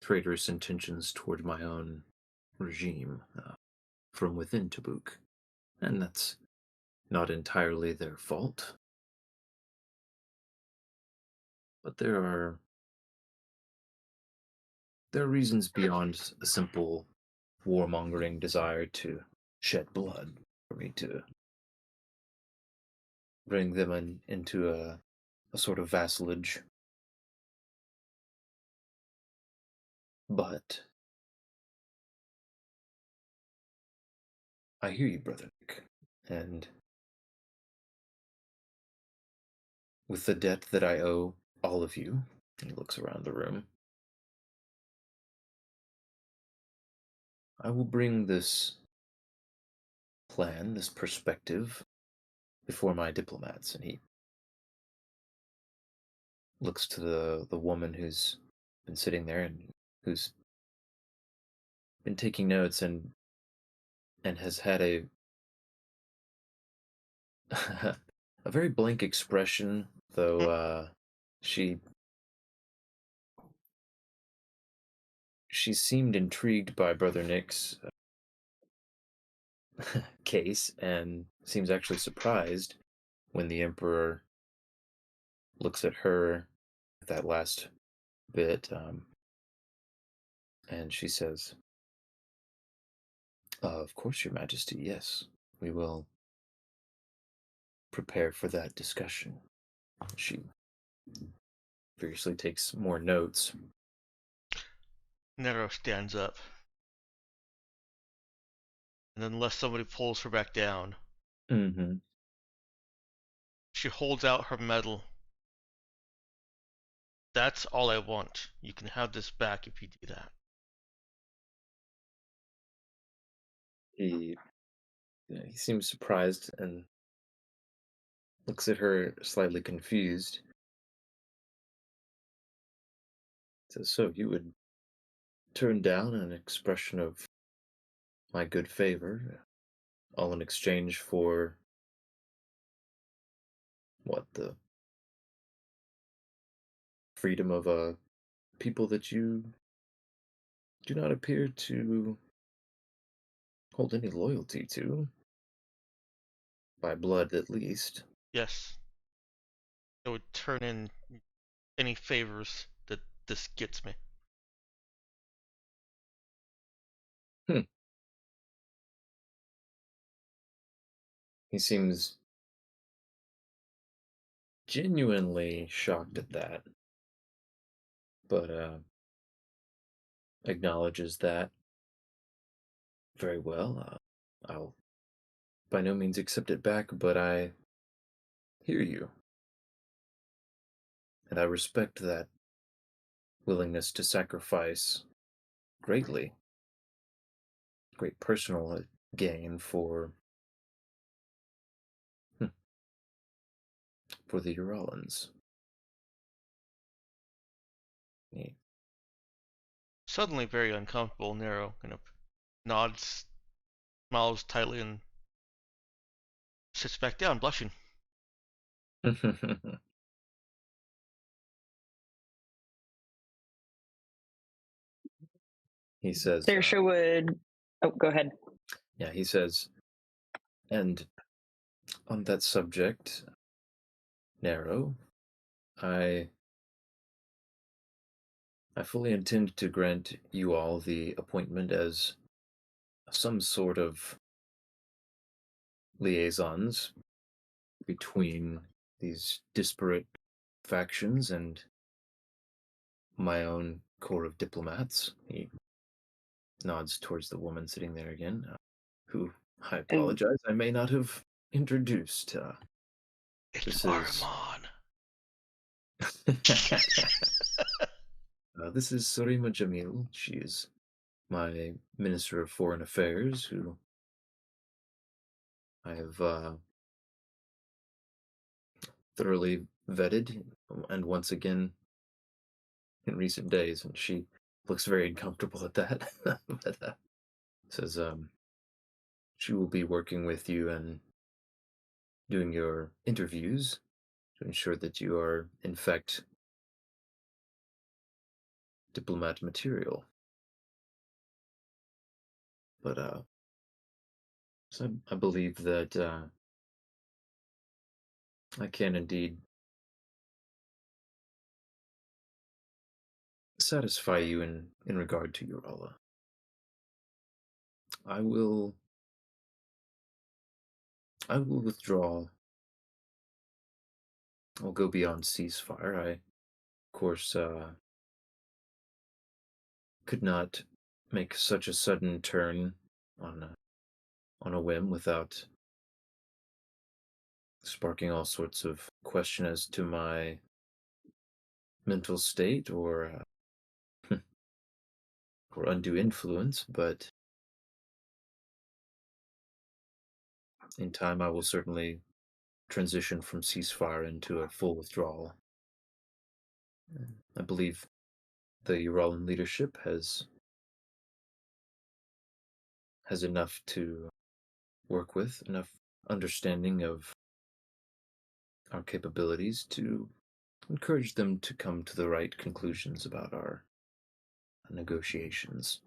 traitorous intentions toward my own regime from within Tabuk, and that's not entirely their fault. But there are reasons beyond a simple warmongering desire to shed blood for me to bring them into a sort of vassalage. But I hear you, brother Nick, and with the debt that I owe all of you, and he looks around the room, I will bring this plan, this perspective, before my diplomats. And he looks to the woman who's been sitting there and who's been taking notes and has had a a very blank expression, though she seemed intrigued by Brother Nick's case and seems actually surprised when the Emperor looks at her at that last bit, and she says, "Of course, Your Majesty, yes. We will prepare for that discussion." She furiously takes more notes.
Nero stands up. And unless somebody pulls her back down,
Mm-hmm.
she holds out her medal. That's all I want. You can have this back if you do that.
He seems surprised and looks at her slightly confused. Says, "So you would turn down an expression of my good favor, all in exchange for what, the freedom of a people that you do not appear to hold any loyalty to, by blood at least."
Yes. I would turn in any favors that this gets me.
Hmm. He seems genuinely shocked at that, but acknowledges that. Very well. I'll by no means accept it back, but I hear you, and I respect that willingness to sacrifice greatly, great personal gain hmm, for the Uralans. He
Suddenly very uncomfortable, Nero kind of nods, smiles tightly, and sits back down, blushing.
he says,
Saoirse would. Oh, go ahead.
yeah, he says, and on that subject, Nero, I fully intend to grant you all the appointment as some sort of liaisons between these disparate factions and my own corps of diplomats. He nods towards the woman sitting there again, who, I
And
apologize, I may not have introduced.
It's
This is
Armon.
this is Sarima Jamil. She is my Minister of Foreign Affairs, who I have thoroughly vetted, and once again in recent days, and she looks very uncomfortable at that. But says she will be working with you and doing your interviews to ensure that you are, in fact, diplomat material. But so I believe that I can indeed satisfy you in regard to your Allah. I will withdraw. I'll go beyond ceasefire. I, of course, could not make such a sudden turn on a whim without sparking all sorts of question as to my mental state or or undue influence. But in time, I will certainly transition from ceasefire into a full withdrawal. I believe the Uralan leadership has enough to work with, enough understanding of our capabilities to encourage them to come to the right conclusions about our negotiations.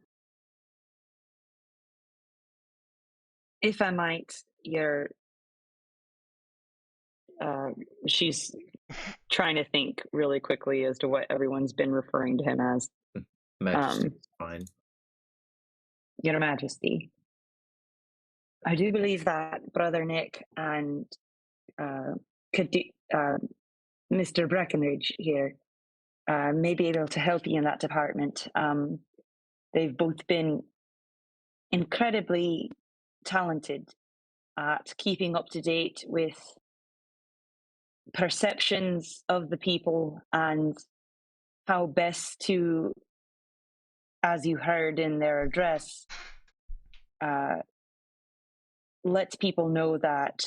If I might, she's trying to think really quickly as to what everyone's been referring to him as.
Majesty is fine.
Your Majesty, I do believe that Brother Nick and Mr. Breckenridge here may be able to help you in that department. They've both been incredibly talented at keeping up to date with perceptions of the people and how best to, as you heard in their address, let people know that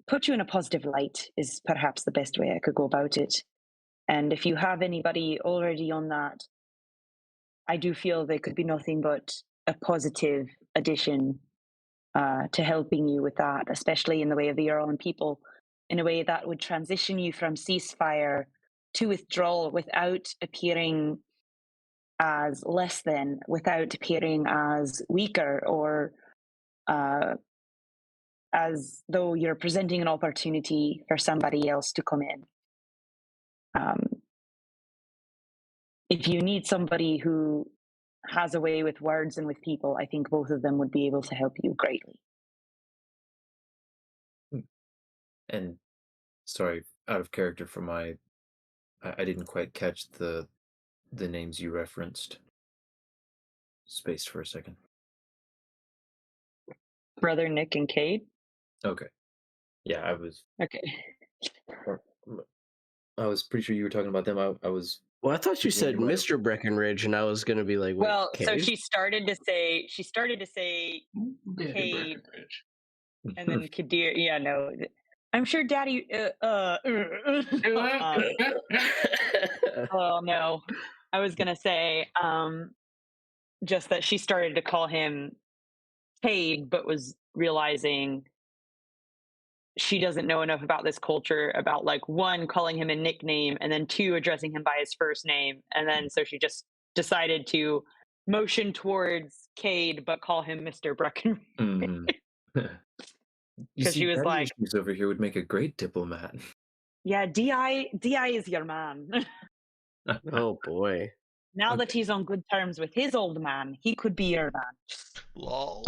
put you in a positive light is perhaps the best way I could go about it. And if you have anybody already on that, I do feel they could be nothing but a positive addition to helping you with that, especially in the way of the Earl and people, in a way that would transition you from ceasefire to withdrawal without appearing as less than, without appearing as weaker or as though you're presenting an opportunity for somebody else to come in. If you need somebody who has a way with words and with people, I think both of them would be able to help you greatly.
And sorry, out of character for I didn't quite catch the names you referenced. Spaced for a second.
Brother Nick and Cade?
Okay. Yeah, I was
Okay.
pretty sure you were talking about them. I was.
Well, I thought you said Mr. Breckenridge, and I was gonna be like, wait,
well, so
Cade?
she started to say Cade, and then Kadir. Yeah, no, I'm sure Daddy. Oh no, I was gonna say just that she started to call him Cade, but was realizing she doesn't know enough about this culture about, like, one, calling him a nickname, and then two, addressing him by his first name. And then so she just decided to motion towards Cade but call him Mr. Breckenridge.
You
Because
see,
she was
daddy
like,
issues over here would make a great diplomat.
yeah, Di is your man.
Oh boy.
Now that he's on good terms with his old man, he could be your man.
Lol.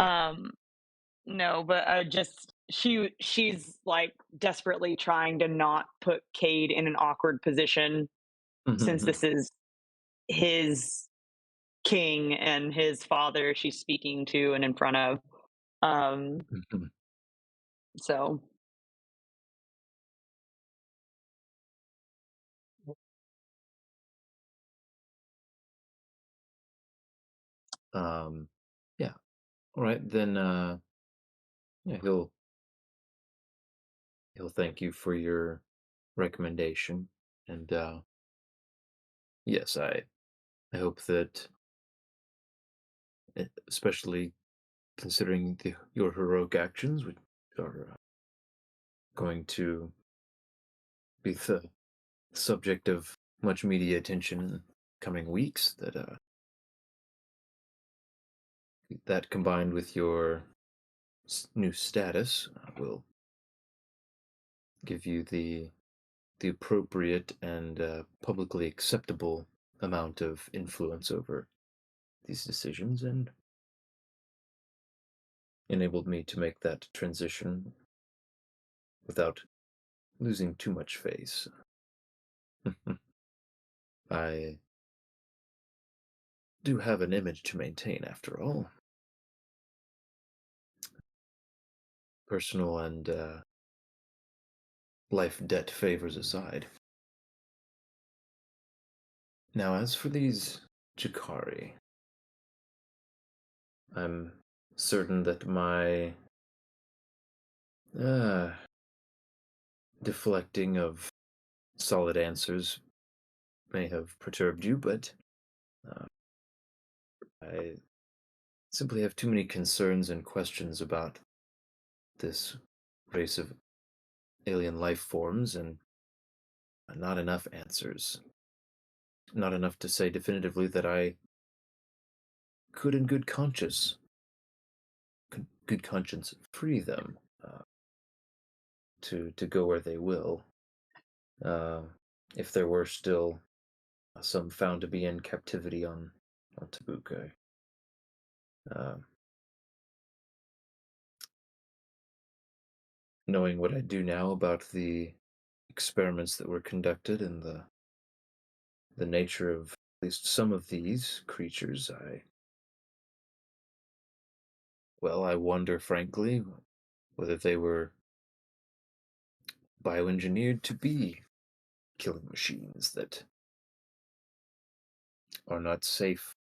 No, but just she's like desperately trying to not put Cade in an awkward position since this is his king and his father she's speaking to and in front of. So
Yeah. All right, then. Yeah, he'll thank you for your recommendation, and yes, I hope that, especially considering your heroic actions, which are going to be the subject of much media attention in coming weeks, that that combined with your new status will give you the appropriate and publicly acceptable amount of influence over these decisions, and enabled me to make that transition without losing too much face. I do have an image to maintain, after all. Personal and life debt favors aside. Now, as for these Jakari, I'm certain that my deflecting of solid answers may have perturbed you, but uh, I simply have too many concerns and questions about this race of alien life forms, and not enough answers. Not enough to say definitively that I could, in good conscience, free them to go where they will. If there were still some found to be in captivity on Tabuka. Knowing what I do now about the experiments that were conducted and the nature of at least some of these creatures, I wonder, frankly, whether they were bioengineered to be killing machines that are not safe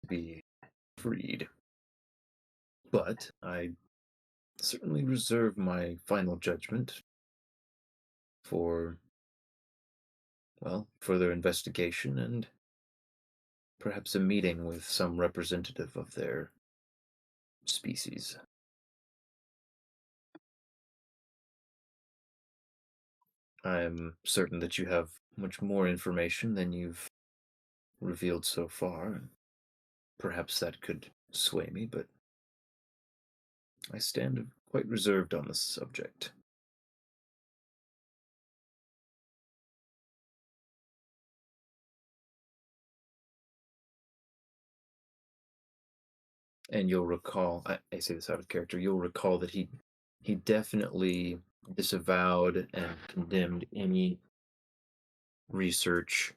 to be freed. But I certainly reserve my final judgment for, further investigation and perhaps a meeting with some representative of their species. I'm certain that you have much more information than you've revealed so far. Perhaps that could sway me, but I stand quite reserved on this subject. And you'll recall, I say this out of character, you'll recall that he definitely disavowed and condemned any research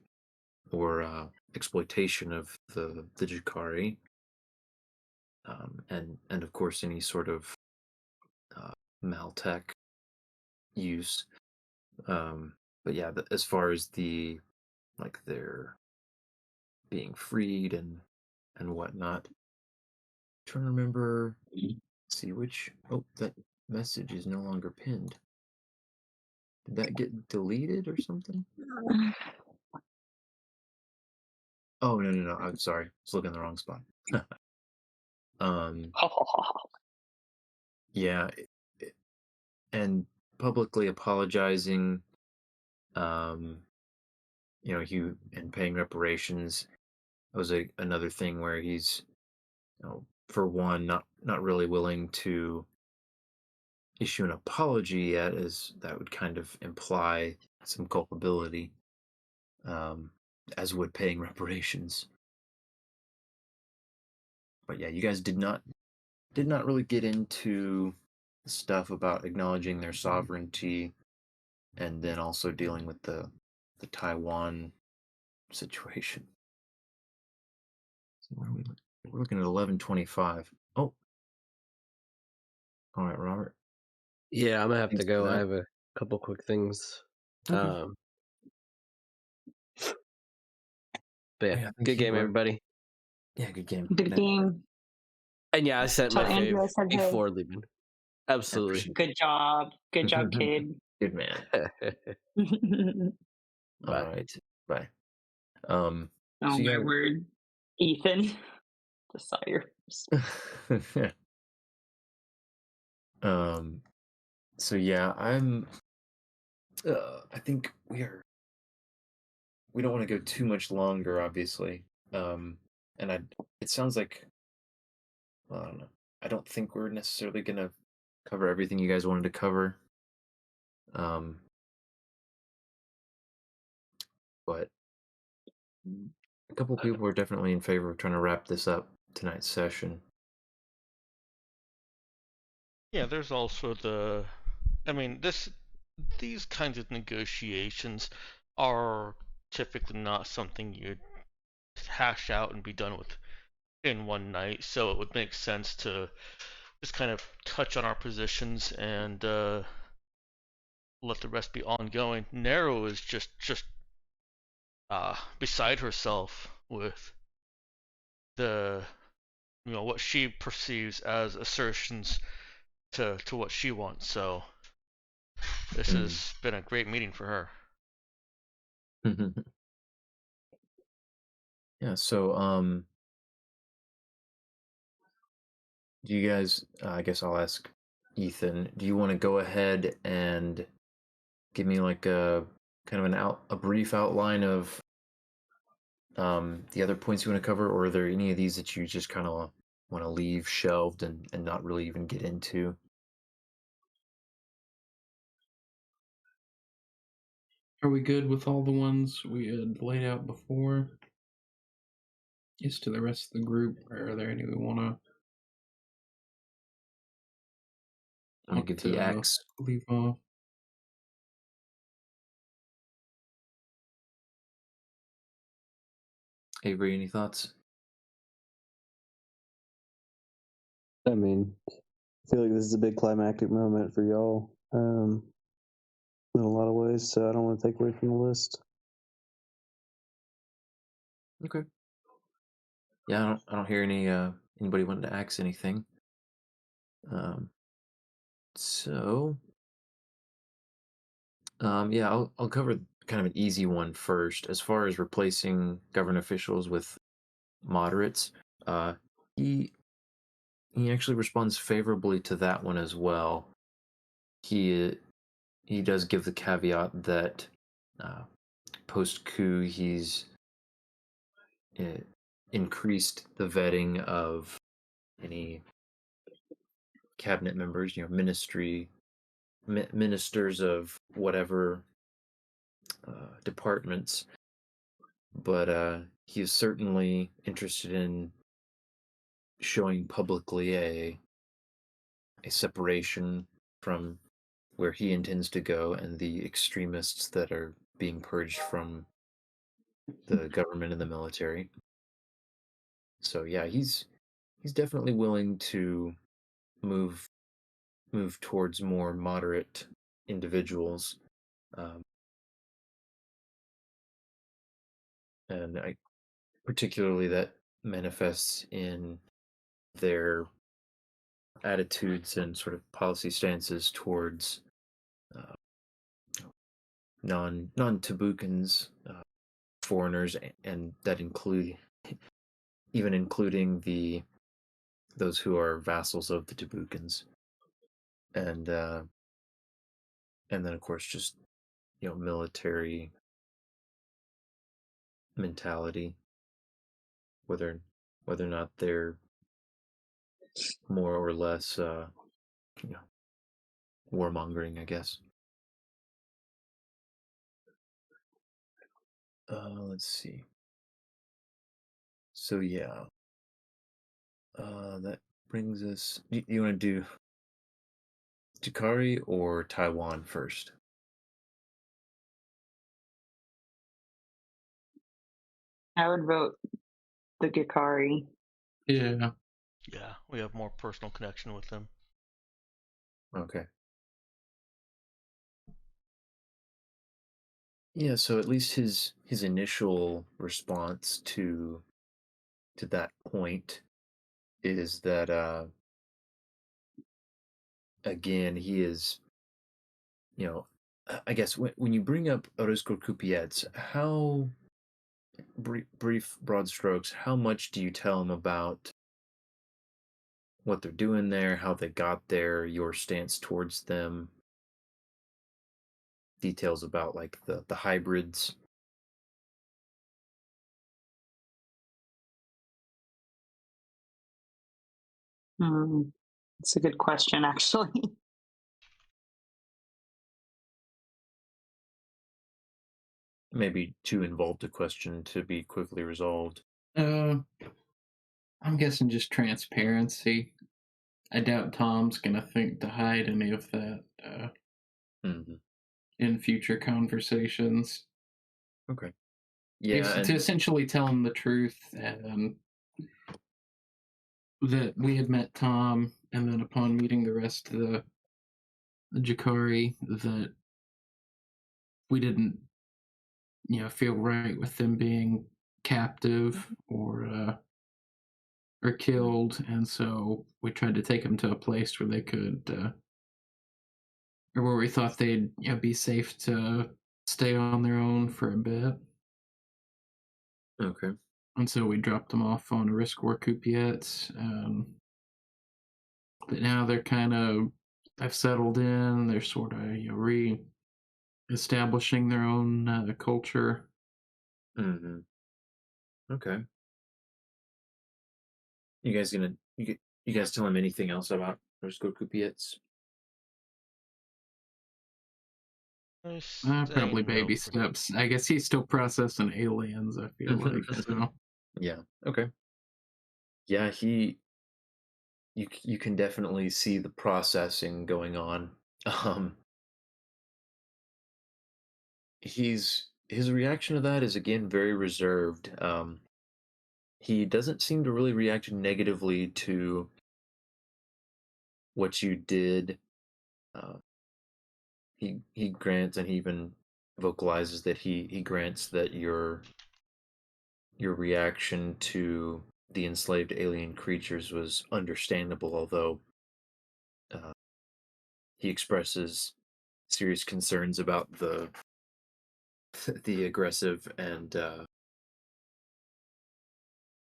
or exploitation of the Jakari, and of course any sort of Maltech use. But yeah, as far as their being freed and whatnot, trying to remember. See which. Oh, that message is no longer pinned. Did that get deleted or something? Oh no! I'm sorry. I was looking in the wrong spot. Yeah, and publicly apologizing. You and paying reparations. That was another thing where he's, for one, not really willing to issue an apology yet, as that would kind of imply some culpability, as would paying reparations. But yeah, you guys did not really get into stuff about acknowledging their sovereignty, and then also dealing with the Taiwan situation. So where are we? We're looking at 11:25. Oh, all right, Robert.
Yeah, I'm gonna have
Thanks
to
for
go. I
that.
have a couple quick things.
Okay.
But yeah,
Yeah, thank
good
you,
game, everybody.
Yeah, good game.
Good game.
And yeah, I sent
So
my
Andrew, I
fave
said, hey,
before leaving. Absolutely.
appreciate
good job. Good job, kid.
Good man. All
Bye.
right. Bye. So
Oh
you
my word. Ethan. The sire.
got so yeah, I think we don't want to go too much longer, obviously. And it sounds like, well, I don't know. I don't think we're necessarily gonna cover everything you guys wanted to cover. Um, but a couple of people are definitely in favor of trying to wrap this up tonight's session.
Yeah, there's also I mean, these kinds of negotiations are typically not something you'd hash out and be done with in one night, so it would make sense to just kind of touch on our positions and let the rest be ongoing. Nero is just beside herself with the what she perceives as assertions to what she wants. So this has been a great meeting for her.
Yeah, so do you guys I guess I'll ask Ethan, do you want to go ahead and give me like a kind of a brief outline of the other points you want to cover, or are there any of these that you just kind of want to leave shelved and not really even get into?
Are we good with all the ones we had laid out before? Yes, to the rest of the group, or are there any we want
I'm gonna give the
to
axe.
leave off?
Avery, any thoughts?
I mean, I feel like this is a big climactic moment for y'all in a lot of ways, so I don't want to take away from the list.
Okay. Yeah, I don't hear anybody wanting to axe anything. So yeah, I'll cover kind of an easy one first. As far as replacing government officials with moderates, he actually responds favorably to that one as well. He does give the caveat that post coup he's increased the vetting of any cabinet members, ministers of whatever departments, but he is certainly interested in showing publicly a separation from where he intends to go and the extremists that are being purged from the government and the military. So yeah, he's definitely willing to move towards more moderate individuals, um, and particularly that manifests in their attitudes and sort of policy stances towards uh, non-Tabukans, foreigners, and that including those who are vassals of the Tabukans, and then of course just military mentality, whether or not they're more or less warmongering, I guess. Let's see. So yeah, that brings us. You want to do Jakari or Taiwan first?
I would vote the Gikari.
Yeah.
Yeah, we have more personal connection with them.
Okay. Yeah, so at least his initial response to to that point is that again, he is, I guess when you bring up Orozco Cupiets, how brief, broad strokes, how much do you tell him about what they're doing there, how they got there, your stance towards them, details about like the hybrids?
It's a good question, actually.
Maybe too involved a question to be quickly resolved.
I'm guessing just transparency. I doubt Tom's gonna think to hide any of that
Mhm.
in future conversations.
Okay. Yeah,
To
and
essentially tell him the truth, and that we had met Tom, and then upon meeting the rest of the Jakari, that we didn't, feel right with them being captive or killed, and so we tried to take them to a place where they could, or where we thought they'd be safe to stay on their own for a bit.
okay.
And so we dropped them off on a risk war Cupiets. But now they're kind of, I've settled in. They're sort of re-establishing their own culture.
Hmm. Okay. You guys gonna you guys tell him anything else about Orozco Cupiets?
I say
Probably
no
baby
for now.
steps. I guess he's still processing aliens, I feel like. So
Yeah. Okay. Yeah, you can definitely see the processing going on. Um, his reaction to that is again very reserved. He doesn't seem to really react negatively to what you did. Uh, he grants, and he even vocalizes that he grants that your reaction to the enslaved alien creatures was understandable, although uh, he expresses serious concerns about the aggressive and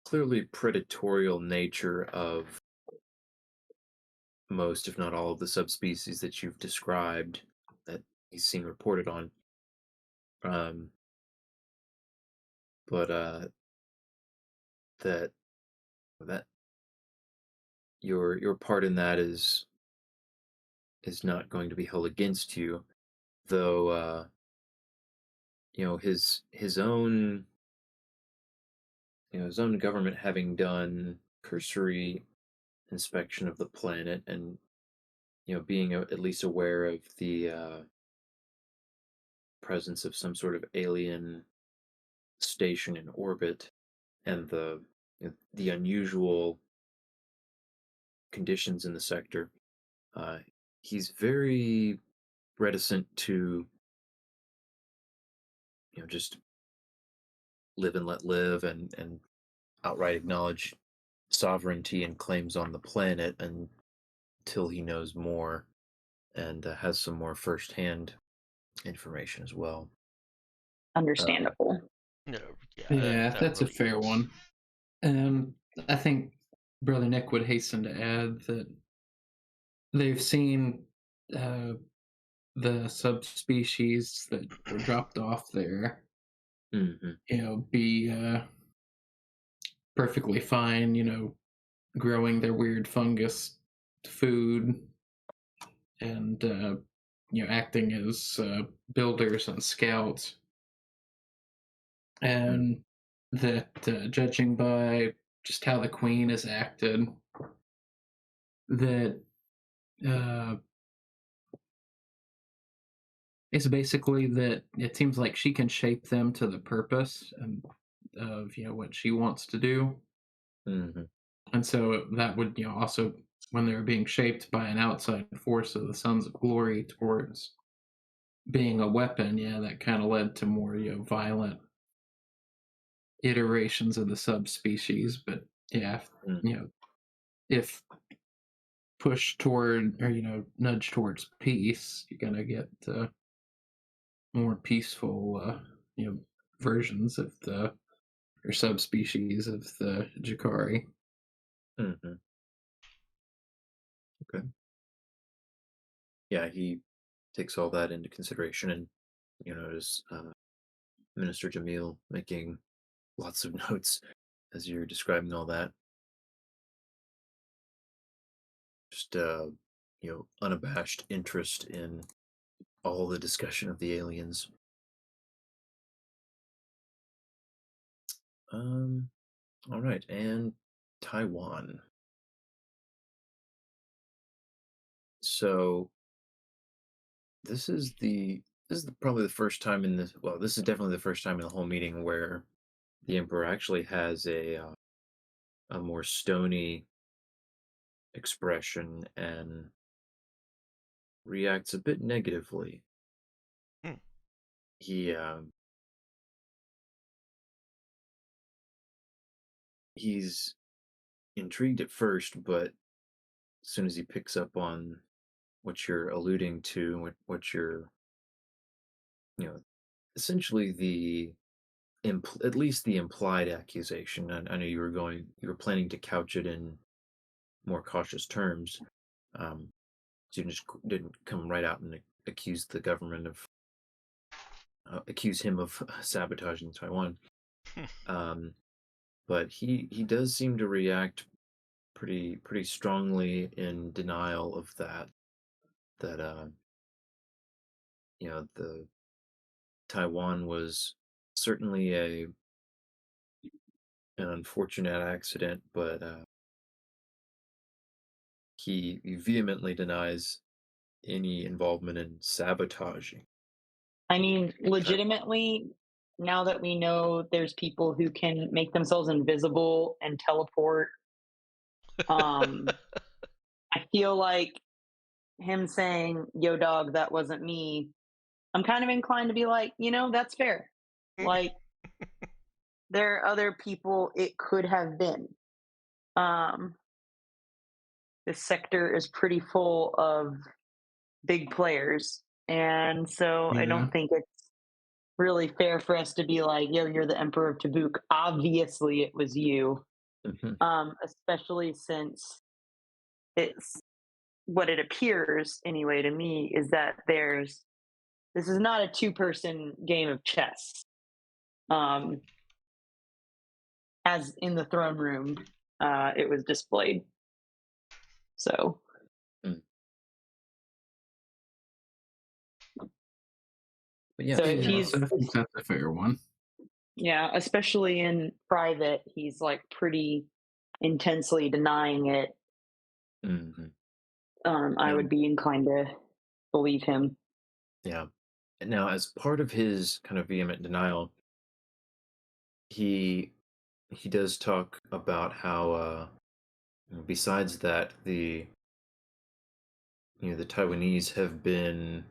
clearly predatorial nature of most, if not all, of the subspecies that you've described that he's seen reported on. Um, but that that your part in that is not going to be held against you, though. His own his own government having done cursory inspection of the planet and being at least aware of the presence of some sort of alien station in orbit and the unusual conditions in the sector, uh, he's very reticent to just live and let live and outright acknowledge sovereignty and claims on the planet until he knows more and has some more firsthand information as well.
Understandable.
No, yeah,
yeah,
that
that's a
really
fair
is.
one. I think Brother Nick would hasten to add that they've seen the subspecies that were dropped off there,
Hmm.
be perfectly fine, growing their weird fungus food and, acting as builders and scouts. And that, judging by just how the queen has acted, that uh, it's basically that it seems like she can shape them to the purpose and of what she wants to do.
Hmm.
And so that would also, when they were being shaped by an outside force of the Sons of Glory towards being a weapon, that kind of led to more violent iterations of the subspecies, but yeah,
Mm.
if pushed toward or nudge towards peace, you're gonna get more peaceful versions of the or subspecies of the Jakari.
Mhm. Okay. Yeah, he takes all that into consideration, and notice Minister Jamil making lots of notes as you're describing all that. Just unabashed interest in all the discussion of the aliens. Um, all right, and Taiwan. So probably the first time in this. Well, this is definitely the first time in the whole meeting where the emperor actually has a more stony expression and reacts a bit negatively.
Hmm.
He's intrigued at first, but as soon as he picks up on what you're alluding to, what you're, essentially at least the implied accusation. I know you were planning to couch it in more cautious terms. Um, so you just didn't come right out and accuse the government of, accuse him of sabotaging Taiwan. But he does seem to react pretty strongly in denial of that the Taiwan was certainly an unfortunate accident, but he vehemently denies any involvement in sabotaging
I mean,
Taiwan.
legitimately, now that we know there's people who can make themselves invisible and teleport, um, I feel like him saying, "Yo, dog, that wasn't me." I'm kind of inclined to be like, that's fair. Like, there are other people it could have been. Um, this sector is pretty full of big players, and so I
Yeah.
don't think it's really fair for us to be like, "Yo, you're the Emperor of Tabuk. Obviously, it was you."
Mhm.
Especially since it's what it appears anyway to me is that this is not a two-person game of chess. Um, as in the throne room, it was displayed. So,
Mm. But yeah,
so if
Yeah,
he's
so I think that's a fair one.
yeah, especially in private, he's like pretty intensely denying it.
mhm.
I
Now,
would be inclined to believe him.
yeah. Now, as part of his kind of vehement denial, he he does talk about how besides that the Taiwanese have been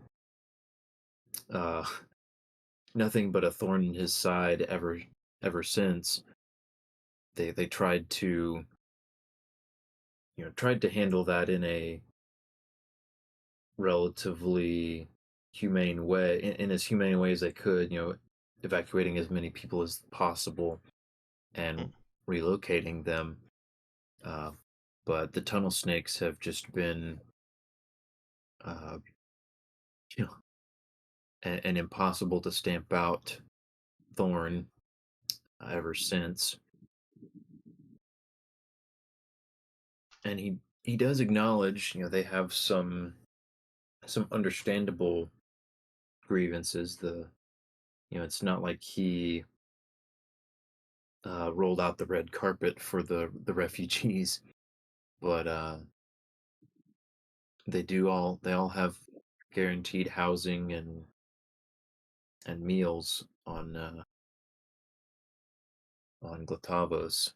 uh, nothing but a thorn in his side ever since. They tried to handle that in a relatively humane way, in as humane a way as they could, evacuating as many people as possible and relocating them. Uh, but the tunnel snakes have just been, uh, you know, an impossible to stamp out thorn ever since. And he does acknowledge, they have some understandable grievances. It's not like he rolled out the red carpet for the refugees, but they all have guaranteed housing and meals on Glatavos.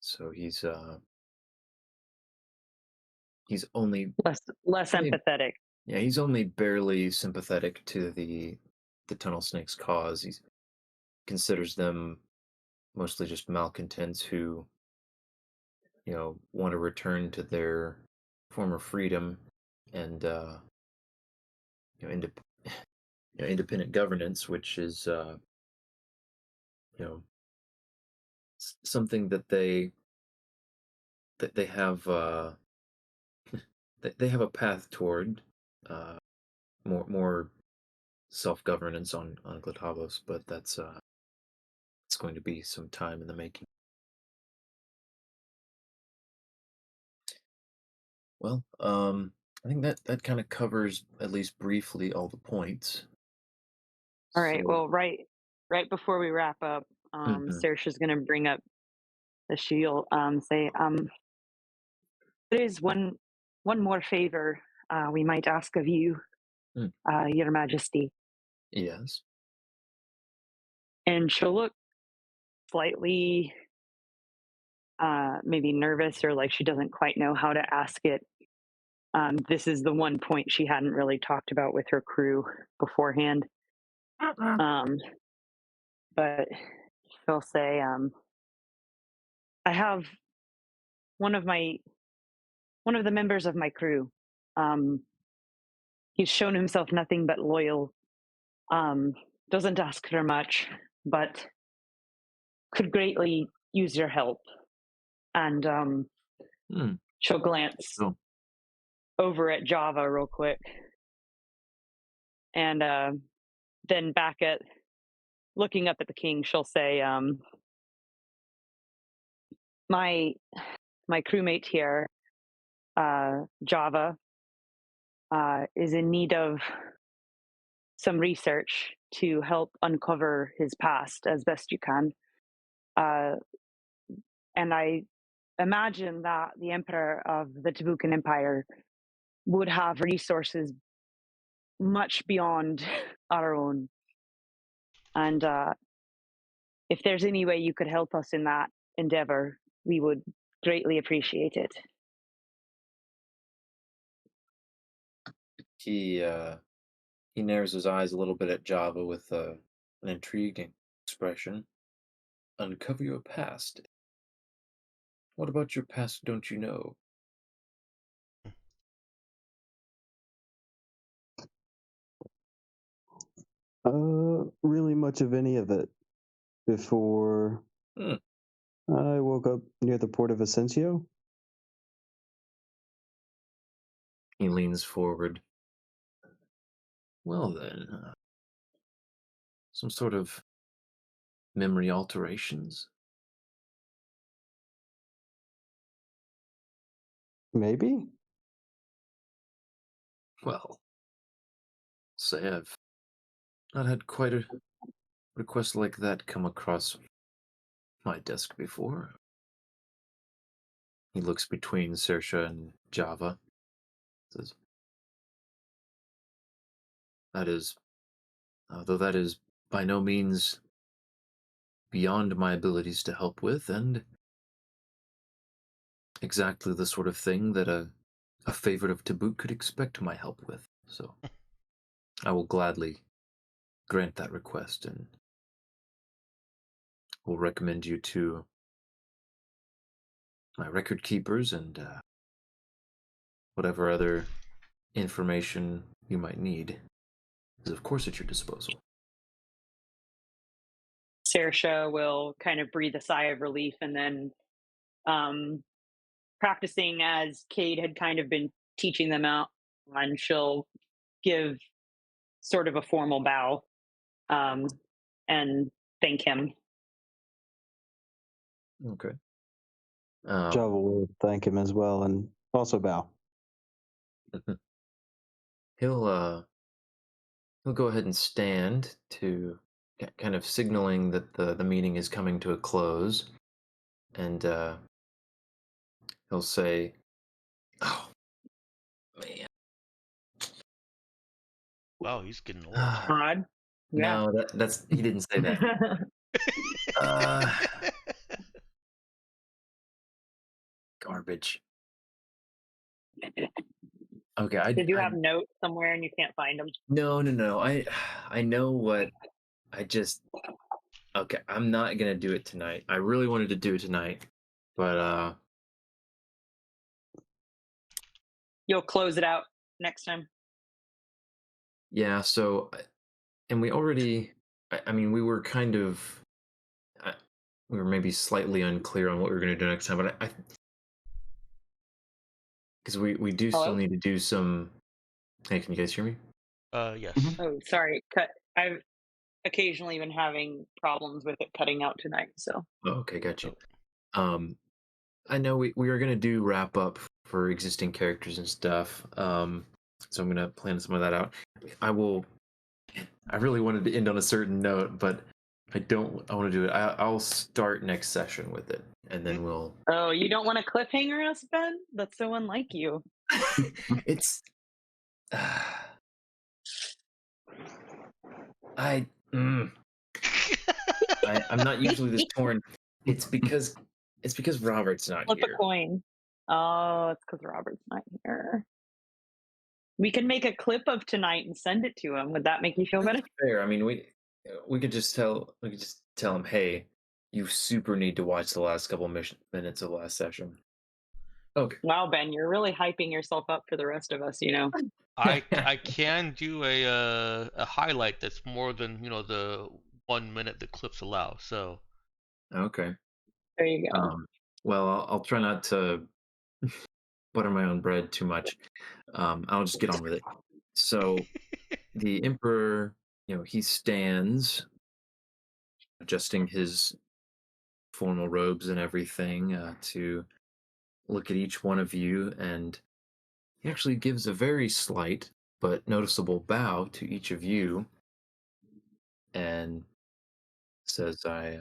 So he's
Less
only
empathetic.
yeah, he's only barely sympathetic to the tunnel snake's cause. considers them mostly just malcontents who, want to return to their former freedom and you know, indep- independent governance, which is you know something that they have they have a path toward uh, more self governance on Glitavos, but that's it's going to be some time in the making. Well, I think that kind of covers at least briefly all the points.
All right.
So,
Well, right before we wrap up,
mhm,
Saoirse's going to bring up the shield. Say, there is one more favor we might ask of you,
mm,
Your Majesty.
yes,
And she'll look slightly maybe nervous or like she doesn't quite know how to ask it. This is the one point she hadn't really talked about with her crew beforehand. Um, but she'll say, I have one of the members of my crew. Um, he's shown himself nothing but loyal. Um, doesn't ask for much, but could greatly use your help. And
mm,
she'll glance
so
over at Java real quick, and then back at looking up at the king, she'll say, "My crewmate here, Java, is in need of some research to help uncover his past as best you can. Uh, and I imagine that the Emperor of the Tabukan Empire would have resources much beyond our own. And if there's any way you could help us in that endeavor, we would greatly appreciate it."
he narrows his eyes a little bit at Java with an intriguing expression. Uncover your past. What about your past don't you know?
Really much of any of it before
Hmm.
I woke up near the port of Asensio.
He leans forward. Well then, some sort of memory alterations?
Maybe.
Well, say I've not had quite a request like that come across my desk before. He looks between Saoirse and Java. Says, that is, though that is by no means beyond my abilities to help with, and exactly the sort of thing that a favorite of Tabuk could expect my help with. So I will gladly grant that request and will recommend you to my record keepers and whatever other information you might need is, of course, at your disposal.
Saoirse will kind of breathe a sigh of relief, and then um, practicing as Cade had kind of been teaching them out, and she'll give sort of a formal bow um, and thank him.
Okay.
Java will thank him as well and also bow.
He'll go ahead and stand to kind of signaling that the meeting is coming to a close, and he'll say, "Oh man,
Wow, he's getting old.
Odd. Yeah.
no, that's he didn't say that. Uh, garbage." Okay,
Did you have notes somewhere and you can't find them?
no. I know what I just Okay, I'm not gonna do it tonight. I really wanted to do it tonight, but
You'll close it out next time.
yeah. So, and we already. I mean, we were kind of. We were maybe slightly unclear on what we were gonna do next time, but I because we do still
Hello?
need to do some. Hey, can you guys hear me?
Yes.
Oh, sorry. I've occasionally been having problems with it cutting out tonight. So
Oh, okay, got you. I know we are gonna do wrap up for existing characters and stuff. So I'm gonna plan some of that out. I will. I really wanted to end on a certain note, but I don't. I want to do it. I'll start next session with it, and then we'll.
oh, you don't want a cliffhanger us, Ben? That's so unlike you.
It's. I. Mm, I'm not usually this torn. It's because Robert's not
Flip a
here.
coin. Oh, it's because Robert's not here. We can make a clip of tonight and send it to him. Would that make you feel better?
Fair. I mean, we could just tell him, hey, you super need to watch the last couple minutes of last session. Okay.
Wow, Ben, you're really hyping yourself up for the rest of us, you know.
I can do a highlight that's more than the 1 minute the clips allow. So
Okay.
There you go.
Well, I'll try not to butter my own bread too much. I'll just get on with it. So the Emperor, he stands, adjusting his formal robes and everything, to look at each one of you, and he actually gives a very slight but noticeable bow to each of you, and says, I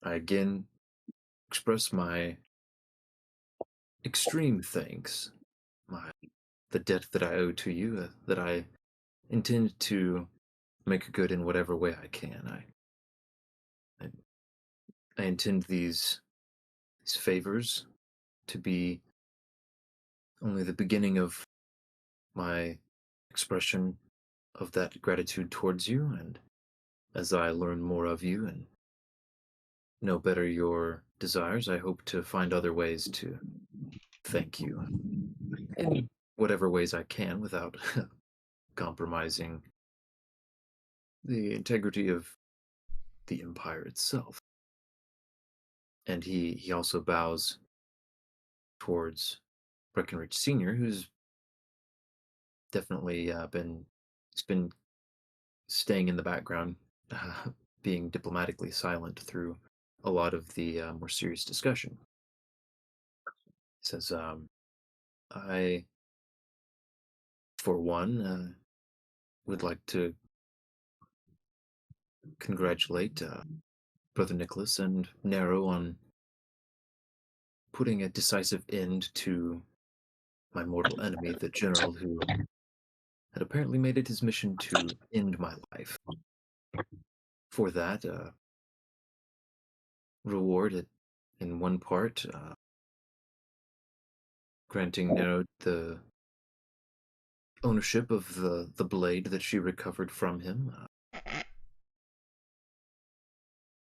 again express my extreme thanks, the debt that I owe to you, that I intend to make good in whatever way I can. I, I intend these favors to be only the beginning of my expression of that gratitude towards you, and as I learn more of you and know better your desires, I hope to find other ways to thank you in whatever ways I can without compromising the integrity of the Empire itself. And he also bows towards Breckenridge Sr., who's definitely been staying in the background, being diplomatically silent through a lot of the more serious discussion. He says, I, for one, would like to congratulate Brother Nicholas and Nero on putting a decisive end to my mortal enemy, the general who had apparently made it his mission to end my life. For that, reward it in one part, granting Nero the ownership of the blade that she recovered from him,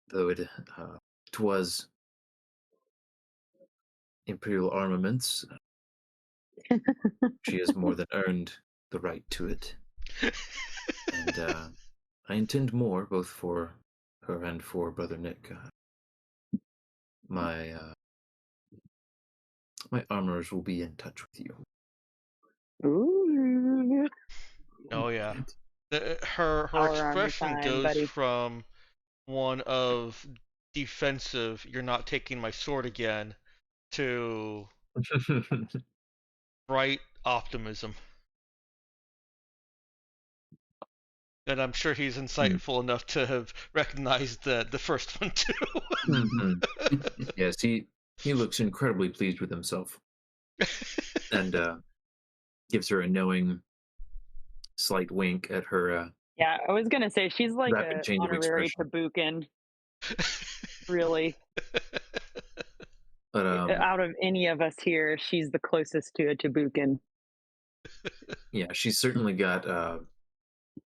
though it was Imperial armaments. She has more than earned the right to it, and I intend more, both for her and for Brother Nick. My armorers will be in touch with you.
Ooh.
oh yeah, her
Power armor
expression
time,
goes
buddy.
from one of defensive, you're not taking my sword again, to bright optimism. And I'm sure he's insightful enough to have recognized the first one too.
Yes, he looks incredibly pleased with himself, and gives her a knowing, slight wink at her
Yeah, I was gonna say she's like
rapid
a
change of
honorary
expression.
Tabukin, really.
But
Out of any of us here, she's the closest to a Tabukin.
yeah, she's certainly got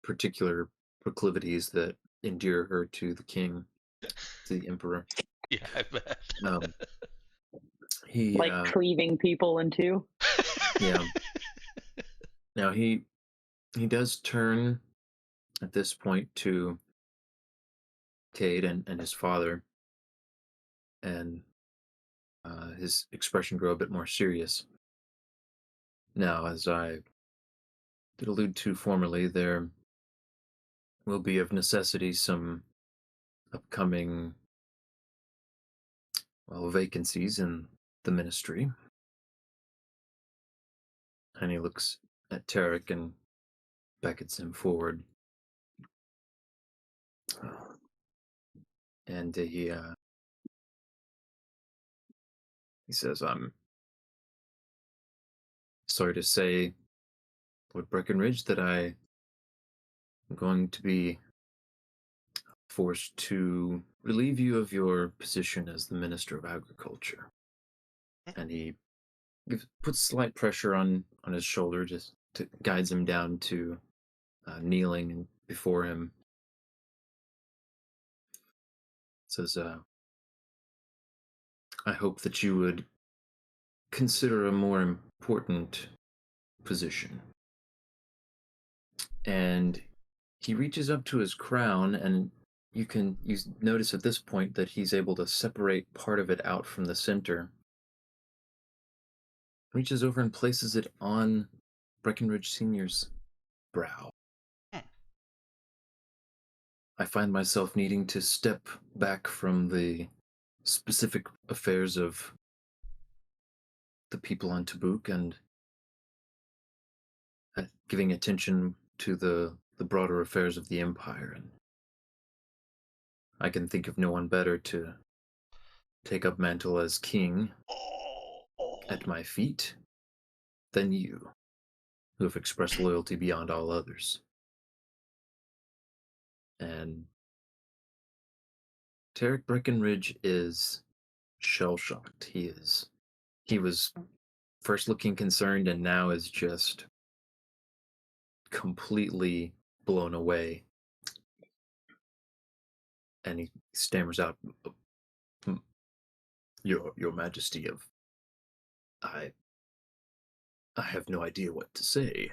particular proclivities that endear her to the king, to the emperor.
Yeah, I bet.
He
Like cleaving people in two.
yeah. Now he does turn at this point to Cade and his father, and his expression grow a bit more serious. Now, as I did allude to formerly, there will be of necessity some upcoming vacancies in the ministry. And he looks at Tarek and beckons him forward. And he says, "I'm sorry to say, Lord Breckenridge, that I am going to be forced to relieve you of your position as the Minister of Agriculture." And he puts slight pressure on his shoulder, just guides him down to kneeling before him. Says, "I hope that you would consider a more important position." And he reaches up to his crown, and you notice at this point that he's able to separate part of it out from the center. Reaches over and places it on Breckenridge Sr.'s brow. I find myself needing to step back from the specific affairs of the people on Tabuk and giving attention to the broader affairs of the Empire. And I can think of no one better to take up mantle as king at my feet than you, who have expressed loyalty beyond all others. And Tarek Breckenridge is shell-shocked. He was first looking concerned and now is just completely blown away. And he stammers out, Your Majesty, I have no idea what to say.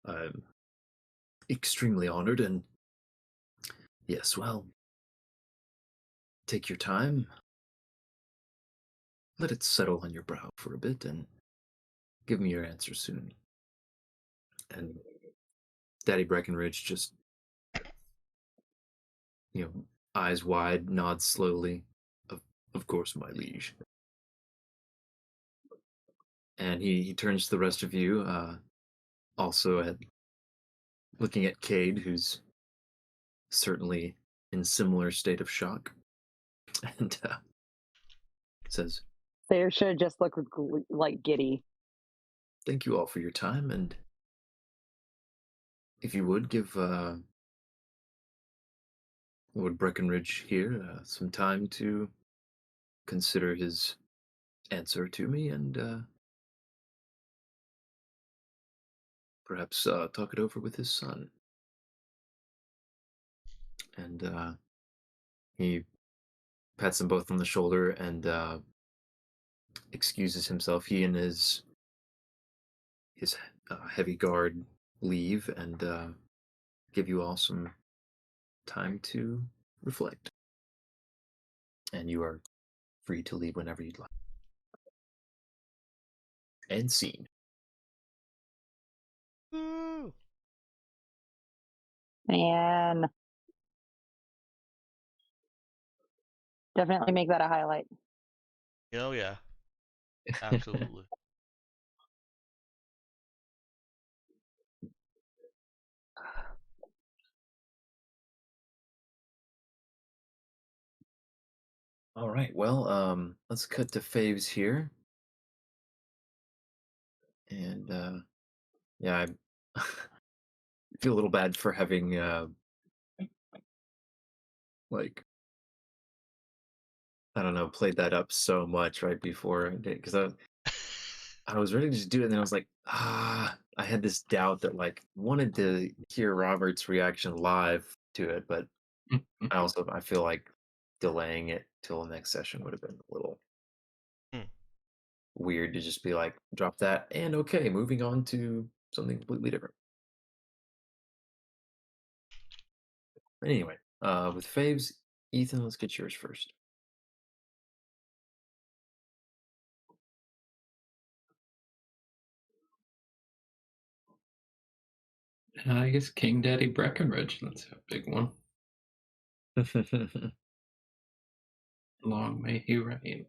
I'm extremely honored, and yes, well, take your time. Let it settle on your brow for a bit, and give me your answer soon. And Daddy Breckenridge just, eyes wide, nods slowly. Of course, my liege. And he turns to the rest of you, also looking at Cade, who's certainly in similar state of shock, and says,
They should just look like giddy.
"Thank you all for your time, and if you would give Lord Breckenridge here some time to consider his answer to me, and perhaps talk it over with his son." And he pats them both on the shoulder and excuses himself. He and his heavy guard leave and give you all some time to reflect. And you are free to leave whenever you'd like. End scene.
Woo!
Man. Definitely make that a highlight.
Oh yeah, absolutely.
All right, well, let's cut to Faves here. And yeah, I feel a little bad for having I don't know, played that up so much right before I did, because I was ready to just do it, and then I was like, I had this doubt that wanted to hear Robert's reaction live to it, but I feel like delaying it till the next session would have been a little
Hmm.
weird to just be like, drop that and okay, moving on to something completely different. Anyway, with faves, Ethan, let's get yours first.
I guess King Daddy Breckenridge. That's a big one. Long may he reign.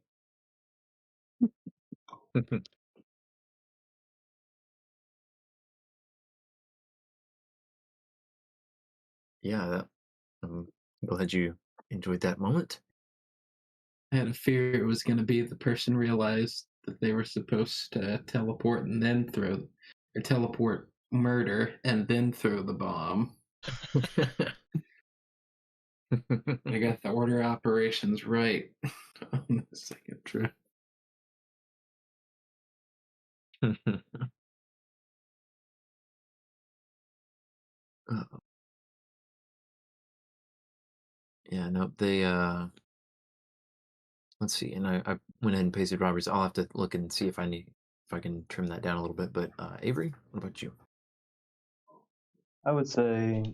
Yeah, I'm glad you enjoyed that moment.
I had a fear it was going to be the person realized that they were supposed to teleport and then throw, or teleport murder and then throw the bomb. I got the order of operations right on the second trip.
Uh, yeah, no, they let's see, and I went ahead and pasted Roberts. I'll have to look and see if I can trim that down a little bit. But Avery, what about you?
I would say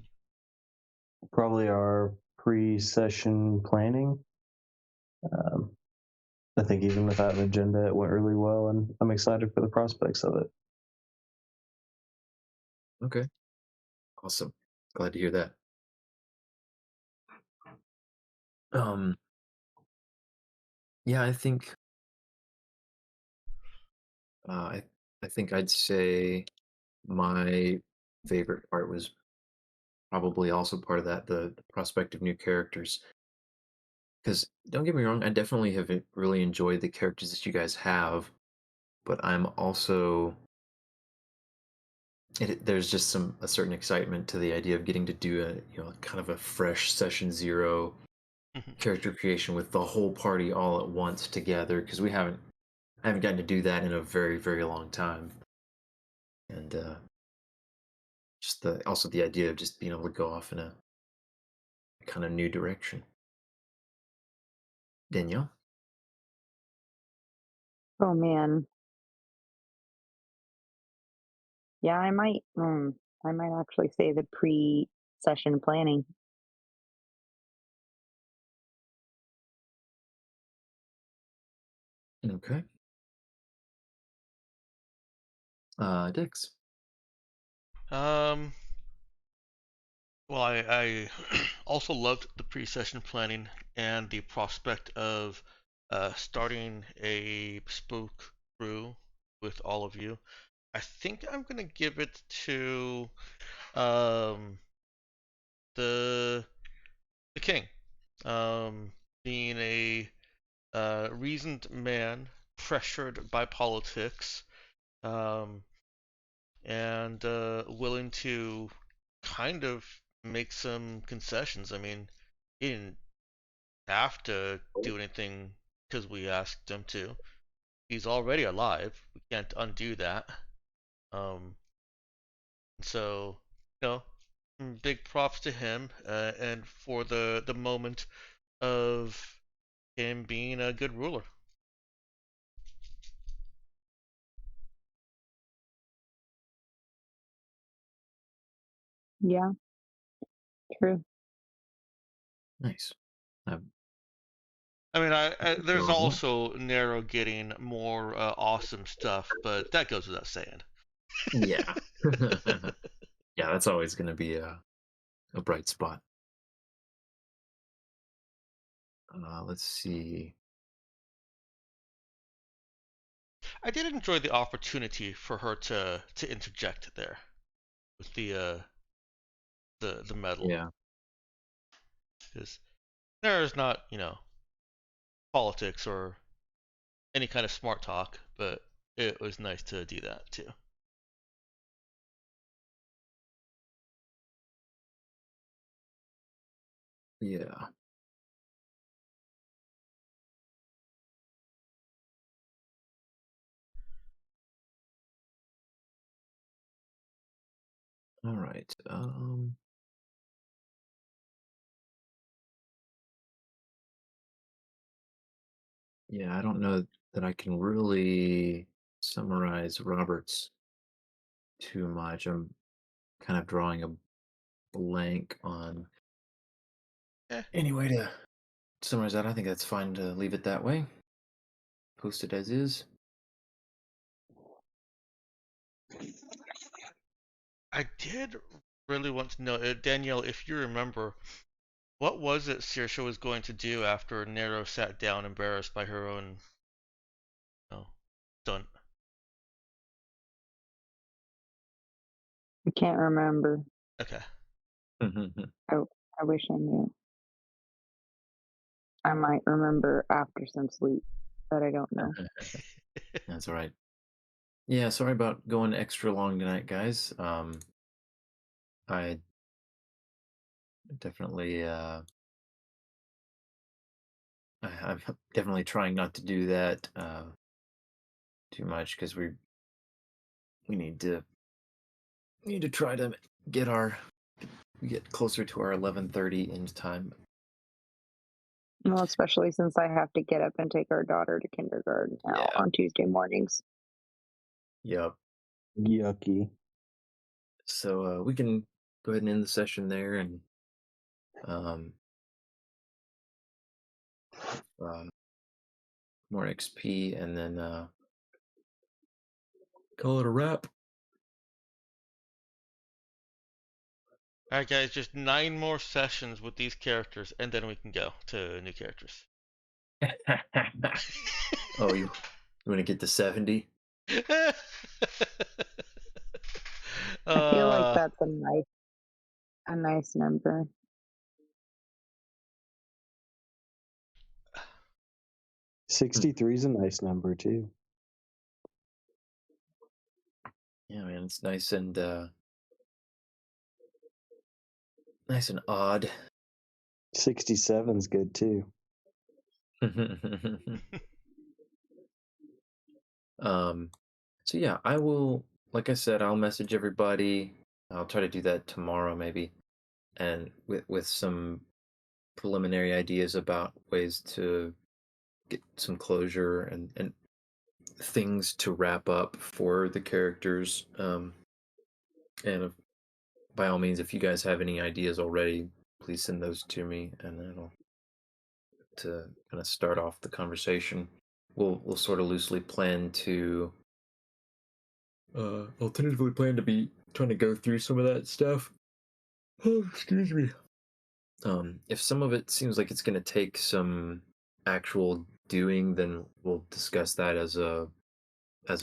probably our pre-session planning. Um, I think even without an agenda, it went really well, and I'm excited for the prospects of it.
Okay, awesome. Glad to hear that. Um, yeah, I think uh, I I think I'd say my favorite part was probably also part of that the prospect of new characters. Because don't get me wrong, I definitely have really enjoyed the characters that you guys have, but I'm also there's just a certain excitement to the idea of getting to do a kind of a fresh session zero
Mhm.
character creation with the whole party all at once together because I haven't gotten to do that in a very very long time, and just the idea of just being able to go off in a kind of new direction. Danielle.
Oh man. Yeah, I might actually say the pre-session planning.
Okay. Dix.
Um, well, I also loved the pre-session planning and the prospect of starting a spook crew with all of you. I think I'm gonna give it to um, the king, being a reasoned man, pressured by politics, um, and willing to kind of make some concessions. I mean, he didn't have to do anything because we asked him to. He's already alive. We can't undo that. Um, so, big props to him, and for the moment of him being a good ruler.
Yeah, true.
Nice. Um,
I mean, there's
Well,
also Nero getting more awesome stuff, but that goes without saying.
yeah. Yeah, that's always going to be a bright spot. Let's see.
I did enjoy the opportunity for her to interject there with the medal,
Yeah.
because there is not politics or any kind of smart talk, but it was nice to do that too.
Yeah. All right. Yeah, I don't know that I can really summarize Robert's too much. I'm kind of drawing a blank on
Eh,
any way to summarize that. I think that's fine to leave it that way. Post it as is.
I did really want to know, Danielle, if you remember, what was it Saoirse was going to do after Nero sat down embarrassed by her own stunt?
I can't remember.
Okay.
I wish I knew. I might remember after some sleep, but I don't know.
That's all right. Yeah, sorry about going extra long tonight, guys. I definitely I'm definitely trying not to do that too much because we need to try to get closer to our 11:30 end time.
Well, especially since I have to get up and take our daughter to kindergarten now
Yeah.
on Tuesday mornings.
Yep.
Yucky.
So we can go ahead and end the session there, and um, more XP, and then call it a wrap.
Alright, guys, just 9 more sessions with these characters, and then we can go to new characters.
Oh, you want to get to 70?
I feel like that's a nice number.
Uh,
63 is a nice number too.
Yeah, man, it's nice and odd.
67's good too.
So yeah, I will, like I said, I'll message everybody. I'll try to do that tomorrow maybe, and with some preliminary ideas about ways to get some closure and things to wrap up for the characters. And by all means, if you guys have any ideas already, please send those to me, and that'll to kind of start off the conversation. We'll sort of loosely plan to I'll tentatively plan to be trying to go through some of that stuff. Oh, excuse me. If some of it seems like it's going to take some actual doing, then we'll discuss that as a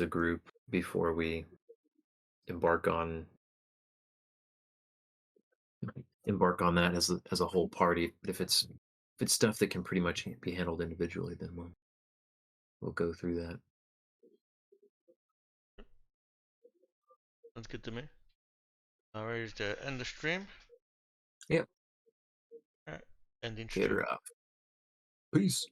group before we embark on that as a whole party. But if it's stuff that can pretty much be handled individually, then we'll go through that.
Sounds good to me. Alright, is to end the stream?
Yep.
Alright, ending
Get
stream.
her up. Peace.